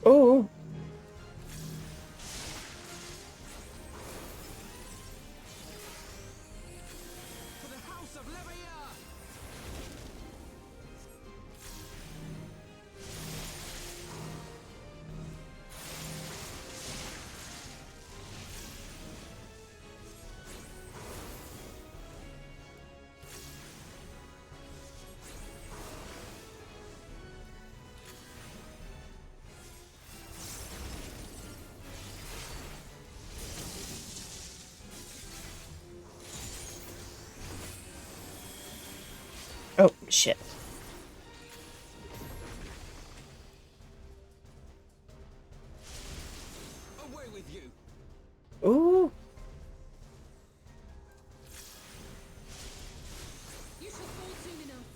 Oh. Oh, shit. Away with you. Ooh. You shall fall soon enough.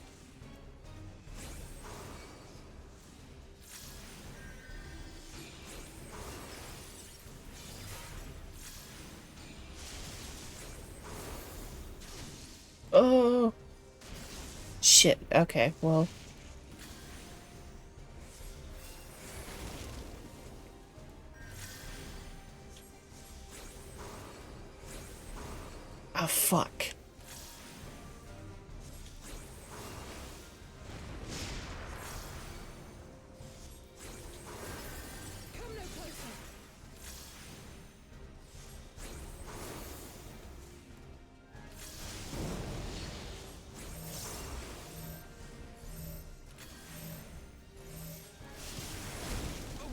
Oh. Shit. Okay, well. Oh, fuck. Come no closer.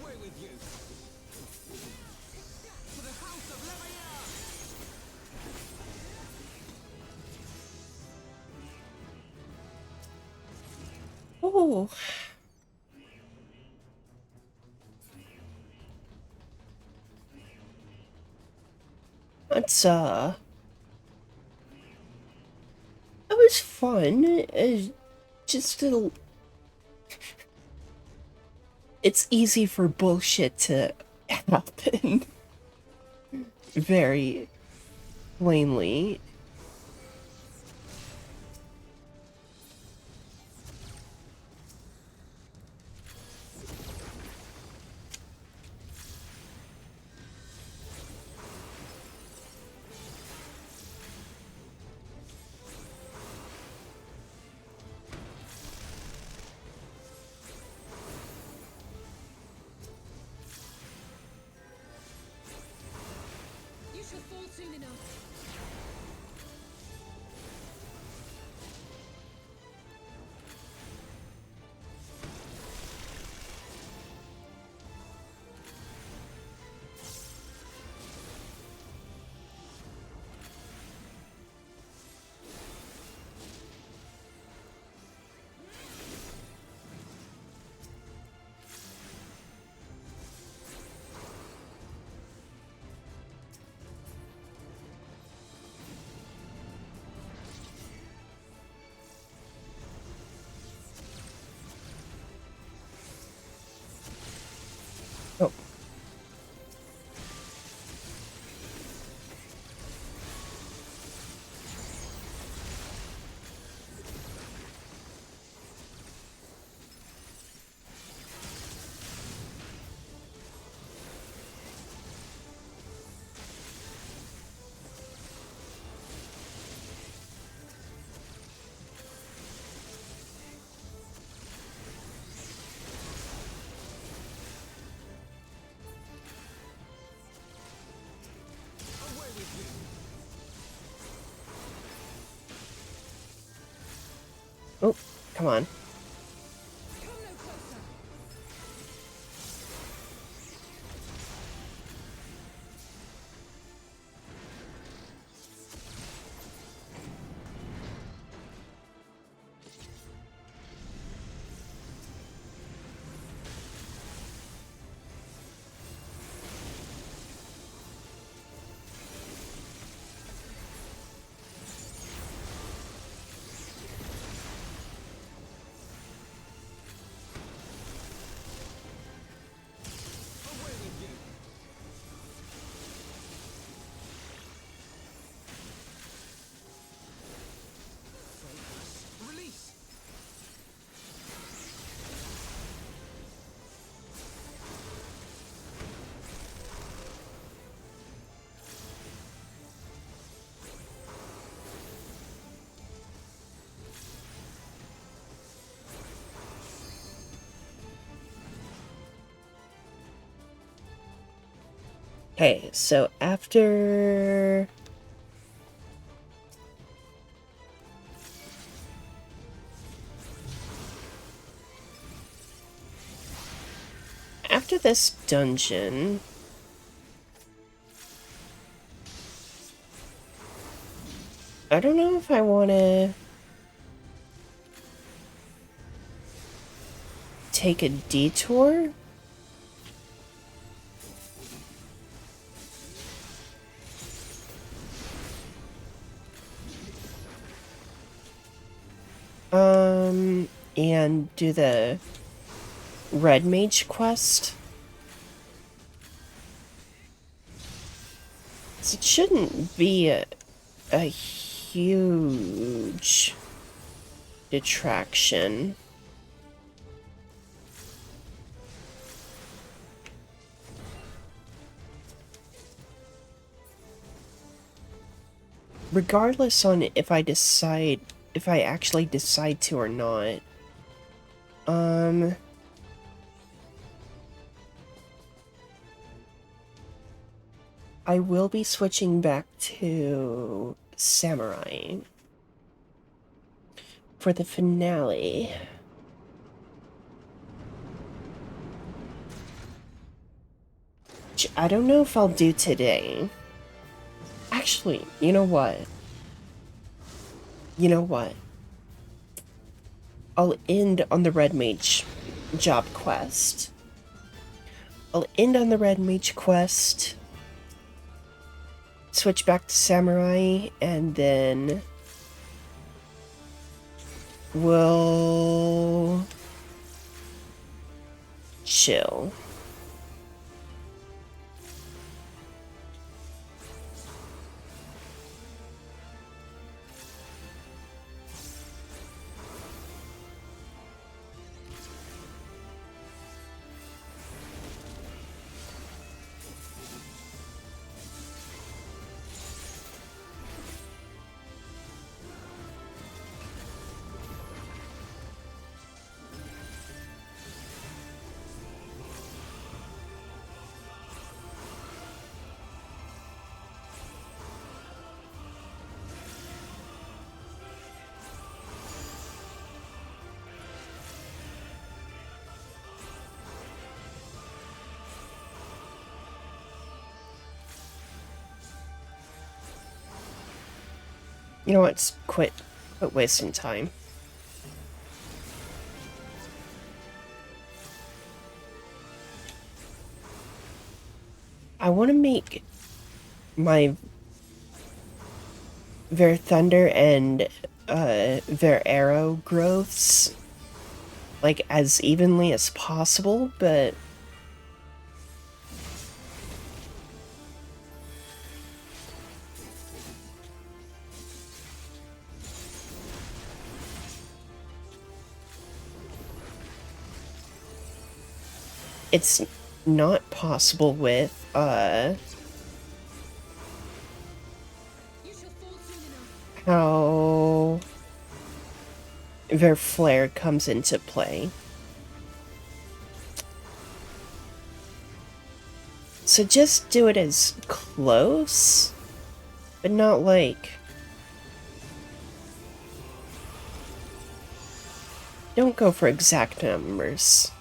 Away with you. For the House of Leveilleur. Oh. That's, that was fun. Just a... It's easy for bullshit to happen. Very plainly. You shall fall soon enough. Oh. Oh, come on. Come no closer. Release! Okay, so after... After this dungeon... I don't know if I want to... take a detour? And do the Red Mage quest? So it shouldn't be a huge detraction. Regardless on if I actually decide to or not. I will be switching back to Samurai for the finale. Which I don't know if I'll do today. Actually, you know what? I'll end on the Red Mage job quest. Switch back to Samurai, and then we'll chill. You know what? Quit wasting time. I want to make my Ver Thunder and Ver Arrow growths like as evenly as possible, but it's not possible with how their flare comes into play. So just do it as close, but not like... Don't go for exact numbers.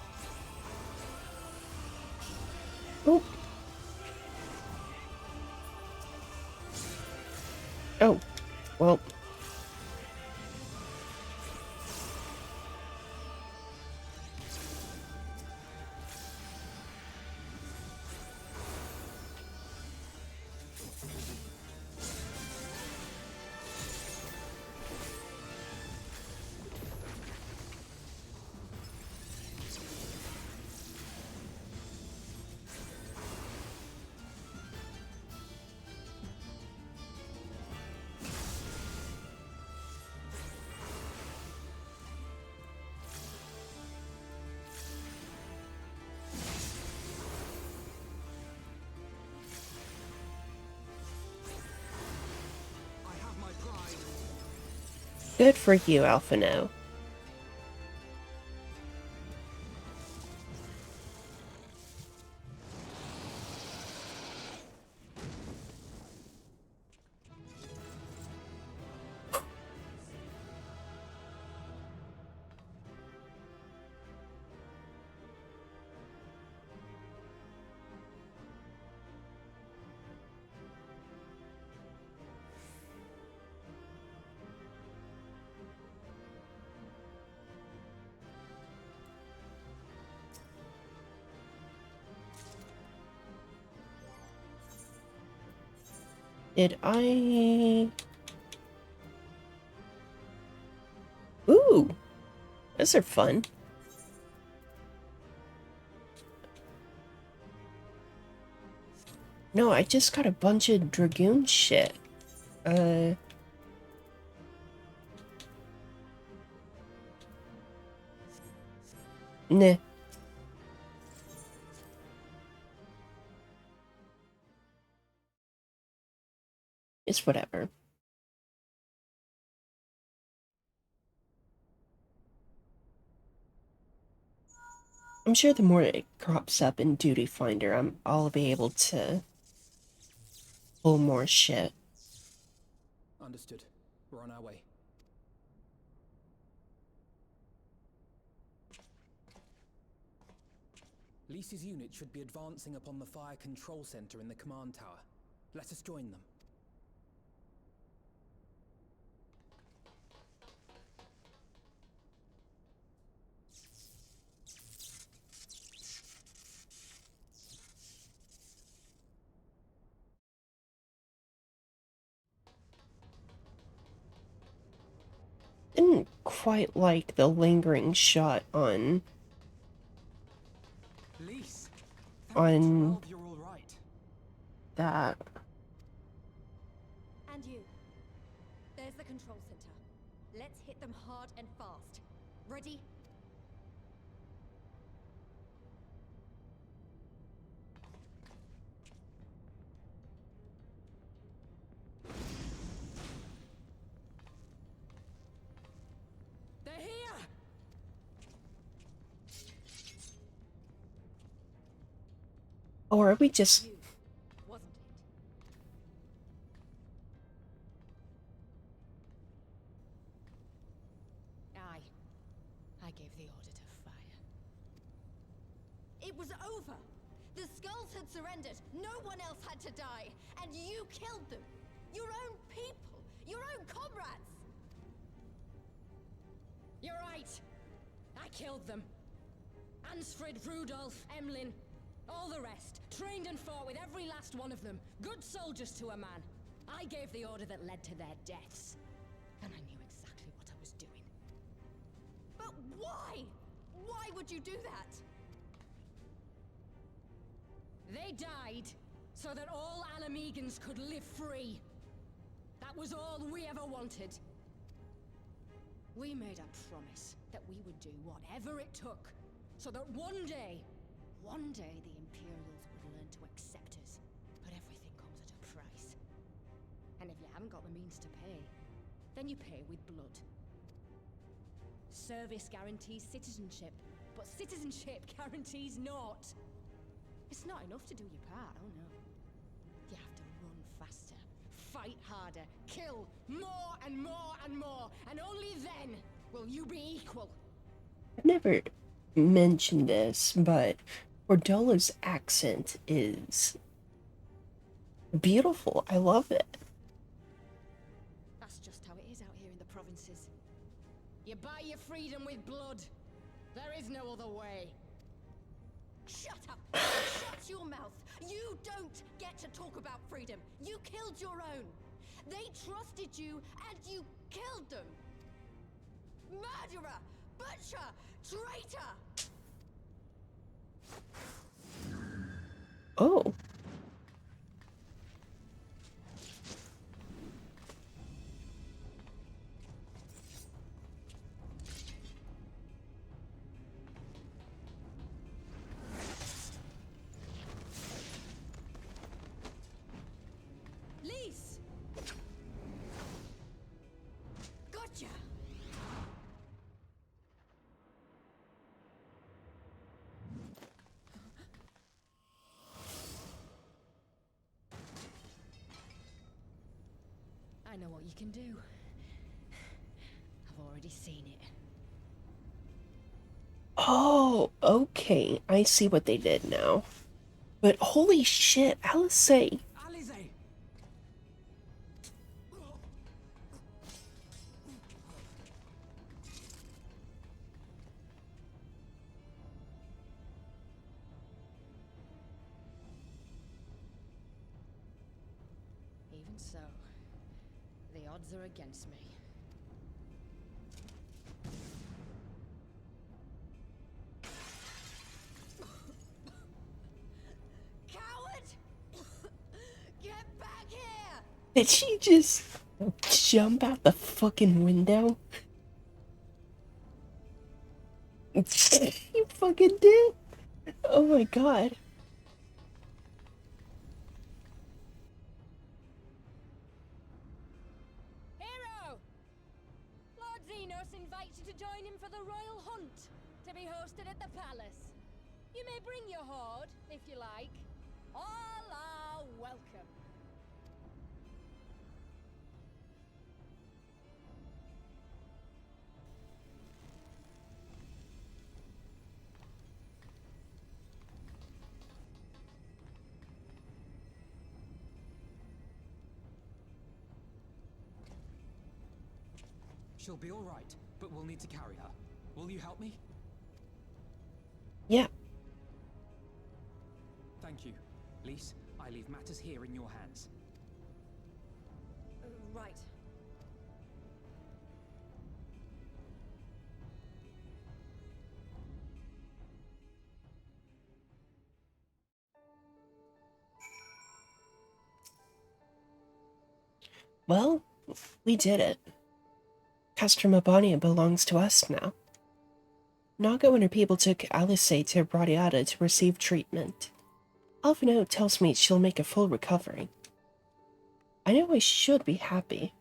Oh. Oh, well... Good for you, Alphino. Did I... Ooh! Those are fun. No, I just got a bunch of Dragoon shit. Nah. It's whatever. I'm sure the more it crops up in Duty Finder, I'll be able to pull more shit. Understood. We're on our way. Lys's unit should be advancing upon the fire control center in the command tower. Let us join them. Didn't quite like the lingering shot on... Lys, on... you're all right. that. And you. There's the control center. Let's hit them hard and fast. Ready? They're here! Or are we just... You, wasn't it? I gave the order to fire. It was over! The Skulls had surrendered, no one else had to die, and you killed them! Your own people! Your own comrades! killed them. Ansfrid, Rudolf, Emlyn, all the rest. Trained and fought with every last one of them. Good soldiers to a man. I gave the order that led to their deaths. And I knew exactly what I was doing. But why? Why would you do that? They died so that all Alamegans could live free. That was all we ever wanted. We made a promise that we would do whatever it took, so that one day the Imperials would learn to accept us. But everything comes at a price. And if you haven't got the means to pay, then you pay with blood. Service guarantees citizenship, but citizenship guarantees naught. It's not enough to do your part, oh no. You have to run faster, fight harder, kill more and more and more, and only then will you be equal. I've never mentioned this, but Ordola's accent is beautiful. I love it. That's just how it is out here in the provinces. You buy your freedom with blood. There is no other way. Shut up! Shut your mouth! You don't get to talk about freedom. You killed your own. They trusted you, and you killed them. Murderer! Butcher! Traitor! Oh. Lise! Gotcha! I know what you can do. I've already seen it. Oh, okay. I see what they did now. But holy shit, Alice. Alize! Even so, the odds are against me. Coward! Get back here! Did she just jump out the fucking window? You fucking did? Oh my god. Hero! Lord Xenos invites you to join him for the royal hunt, to be hosted at the palace. You may bring your horde, if you like. All are welcome. She'll be all right, but we'll need to carry her. Will you help me? Yeah. Thank you. Lise, I leave matters here in your hands. Right. Well, we did it. Castor Mabania belongs to us now. Naga and her people took Alice to Bradiata to receive treatment. Alphinote tells me she'll make a full recovery. I know I should be happy.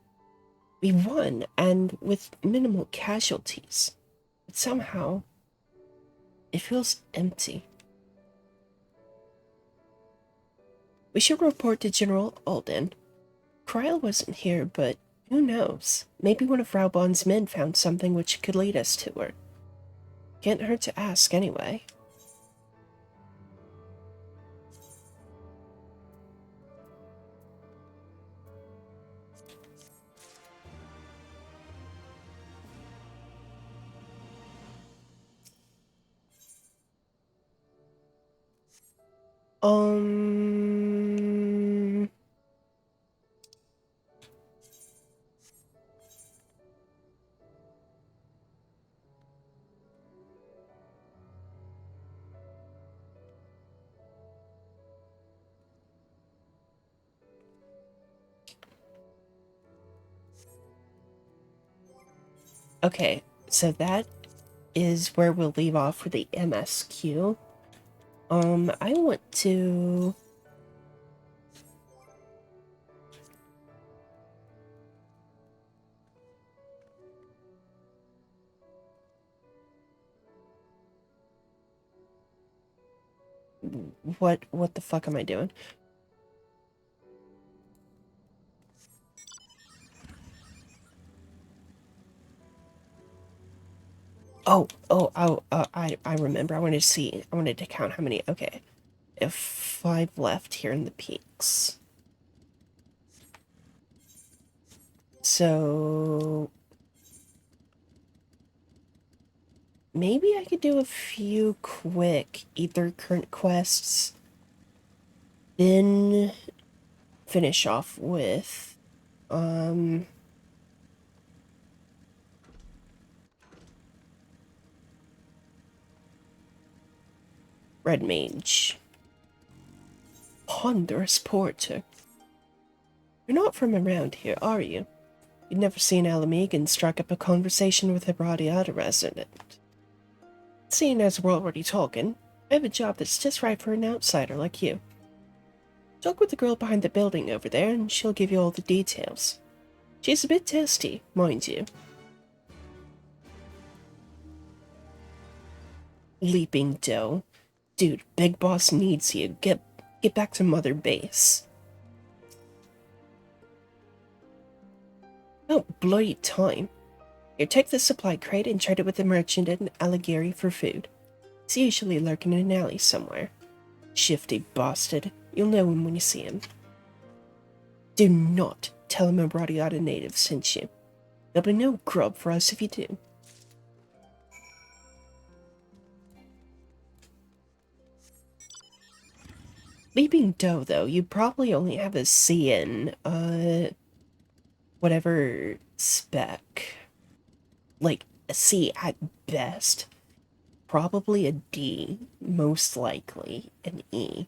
We won, and with minimal casualties. But somehow, it feels empty. We should report to General Alden. Kryl wasn't here, but who knows? Maybe one of Raubon's men found something which could lead us to her. Can't hurt to ask anyway. Um... Okay, so that is where we'll leave off for the MSQ. I want to... What the fuck am I doing? I remember. I wanted to see. I wanted to count how many. Okay. If 5 left here in the peaks. So maybe I could do a few quick ether current quests, then finish off with Red Mage. Ponderous Porter. You're not from around here, are you? You'd never seen Alamegan strike up a conversation with a Radiata resident. Seeing as we're already talking, I have a job that's just right for an outsider like you. Talk with the girl behind the building over there and she'll give you all the details. She's a bit testy, mind you. Leaping Doe. Dude, Big Boss needs you. Get back to Mother Base. Oh, bloody time. Here, take the supply crate and trade it with the merchant in Allegheny for food. He's usually lurking in an alley somewhere. Shifty bastard. You'll know him when you see him. Do not tell him a Radiata native sent you. There'll be no grub for us if you do. Leaping Doe, though, you probably only have a C in, whatever spec. Like, a C at best. Probably a D, most likely an E.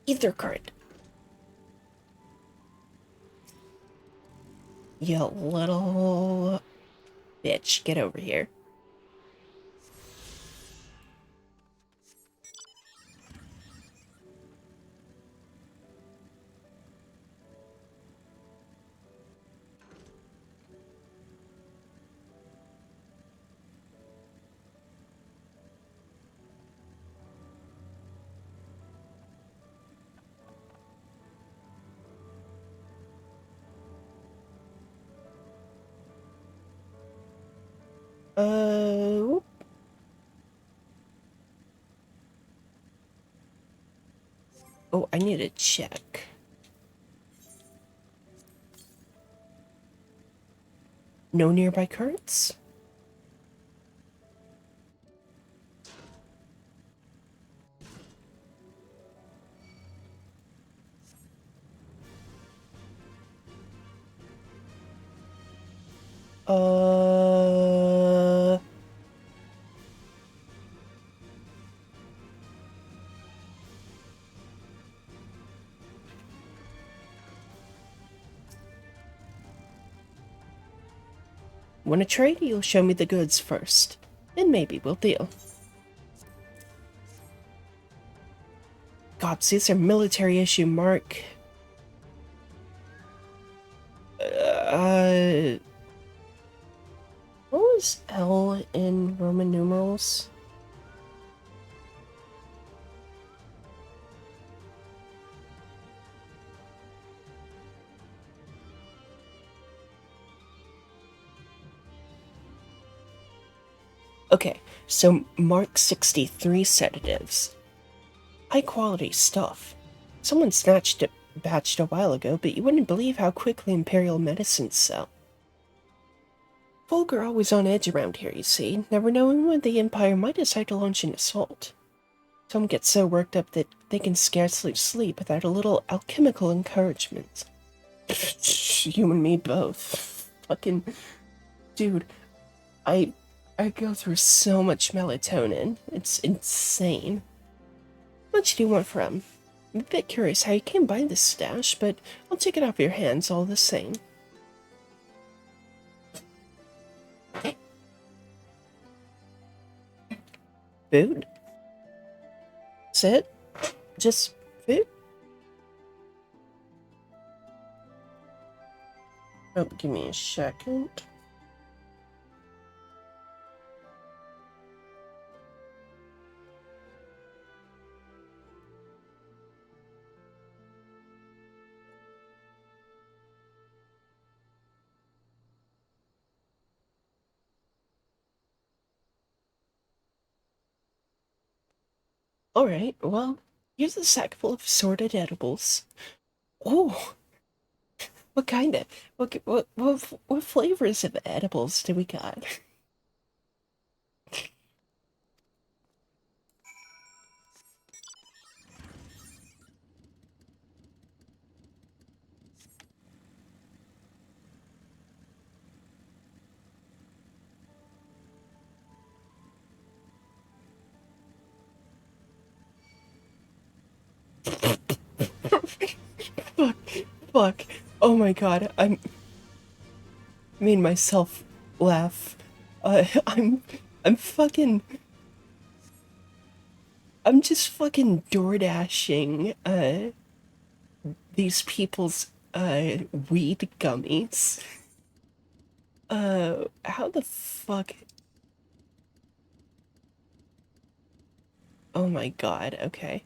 Ether current. You little bitch, get over here. Oh, I need to check. No nearby currents? Want to trade? You'll show me the goods first. Then maybe we'll deal. God, these are military issue, Mark. What was L in Roman numerals? Okay, So Mark 63 sedatives. High quality stuff. Someone snatched it batched a while ago, but you wouldn't believe how quickly Imperial medicines sell. Folk are always on edge around here, you see, never knowing when the Empire might decide to launch an assault. Some get so worked up that they can scarcely sleep without a little alchemical encouragement. You and me both. Fucking... Dude, I go through so much melatonin. It's insane. How much do you want from? I'm a bit curious how you came by this stash, but I'll take it off your hands all the same. Food? That's it? Just food? Oh, give me a second. Alright, well, here's a sack full of assorted edibles. Oh, what kind of, what flavors of edibles do we got? Fuck. Oh my god, I made myself laugh. I'm fucking... I'm just fucking door-dashing, these people's, weed gummies. How the fuck... Oh my god, okay.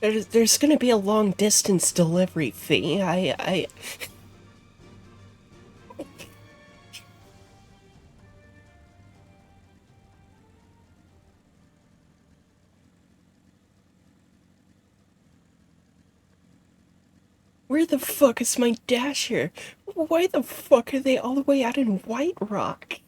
There's gonna be a long distance delivery fee. Where the fuck is my dasher? Why the fuck are they all the way out in White Rock?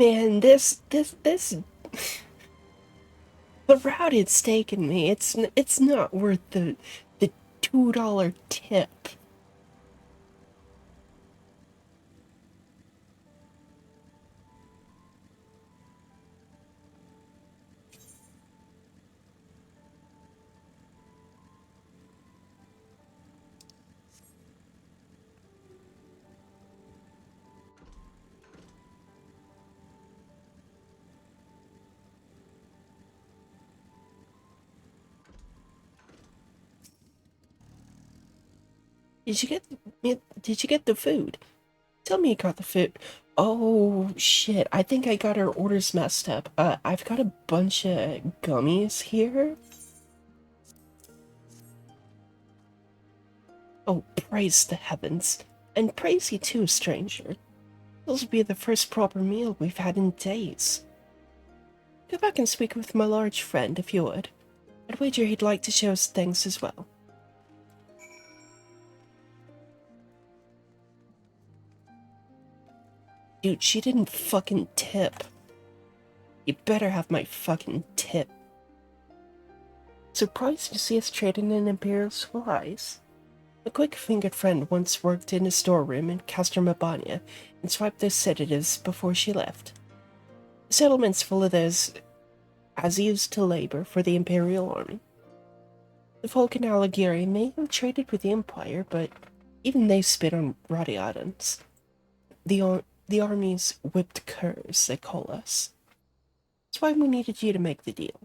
Man, this... The route it's taken me, it's not worth the $2 tip. Did you get the food? Tell me you got the food. Oh shit, I think I got our orders messed up. I've got a bunch of gummies here. Oh, praise the heavens. And praise you too, stranger. This will be the first proper meal we've had in days. Go back and speak with my large friend, if you would. I'd wager he'd like to show us things as well. Dude, she didn't fucking tip. You better have my fucking tip. Surprised to see us trading in Imperial supplies. A quick-fingered friend once worked in a storeroom in Castor Mabania and swiped those sedatives before she left. The settlement's full of those as used to labor for the Imperial Army. The folk in Alagiri may have traded with the Empire, but even they spit on Radiatans. The Army's whipped curs, they call us. That's why we needed you to make the deal.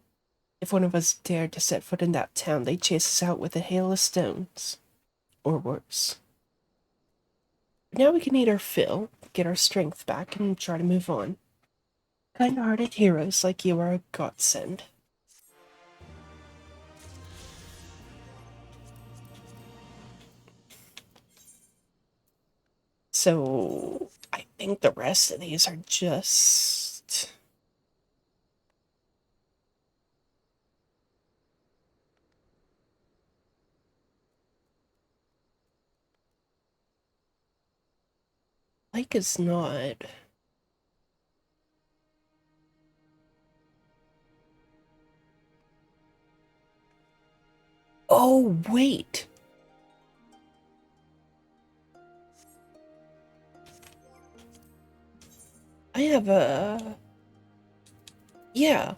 If one of us dared to set foot in that town, they'd chase us out with a hail of stones. Or worse. But now we can eat our fill, get our strength back, and try to move on. Kind-hearted heroes like you are a godsend. So, I think the rest of these are just... like as not. Oh, wait! I have a... yeah.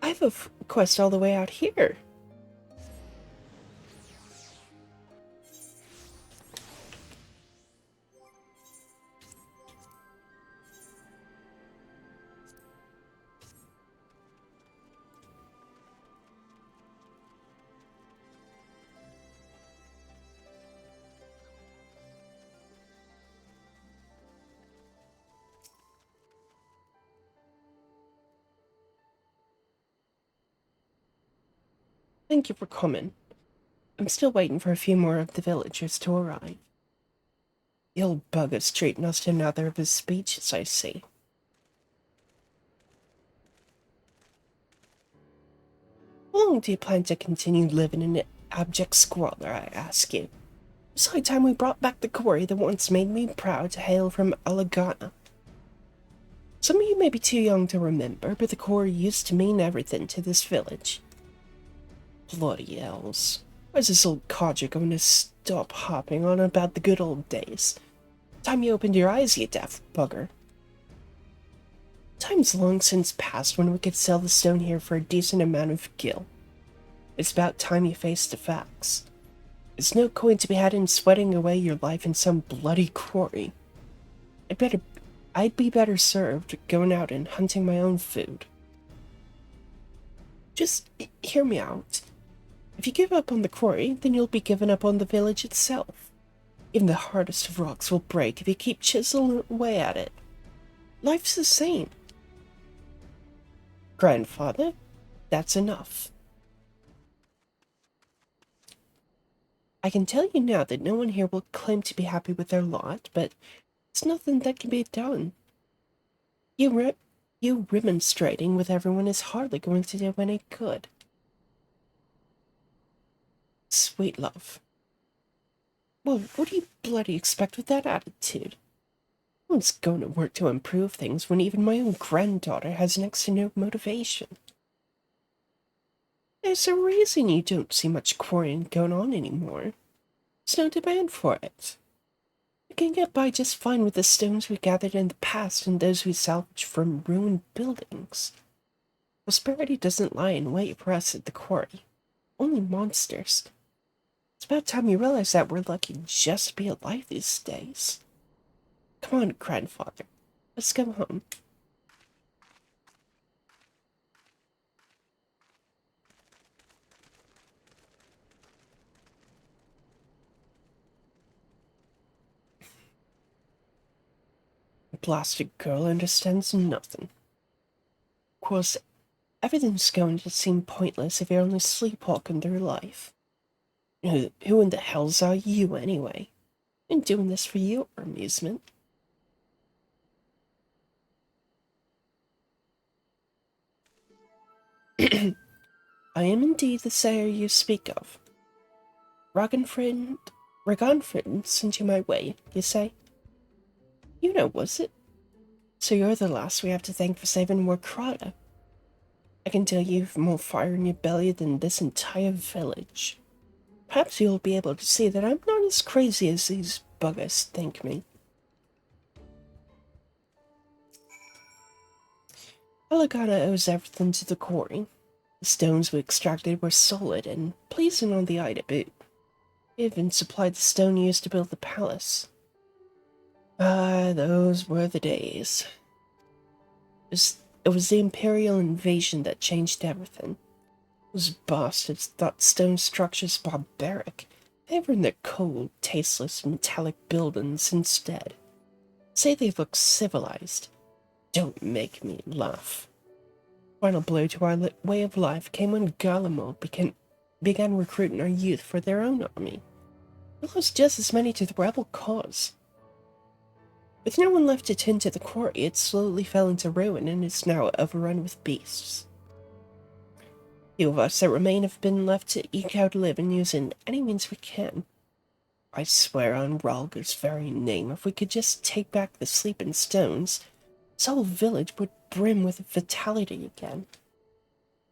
I have a quest all the way out here. Thank you for coming. I'm still waiting for a few more of the villagers to arrive. The old bugger's treating us to another of his speeches, I see. How long do you plan to continue living in abject squalor, I ask you? It's high time we brought back the quarry that once made me proud to hail from Alagana. Some of you may be too young to remember, but the quarry used to mean everything to this village. Bloody hells. Where's this old codger going to stop hopping on about the good old days? Time you opened your eyes, you daft bugger. Time's long since passed when we could sell the stone here for a decent amount of gil. It's about time you faced the facts. There's no coin to be had in sweating away your life in some bloody quarry. I'd be better served going out and hunting my own food. Just hear me out. If you give up on the quarry, then you'll be giving up on the village itself. Even the hardest of rocks will break if you keep chiseling away at it. Life's the same. Grandfather, that's enough. I can tell you now that no one here will claim to be happy with their lot, but it's nothing that can be done. You remonstrating with everyone is hardly going to do any good. Sweet love. Well, what do you bloody expect with that attitude? No one's going to work to improve things when even my own granddaughter has next to no motivation. There's a reason you don't see much quarrying going on anymore. There's no demand for it. We can get by just fine with the stones we gathered in the past and those we salvaged from ruined buildings. Prosperity doesn't lie in wait for us at the quarry. Only monsters. It's about time you realize that we're lucky just to be alive these days. Come on, grandfather. Let's go home. The blasted girl understands nothing. Of course, everything's going to seem pointless if you're only sleepwalking through life. Who in the hells are you, anyway? I'm doing this for your amusement. I am indeed the sayer you speak of. Ragonfrid sent you my way, you say? You know, was it? So you're the last we have to thank for saving Warkrata. I can tell you've more fire in your belly than this entire village. Perhaps you'll be able to see that I'm not as crazy as these buggers think me. Alagana owes everything to the quarry. The stones we extracted were solid and pleasing on the eye to boot. We even supplied the stone used to build the palace. Ah, those were the days. It was the Imperial invasion that changed everything. Those bastards thought stone structures barbaric, favoring their cold, tasteless, metallic buildings instead. Say they look civilized. Don't make me laugh. Final blow to our way of life came when Garlemald began recruiting our youth for their own army. We lost just as many to the rebel cause. With no one left to tend to the quarry, it slowly fell into ruin and is now overrun with beasts. Few of us that remain have been left to eke out a living using any means we can. I swear on Ralga's very name, if we could just take back the sleeping stones, this whole village would brim with vitality again.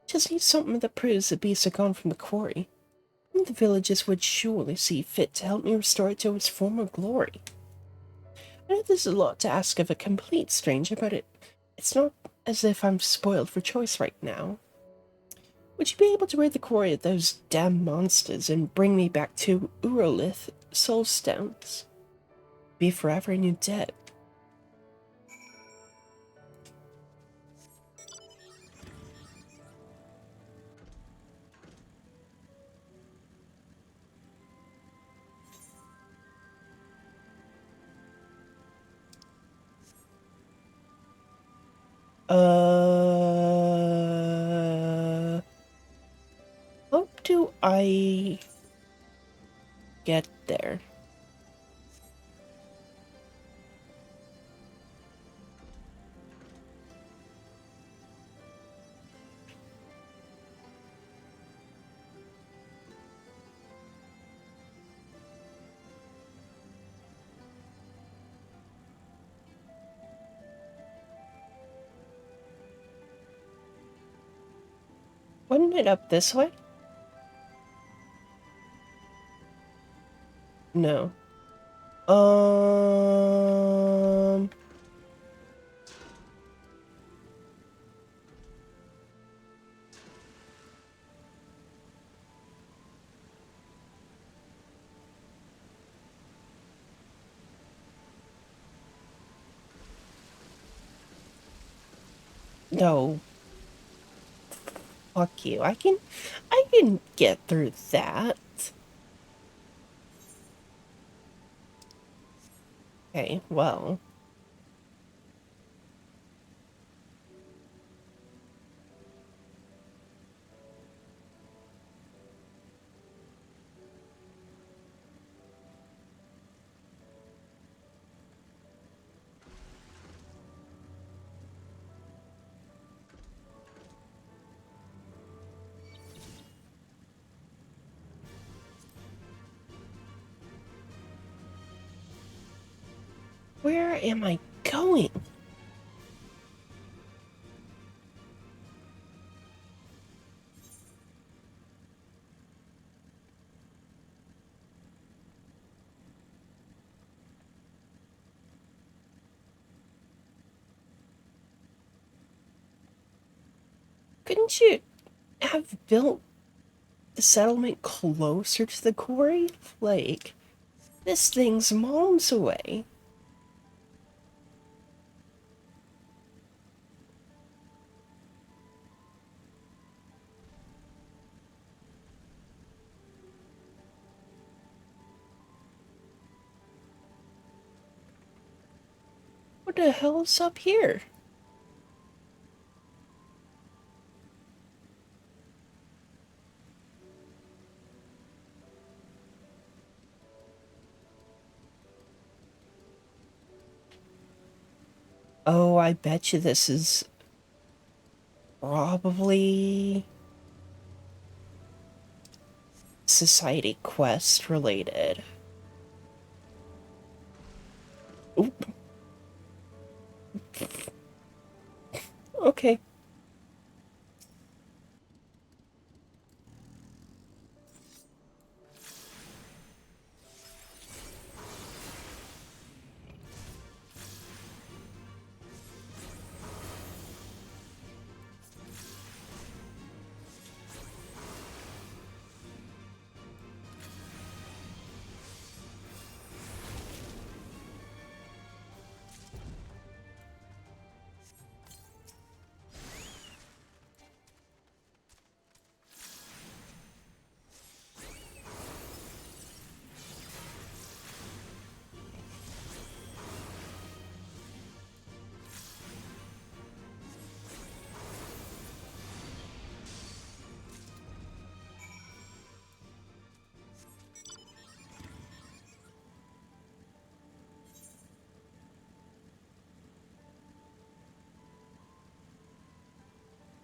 Just need something that proves the beasts are gone from the quarry, and the villagers would surely see fit to help me restore it to its former glory. I know this is a lot to ask of a complete stranger, but it's not as if I'm spoiled for choice right now. Would you be able to rid the quarry of those damn monsters and bring me back to Urolith Soulstones? Be forever in your debt. How do I get there? Wasn't it up this way? No. No. Fuck you. I can get through that. Okay, well. Where am I going? Couldn't you have built the settlement closer to the quarry? Like, this thing's mom's away. What the hell's up here? Oh, I bet you this is probably society quest related. Oop. Okay.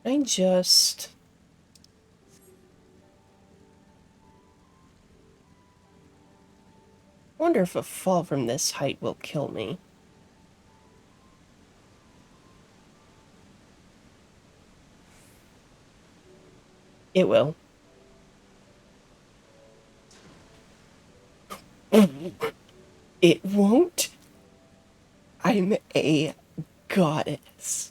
I just... wonder if a fall from this height will kill me. It will. It won't? I'm a goddess.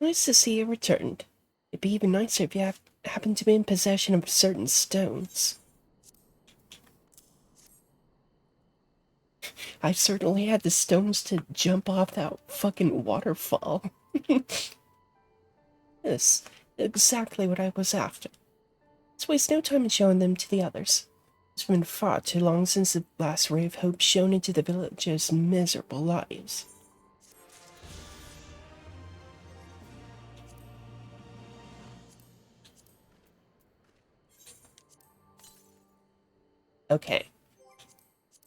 Nice to see you returned. It'd be even nicer if you happened to be in possession of certain stones. I certainly had the stones to jump off that fucking waterfall. Yes, exactly what I was after. Let's waste no time in showing them to the others. It's been far too long since the last ray of hope shone into the villagers' miserable lives. Okay.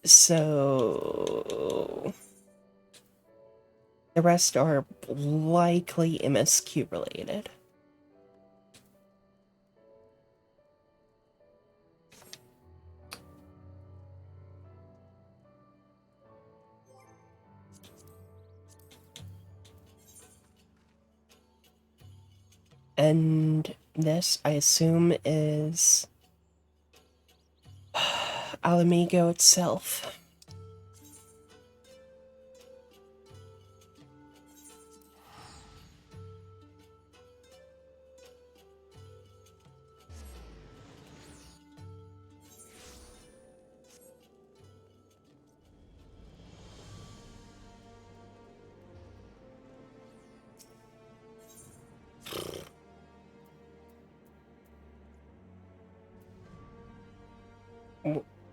So... the rest are likely MSQ related. And this, I assume, is Alamigo itself.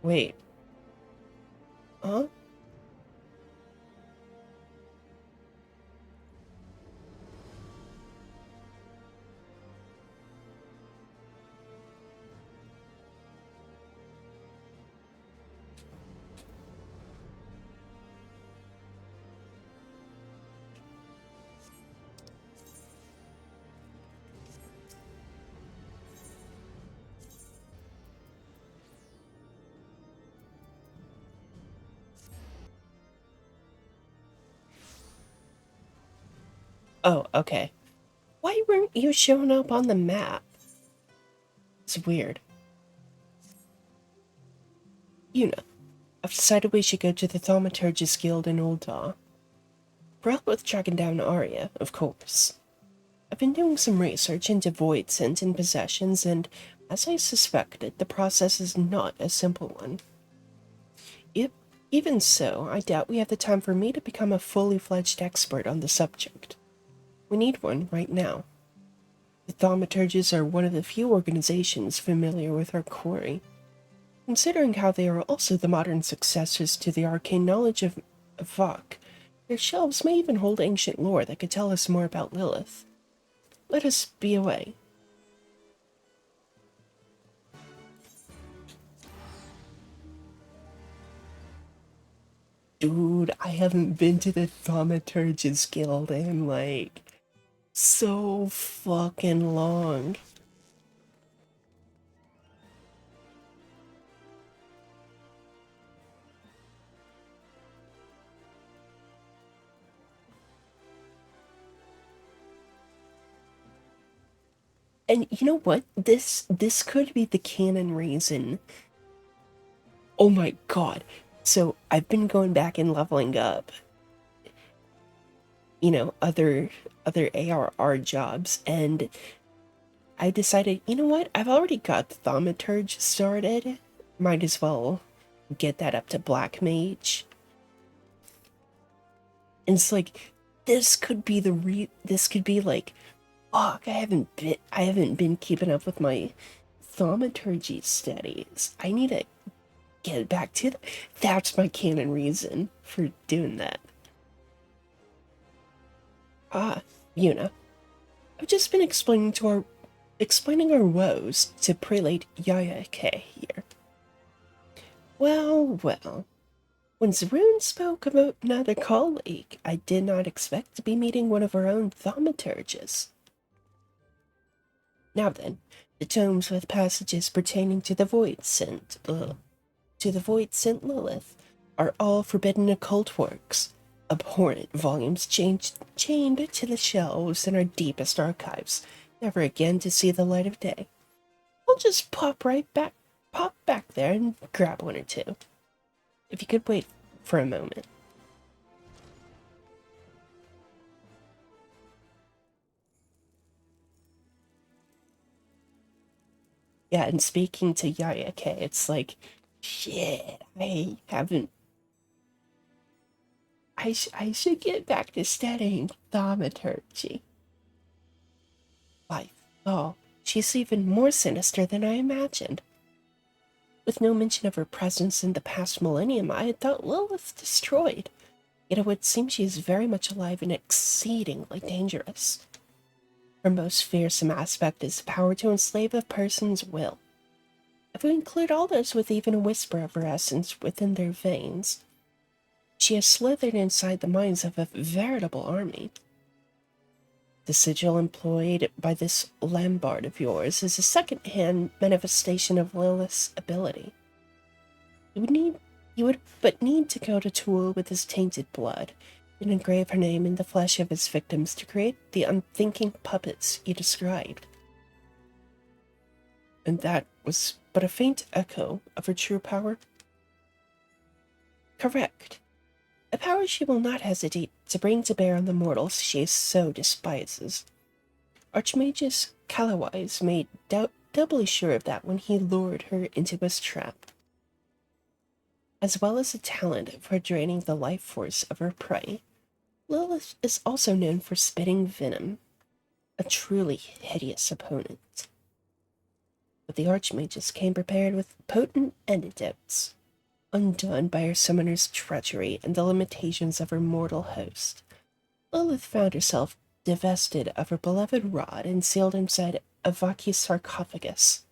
Wait. Huh? Oh, okay. Why weren't you showing up on the map? It's weird. You know, I've decided we should go to the Thaumaturgist Guild in Ul'dah. For help with tracking down Arya, of course. I've been doing some research into void scent and possessions, and as I suspected, the process is not a simple one. Even so, I doubt we have the time for me to become a fully fledged expert on the subject. We need one right now. The Thaumaturgists are one of the few organizations familiar with our quarry, considering how they are also the modern successors to the arcane knowledge of Vok. Their shelves may even hold ancient lore that could tell us more about Lilith. Let us be away. Dude, I haven't been to the Thaumaturgist Guild in, like, so fucking long. And you know what? This could be the canon reason. Oh my god. So I've been going back and leveling up, other ARR jobs, and I decided, you know what? I've already got the Thaumaturge started. Might as well get that up to Black Mage. And it's like, this could be this could be like, fuck, I haven't been keeping up with my thaumaturgy studies. I need to get back to that. That's my canon reason for doing that. Yuna, I've just been explaining our woes to Prelate Yaya K here. Well, when Zarun spoke about another colleague, I did not expect to be meeting one of our own thaumaturgists. Now then, the tomes with passages pertaining to the Void Sent Lilith are all forbidden occult works, abhorrent volumes chained to the shelves in our deepest archives, never again to see the light of day. I'll just pop back there and grab one or two. If you could wait for a moment. Yeah, and speaking to Yaya K, it's like, shit, I should get back to studying thaumaturgy. Oh, she's even more sinister than I imagined. With no mention of her presence in the past millennium, I had thought Lilith destroyed. Yet it would seem she is very much alive and exceedingly dangerous. Her most fearsome aspect is the power to enslave a person's will. If we include all those with even a whisper of her essence within their veins, she has slithered inside the minds of a veritable army. The sigil employed by this Lambard of yours is a second-hand manifestation of Lilith's ability. You would but need to go to Tool with his tainted blood and engrave her name in the flesh of his victims to create the unthinking puppets you described. And that was but a faint echo of her true power? Correct. A power she will not hesitate to bring to bear on the mortals she so despises. Archmagus Callowise made doubly sure of that when he lured her into his trap. As well as a talent for draining the life force of her prey, Lilith is also known for spitting venom, a truly hideous opponent. But the Archmagus came prepared with potent antidotes. Undone by her summoner's treachery and the limitations of her mortal host, Lilith found herself divested of her beloved rod and sealed inside a vacuous sarcophagus.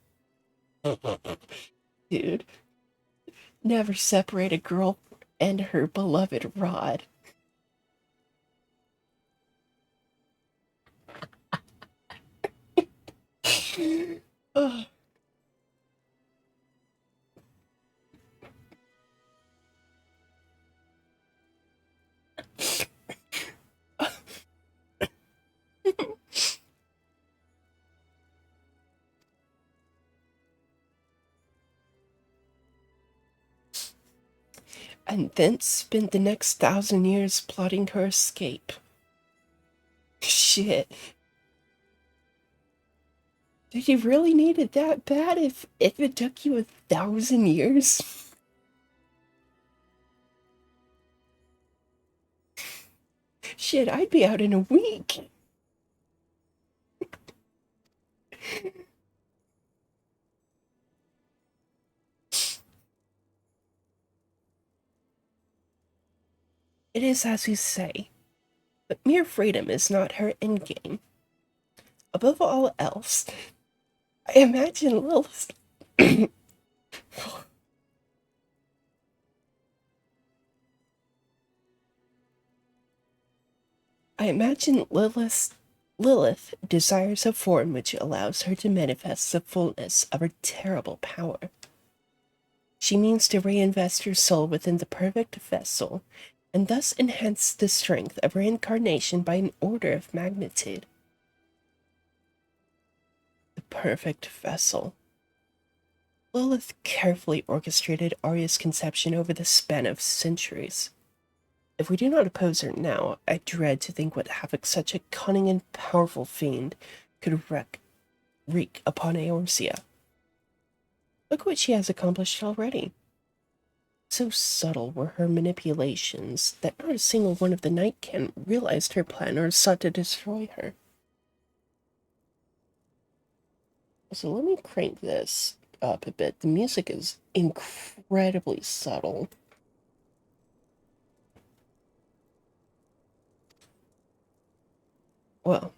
Dude, never separate a girl and her beloved rod. Ugh. And then spent the next 1,000 years plotting her escape. Shit. Did you really need it that bad if it took you 1,000 years? Shit, I'd be out in a week. It is as you say, but mere freedom is not her endgame. Above all else, I imagine Lilith. I imagine Lilith desires a form which allows her to manifest the fullness of her terrible power. She means to reinvest her soul within the perfect vessel, and thus enhance the strength of reincarnation by an order of magnitude. The perfect vessel. Lilith carefully orchestrated Arya's conception over the span of centuries. If we do not oppose her now, I dread to think what havoc such a cunning and powerful fiend could wreak upon Eorzea. Look what she has accomplished already. So subtle were her manipulations that not a single one of the Night Kin realized her plan or sought to destroy her. So let me crank this up a bit. The music is incredibly subtle. Well,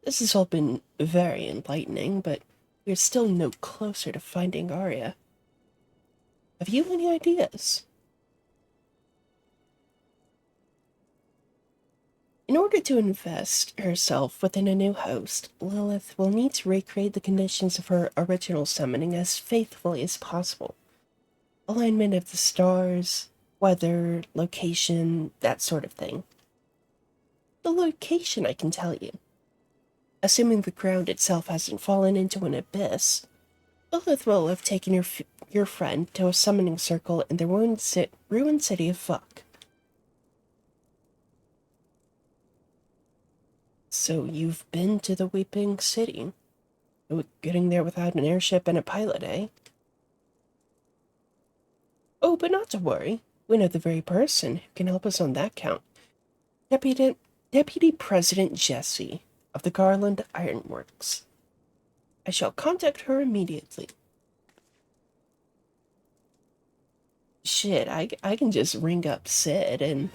this has all been very enlightening, but we're still no closer to finding Arya. Have you any ideas? In order to invest herself within a new host, Lilith will need to recreate the conditions of her original summoning as faithfully as possible. Alignment of the stars, weather, location, that sort of thing. The location, I can tell you. Assuming the ground itself hasn't fallen into an abyss, Lilith will have taken your friend to a summoning circle in the ruined city of Fuck. So you've been to the Weeping City? Getting there without an airship and a pilot, eh? Oh, but not to worry. We know the very person who can help us on that count. Deputy President Jessie of the Garland Ironworks. I shall contact her immediately. Shit, I can just ring up Sid and...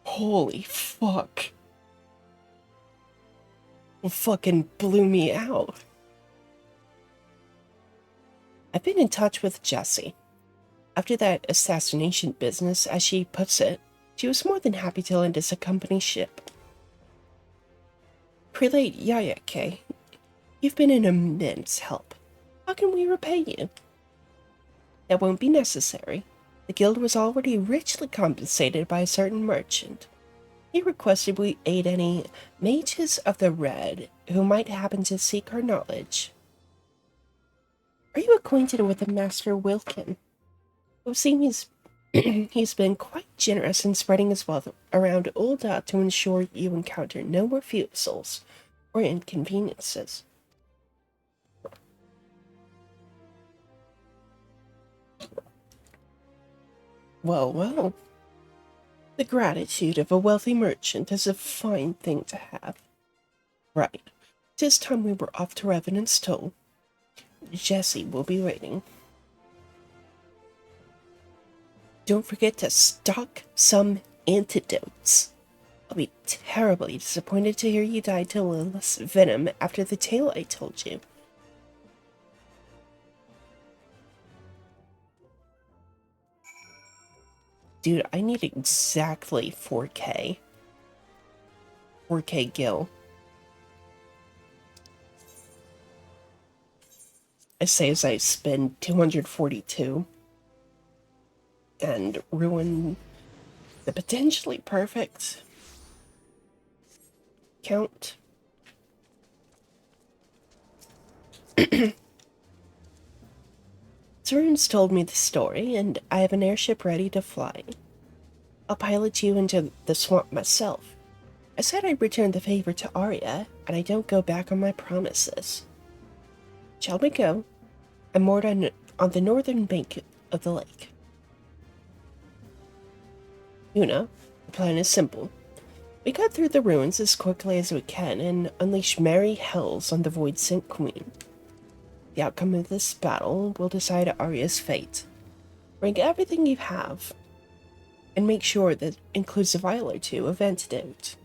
Holy fuck. It fucking blew me out. I've been in touch with Jessie. After that assassination business, as she puts it, she was more than happy to lend us a company ship. Prelate Yayake, you've been an immense help. How can we repay you? That won't be necessary. The guild was already richly compensated by a certain merchant. He requested we aid any mages of the Red who might happen to seek our knowledge. Are you acquainted with the Master Wilkin? We've seen he's been quite generous in spreading his wealth around Ul'dah to ensure you encounter no refusals or inconveniences. Well, well. The gratitude of a wealthy merchant is a fine thing to have. Right. 'Tis time we were off to Revenant's Toll. Jessie will be waiting. Don't forget to stock some antidotes. I'll be terribly disappointed to hear you died to Lilith's venom after the tale I told you. Dude, I need exactly 4K. 4K gil. I say as I spend 242 and ruin the potentially perfect count. Tarun's told me the story, and I have an airship ready to fly. I'll pilot you into the swamp myself. I said I'd return the favor to Arya, and I don't go back on my promises. Shall we go? I'm moored on the northern bank of the lake. Una, the plan is simple. We cut through the ruins as quickly as we can and unleash merry hells on the Void-Sent Queen. The outcome of this battle will decide Arya's fate. Bring everything you have, and make sure that includes a vial or two of antidote.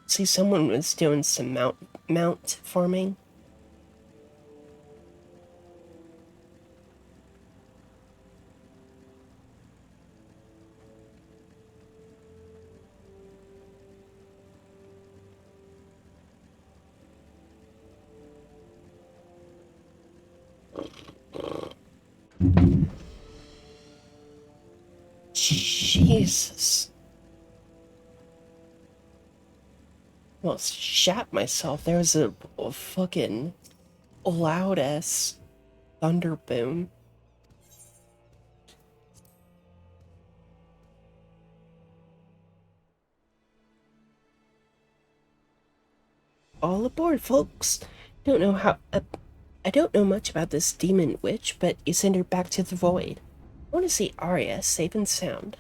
See, someone was doing some mount farming. Jesus. Well, shat myself. There was a fucking loud ass thunder boom. All aboard, folks. I don't know much about this demon witch, but you send her back to the void. I want to see Arya safe and sound.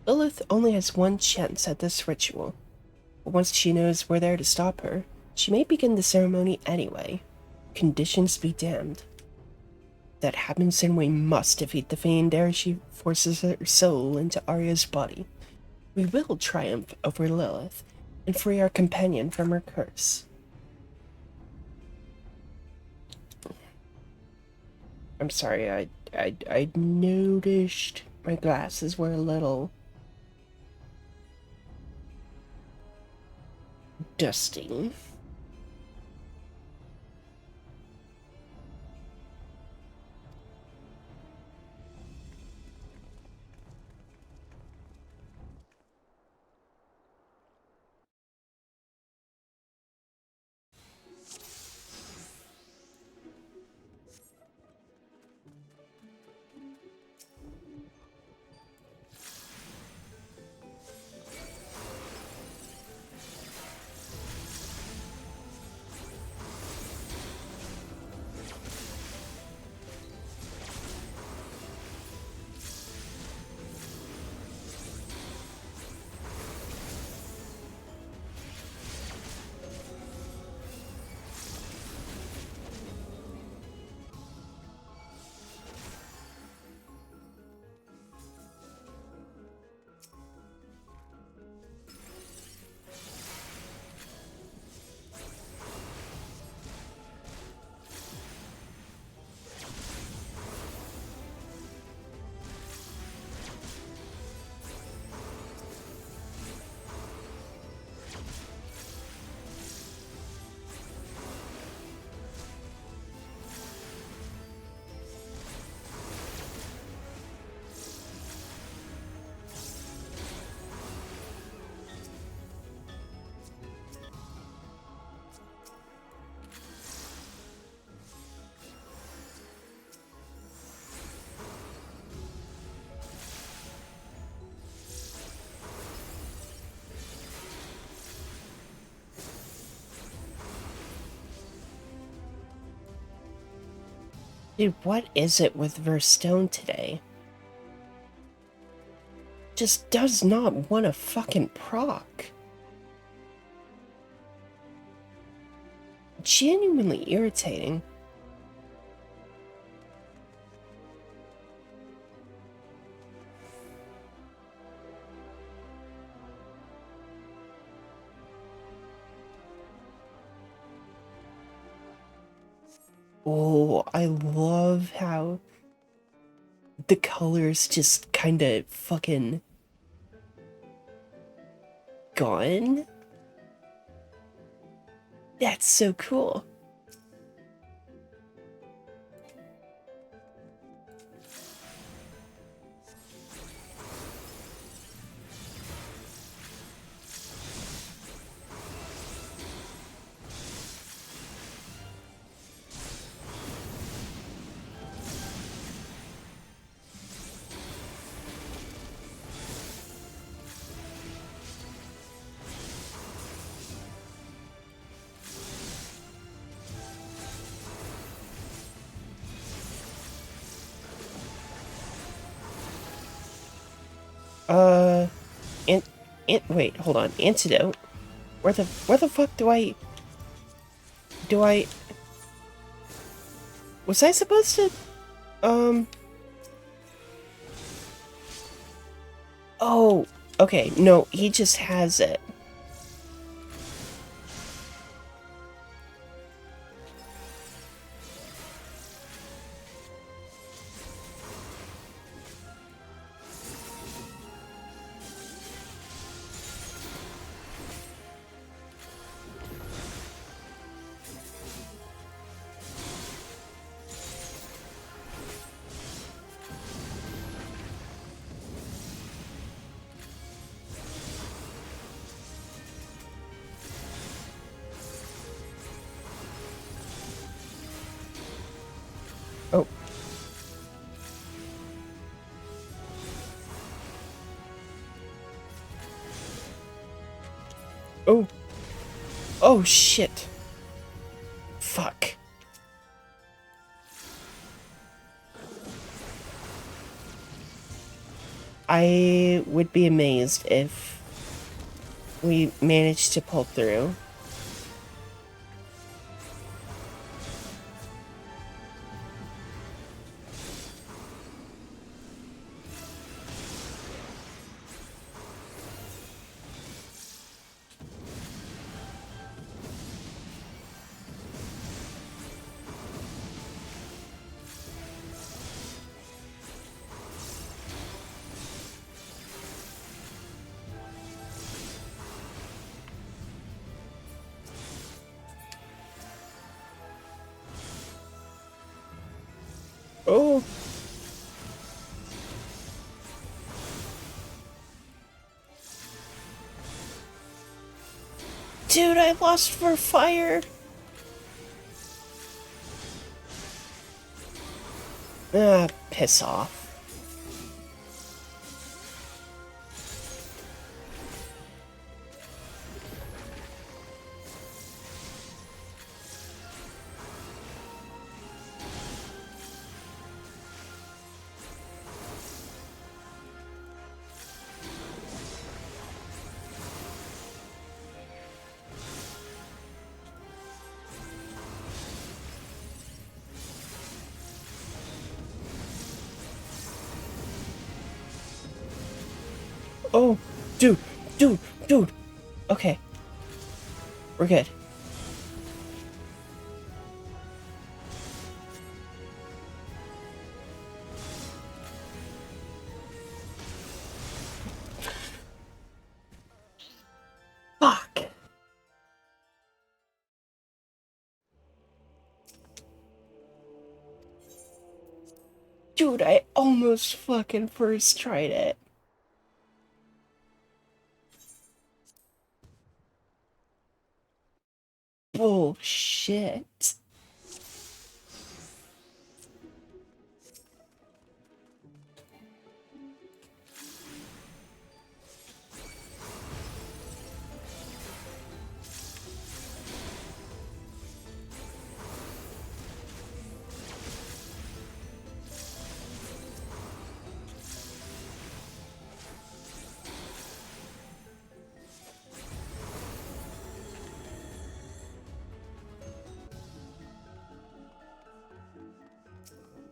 Lilith only has one chance at this ritual. But once she knows we're there to stop her, she may begin the ceremony anyway. Conditions be damned. If that happens, then we must defeat the fiend ere she forces her soul into Arya's body. We will triumph over Lilith and free our companion from her curse. I'm sorry, I noticed my glasses were a little dusty. Dude, what is it with Verstone today? Just does not want to fucking proc. Genuinely irritating. Oh, I love how the colors just kind of fucking gone. That's so cool. Wait, hold on. Antidote? Where the fuck do I... Was I supposed to... Oh, okay. No, he just has it. Oh. Oh. Oh, shit. Fuck. I would be amazed if we managed to pull through. Oh. Dude, I lost for fire. Ah, piss off. Oh, dude. Okay. We're good. Fuck. Dude, I almost fucking first tried it. Bullshit.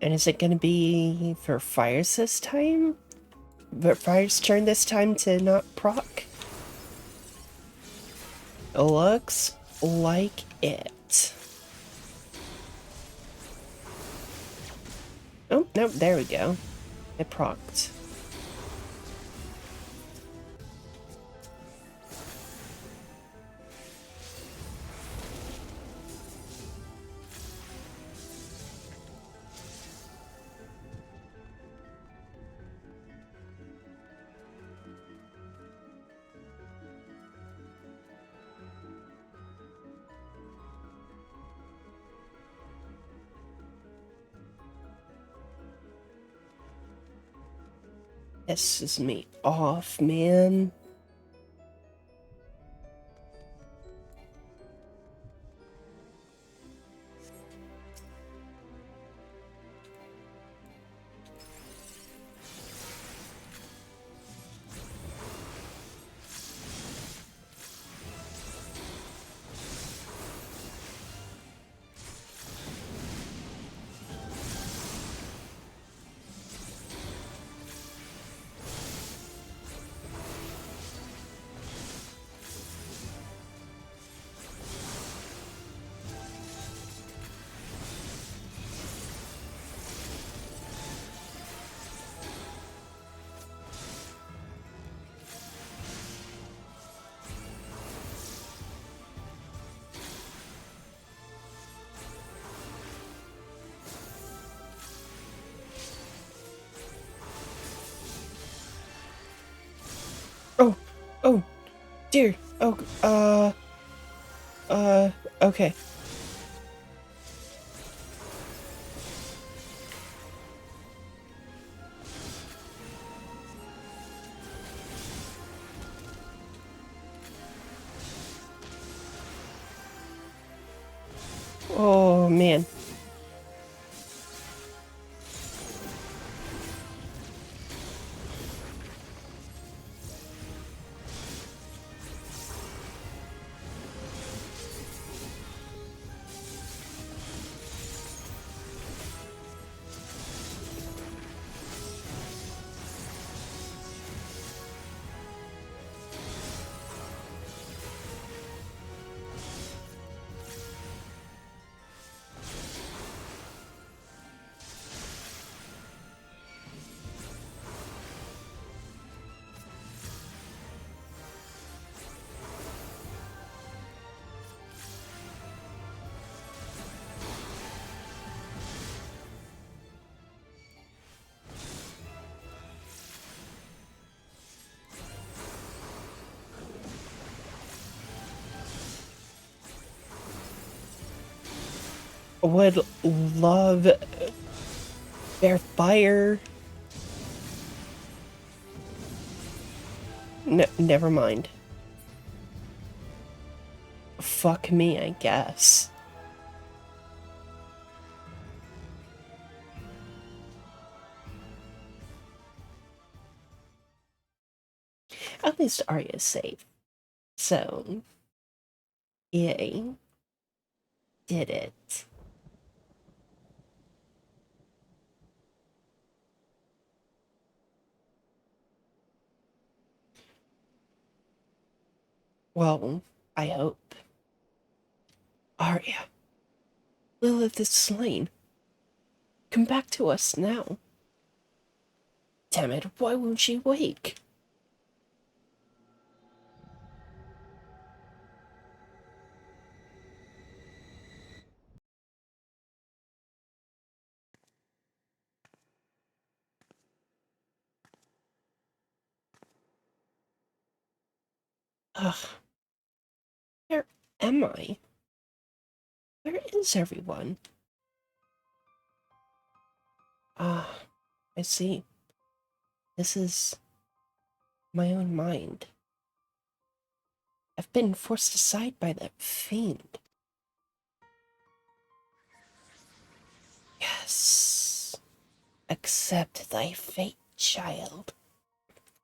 And is it gonna be for Fire's this time? But Fire's turn this time to not proc? Looks like it. Oh, no, there we go. It procced. Pisses me off, man. Dear. Oh, okay. Oh, man. Would love their fire. No, never mind. Fuck me, I guess. At least Arya's safe. So, EA did it. Well, I hope. Arya, Lilith is slain. Come back to us now. Damn it, why won't she wake? Ugh. Where am I? Where is everyone? Ah, I see. This is my own mind. I've been forced aside by that fiend. Yes. Accept thy fate, child.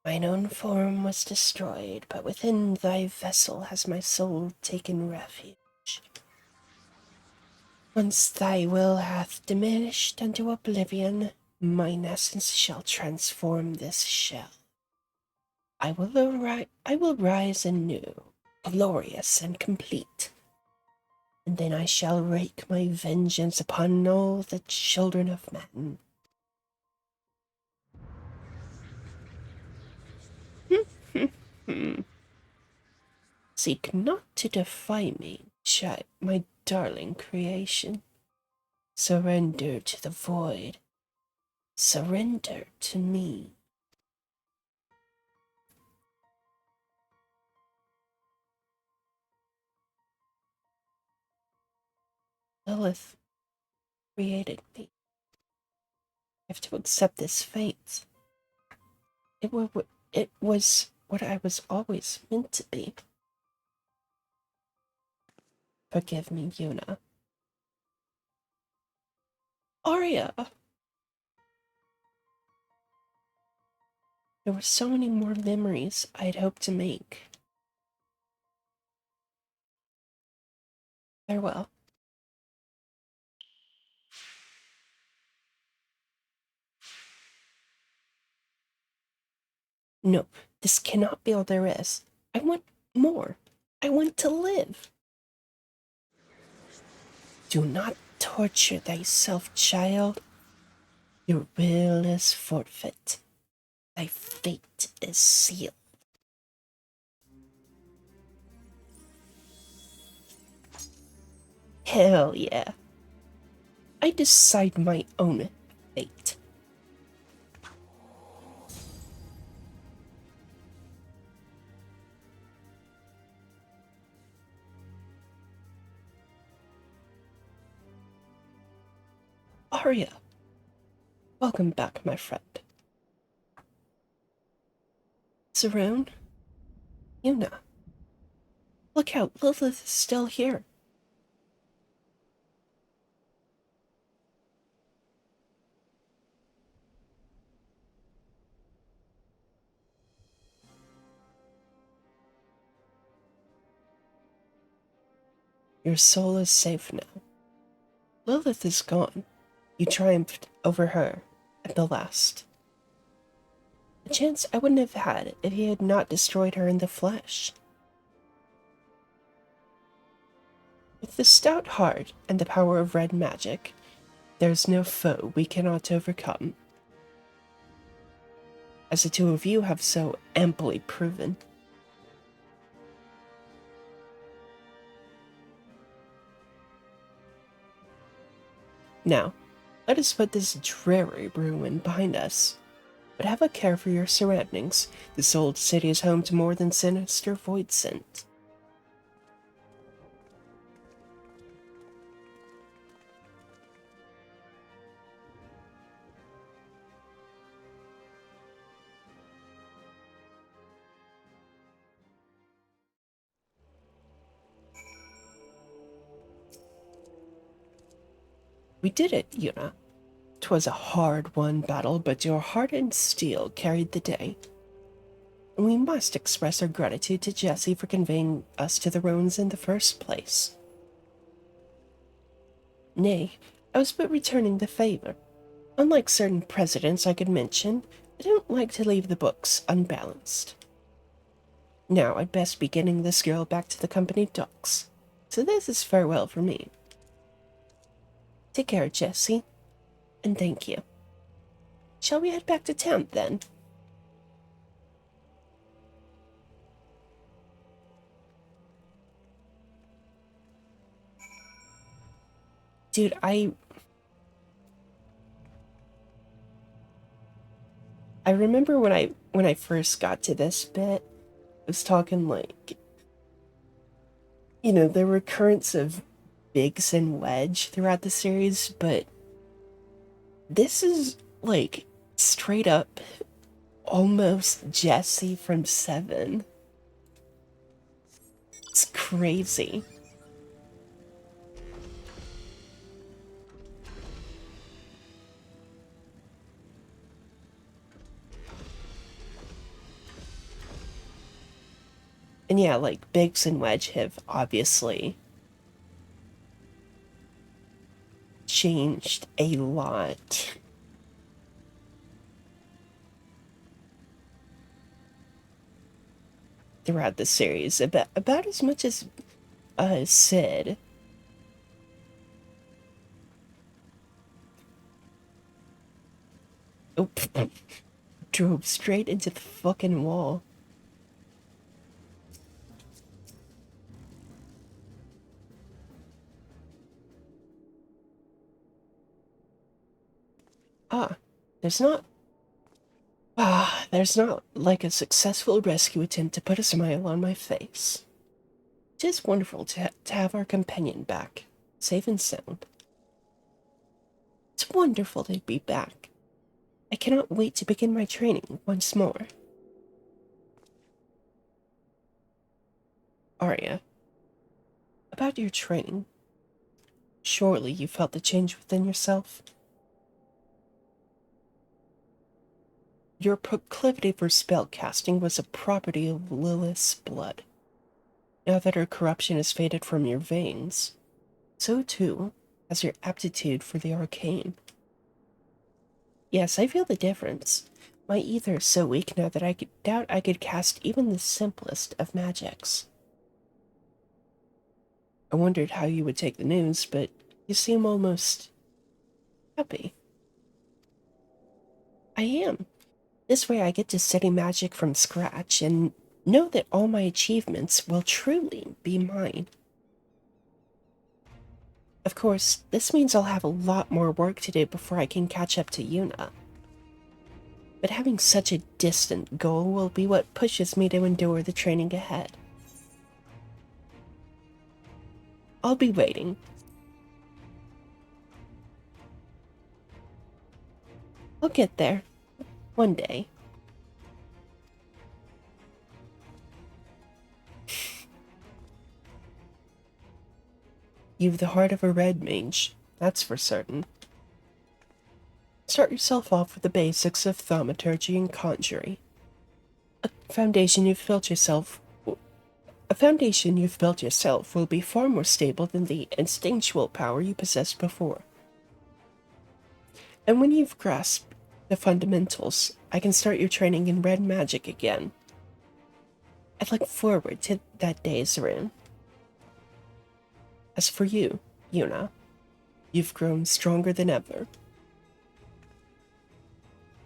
Mine own form was destroyed, but within thy vessel has my soul taken refuge. Once thy will hath diminished unto oblivion, mine essence shall transform this shell. I will rise anew, glorious and complete, and then I shall wreak my vengeance upon all the children of men. Seek not to defy me, my darling creation. Surrender to the void. Surrender to me. Lilith created me. I have to accept this fate. It was what I was always meant to be. Forgive me, Yuna. Arya! There were so many more memories I'd hoped to make. Farewell. No, this cannot be all there is. I want more. I want to live. Do not torture thyself, child. Your will is forfeit. Thy fate is sealed. Hell yeah. I decide my own fate. Arya, welcome back, my friend. Zarone? Yuna. Look out, Lilith is still here. Your soul is safe now. Lilith is gone. You triumphed over her at the last. A chance I wouldn't have had if you had not destroyed her in the flesh. With the stout heart and the power of red magic, there is no foe we cannot overcome. As the two of you have so amply proven. Now, let us put this dreary ruin behind us. But have a care for your surroundings. This old city is home to more than sinister void scent. We did it, Yuna. 'Twas a hard-won battle, but your heart and steel carried the day. And we must express our gratitude to Jesse for conveying us to the ruins in the first place. Nay, I was but returning the favor. Unlike certain presidents I could mention, I don't like to leave the books unbalanced. Now I'd best be getting this girl back to the company docks, so this is farewell for me. Take care, Jesse, and thank you. Shall we head back to town, then? Dude, I remember when I first got to this bit, I was talking like, the recurrence of Biggs and Wedge throughout the series, but this is like straight up almost Jesse from 7. It's crazy. And yeah, like Biggs and Wedge have obviously changed a lot. Throughout the series, about as much as Sid. Oh, drove straight into the fucking wall. There's not like a successful rescue attempt to put a smile on my face. It is wonderful to have our companion back, safe and sound. It's wonderful to be back. I cannot wait to begin my training once more. Arya, about your training. Surely you felt the change within yourself? Your proclivity for spellcasting was a property of Lilith's blood. Now that her corruption has faded from your veins, so too has your aptitude for the arcane. Yes, I feel the difference. My ether is so weak now that I doubt I could cast even the simplest of magics. I wondered how you would take the news, but you seem almost happy. I am. This way I get to study magic from scratch and know that all my achievements will truly be mine. Of course, this means I'll have a lot more work to do before I can catch up to Yuna. But having such a distant goal will be what pushes me to endure the training ahead. I'll be waiting. I'll get there. One day. You've the heart of a red mage, that's for certain. Start yourself off with the basics of thaumaturgy and conjuring. A foundation you've built yourself will be far more stable than the instinctual power you possessed before. And when you've grasped the fundamentals, I can start your training in red magic again. I look forward to that day, Zarun. As for you, Yuna, you've grown stronger than ever.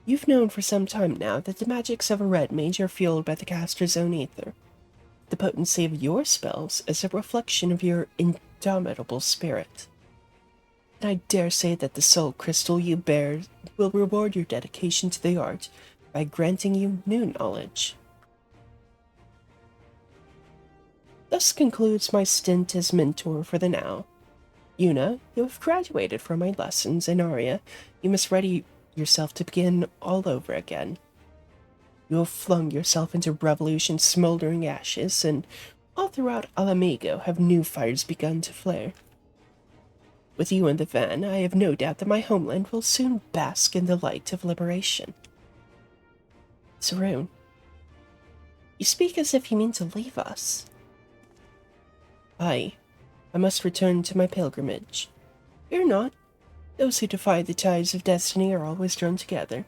You've known for some time now that the magics of a red mage are fueled by the caster's own ether. The potency of your spells is a reflection of your indomitable spirit. And I dare say that the soul crystal you bear will reward your dedication to the art by granting you new knowledge. Thus concludes my stint as mentor for the now. Yuna, you have graduated from my lessons, and Arya, you must ready yourself to begin all over again. You have flung yourself into revolution's smoldering ashes, and all throughout Alamigo have new fires begun to flare. With you in the van, I have no doubt that my homeland will soon bask in the light of liberation. Zarun, you speak as if you mean to leave us. I must return to my pilgrimage. Fear not. Those who defy the ties of destiny are always drawn together,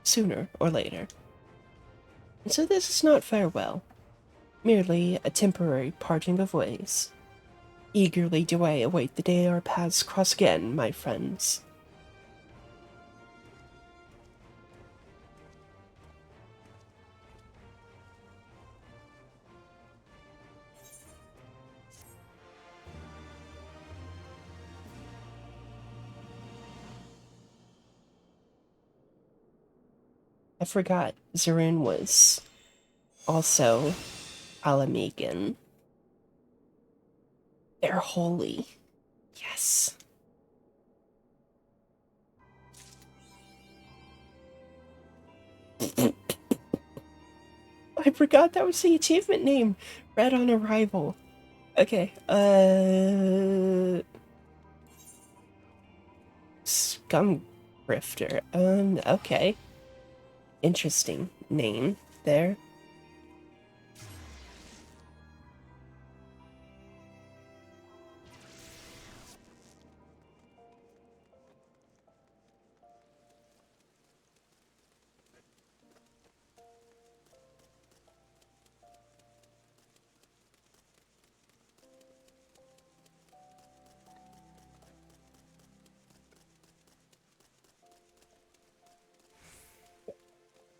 sooner or later. And so this is not farewell, merely a temporary parting of ways. Eagerly do I await the day our paths cross again, my friends. I forgot Zarun was also Alamegan. They're holy. Yes. I forgot that was the achievement name. Red on arrival. Okay, Scum Grifter. Okay. Interesting name there.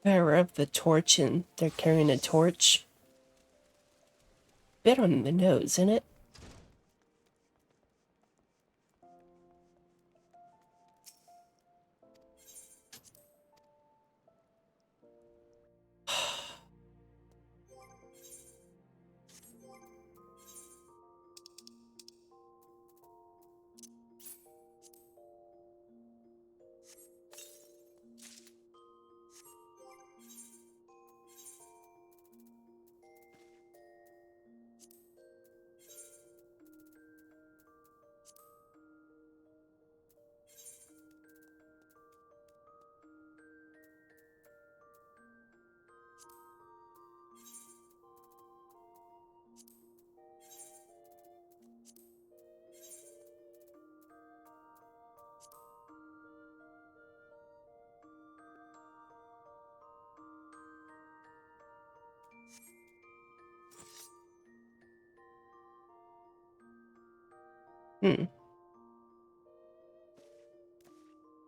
Bearer of the torch, and they're carrying a torch. Bit on the nose, isn't it?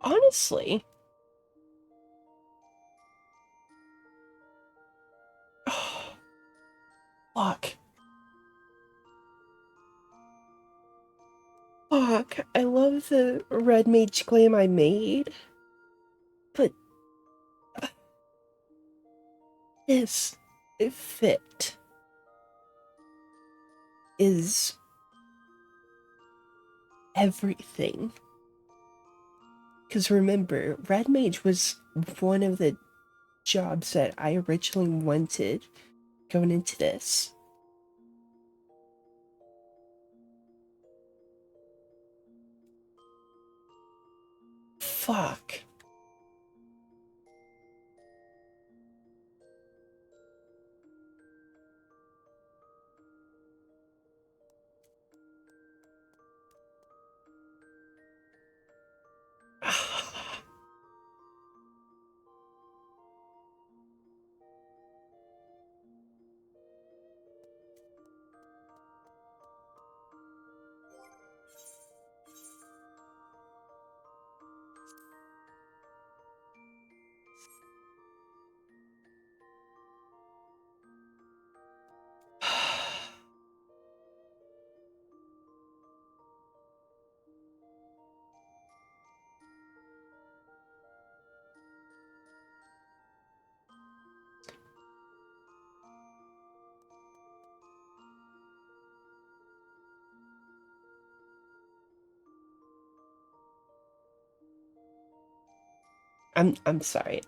Honestly, fuck. Fuck, I love the red mage claim I made, but this fit is everything. Because remember, Red Mage was one of the jobs that I originally wanted going into this. Fuck. I'm sorry.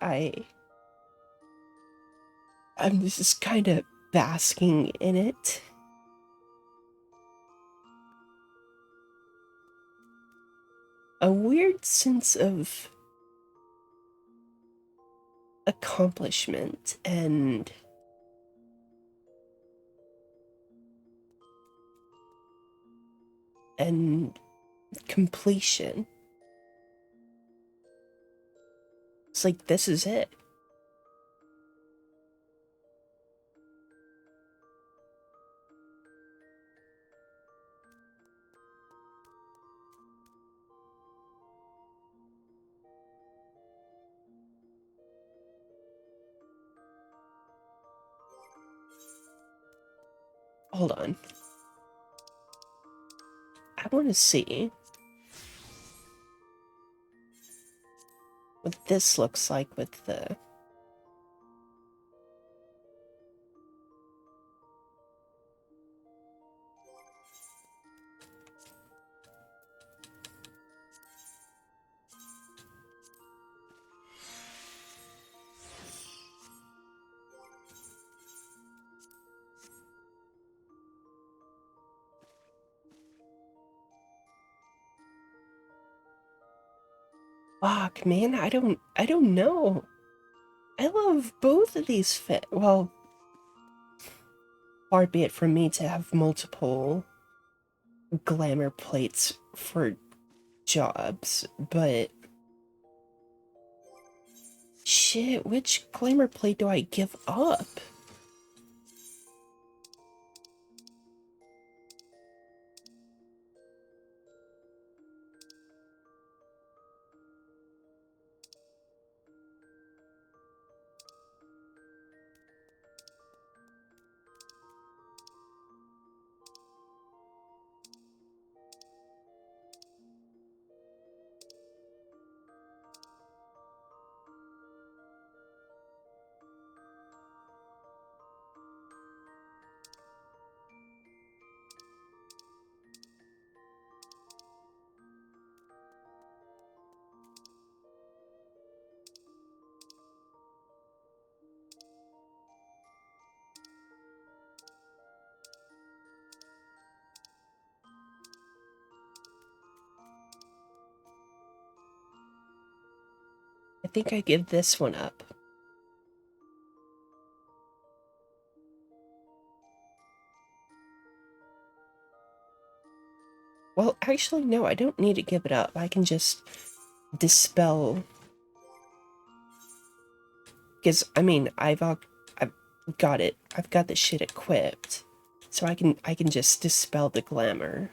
I'm just kind of basking in it. A weird sense of accomplishment and completion. It's like, this is it. Hold on. I want to see what this looks like with the... Fuck, man, I don't know. I love both of these well, far be it from me to have multiple glamour plates for jobs, but shit, which glamour plate do I give up? I think I give this one up. Well, actually, no, I don't need to give it up. I can just dispel. Because, I mean, I've got it. I've got the shit equipped. So I can just dispel the glamour.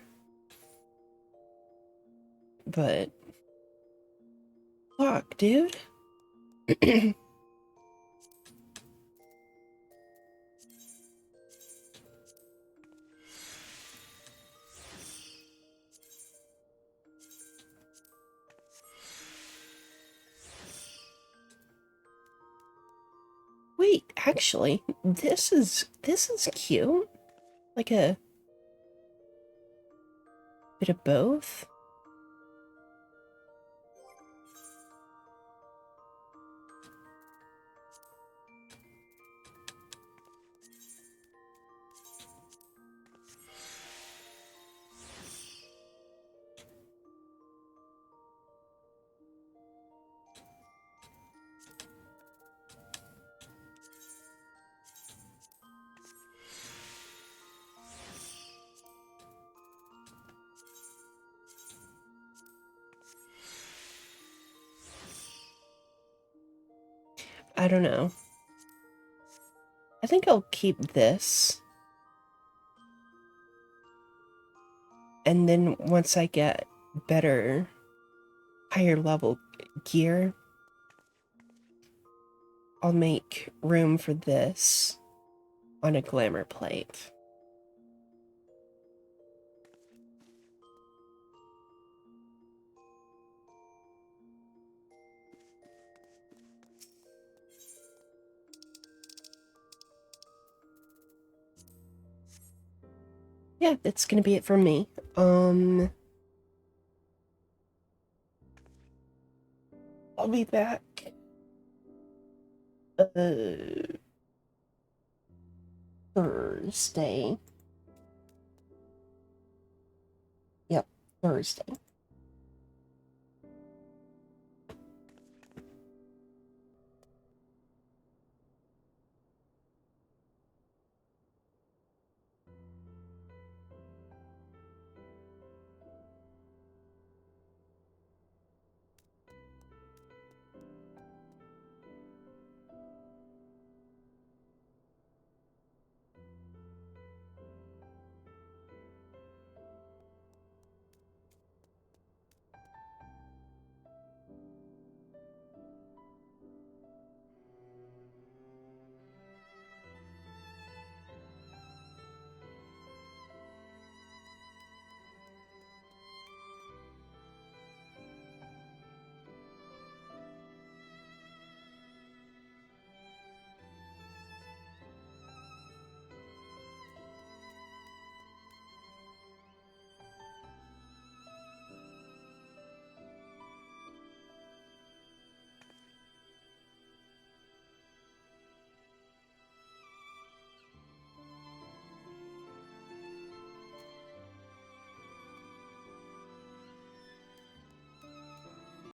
But... fuck, dude. Wait, actually, this is cute. Like a bit of both. I don't know. I think I'll keep this. And then once I get better, higher level gear, I'll make room for this on a glamour plate. Yeah, that's gonna be it for me. I'll be back. Thursday. Yep, Thursday.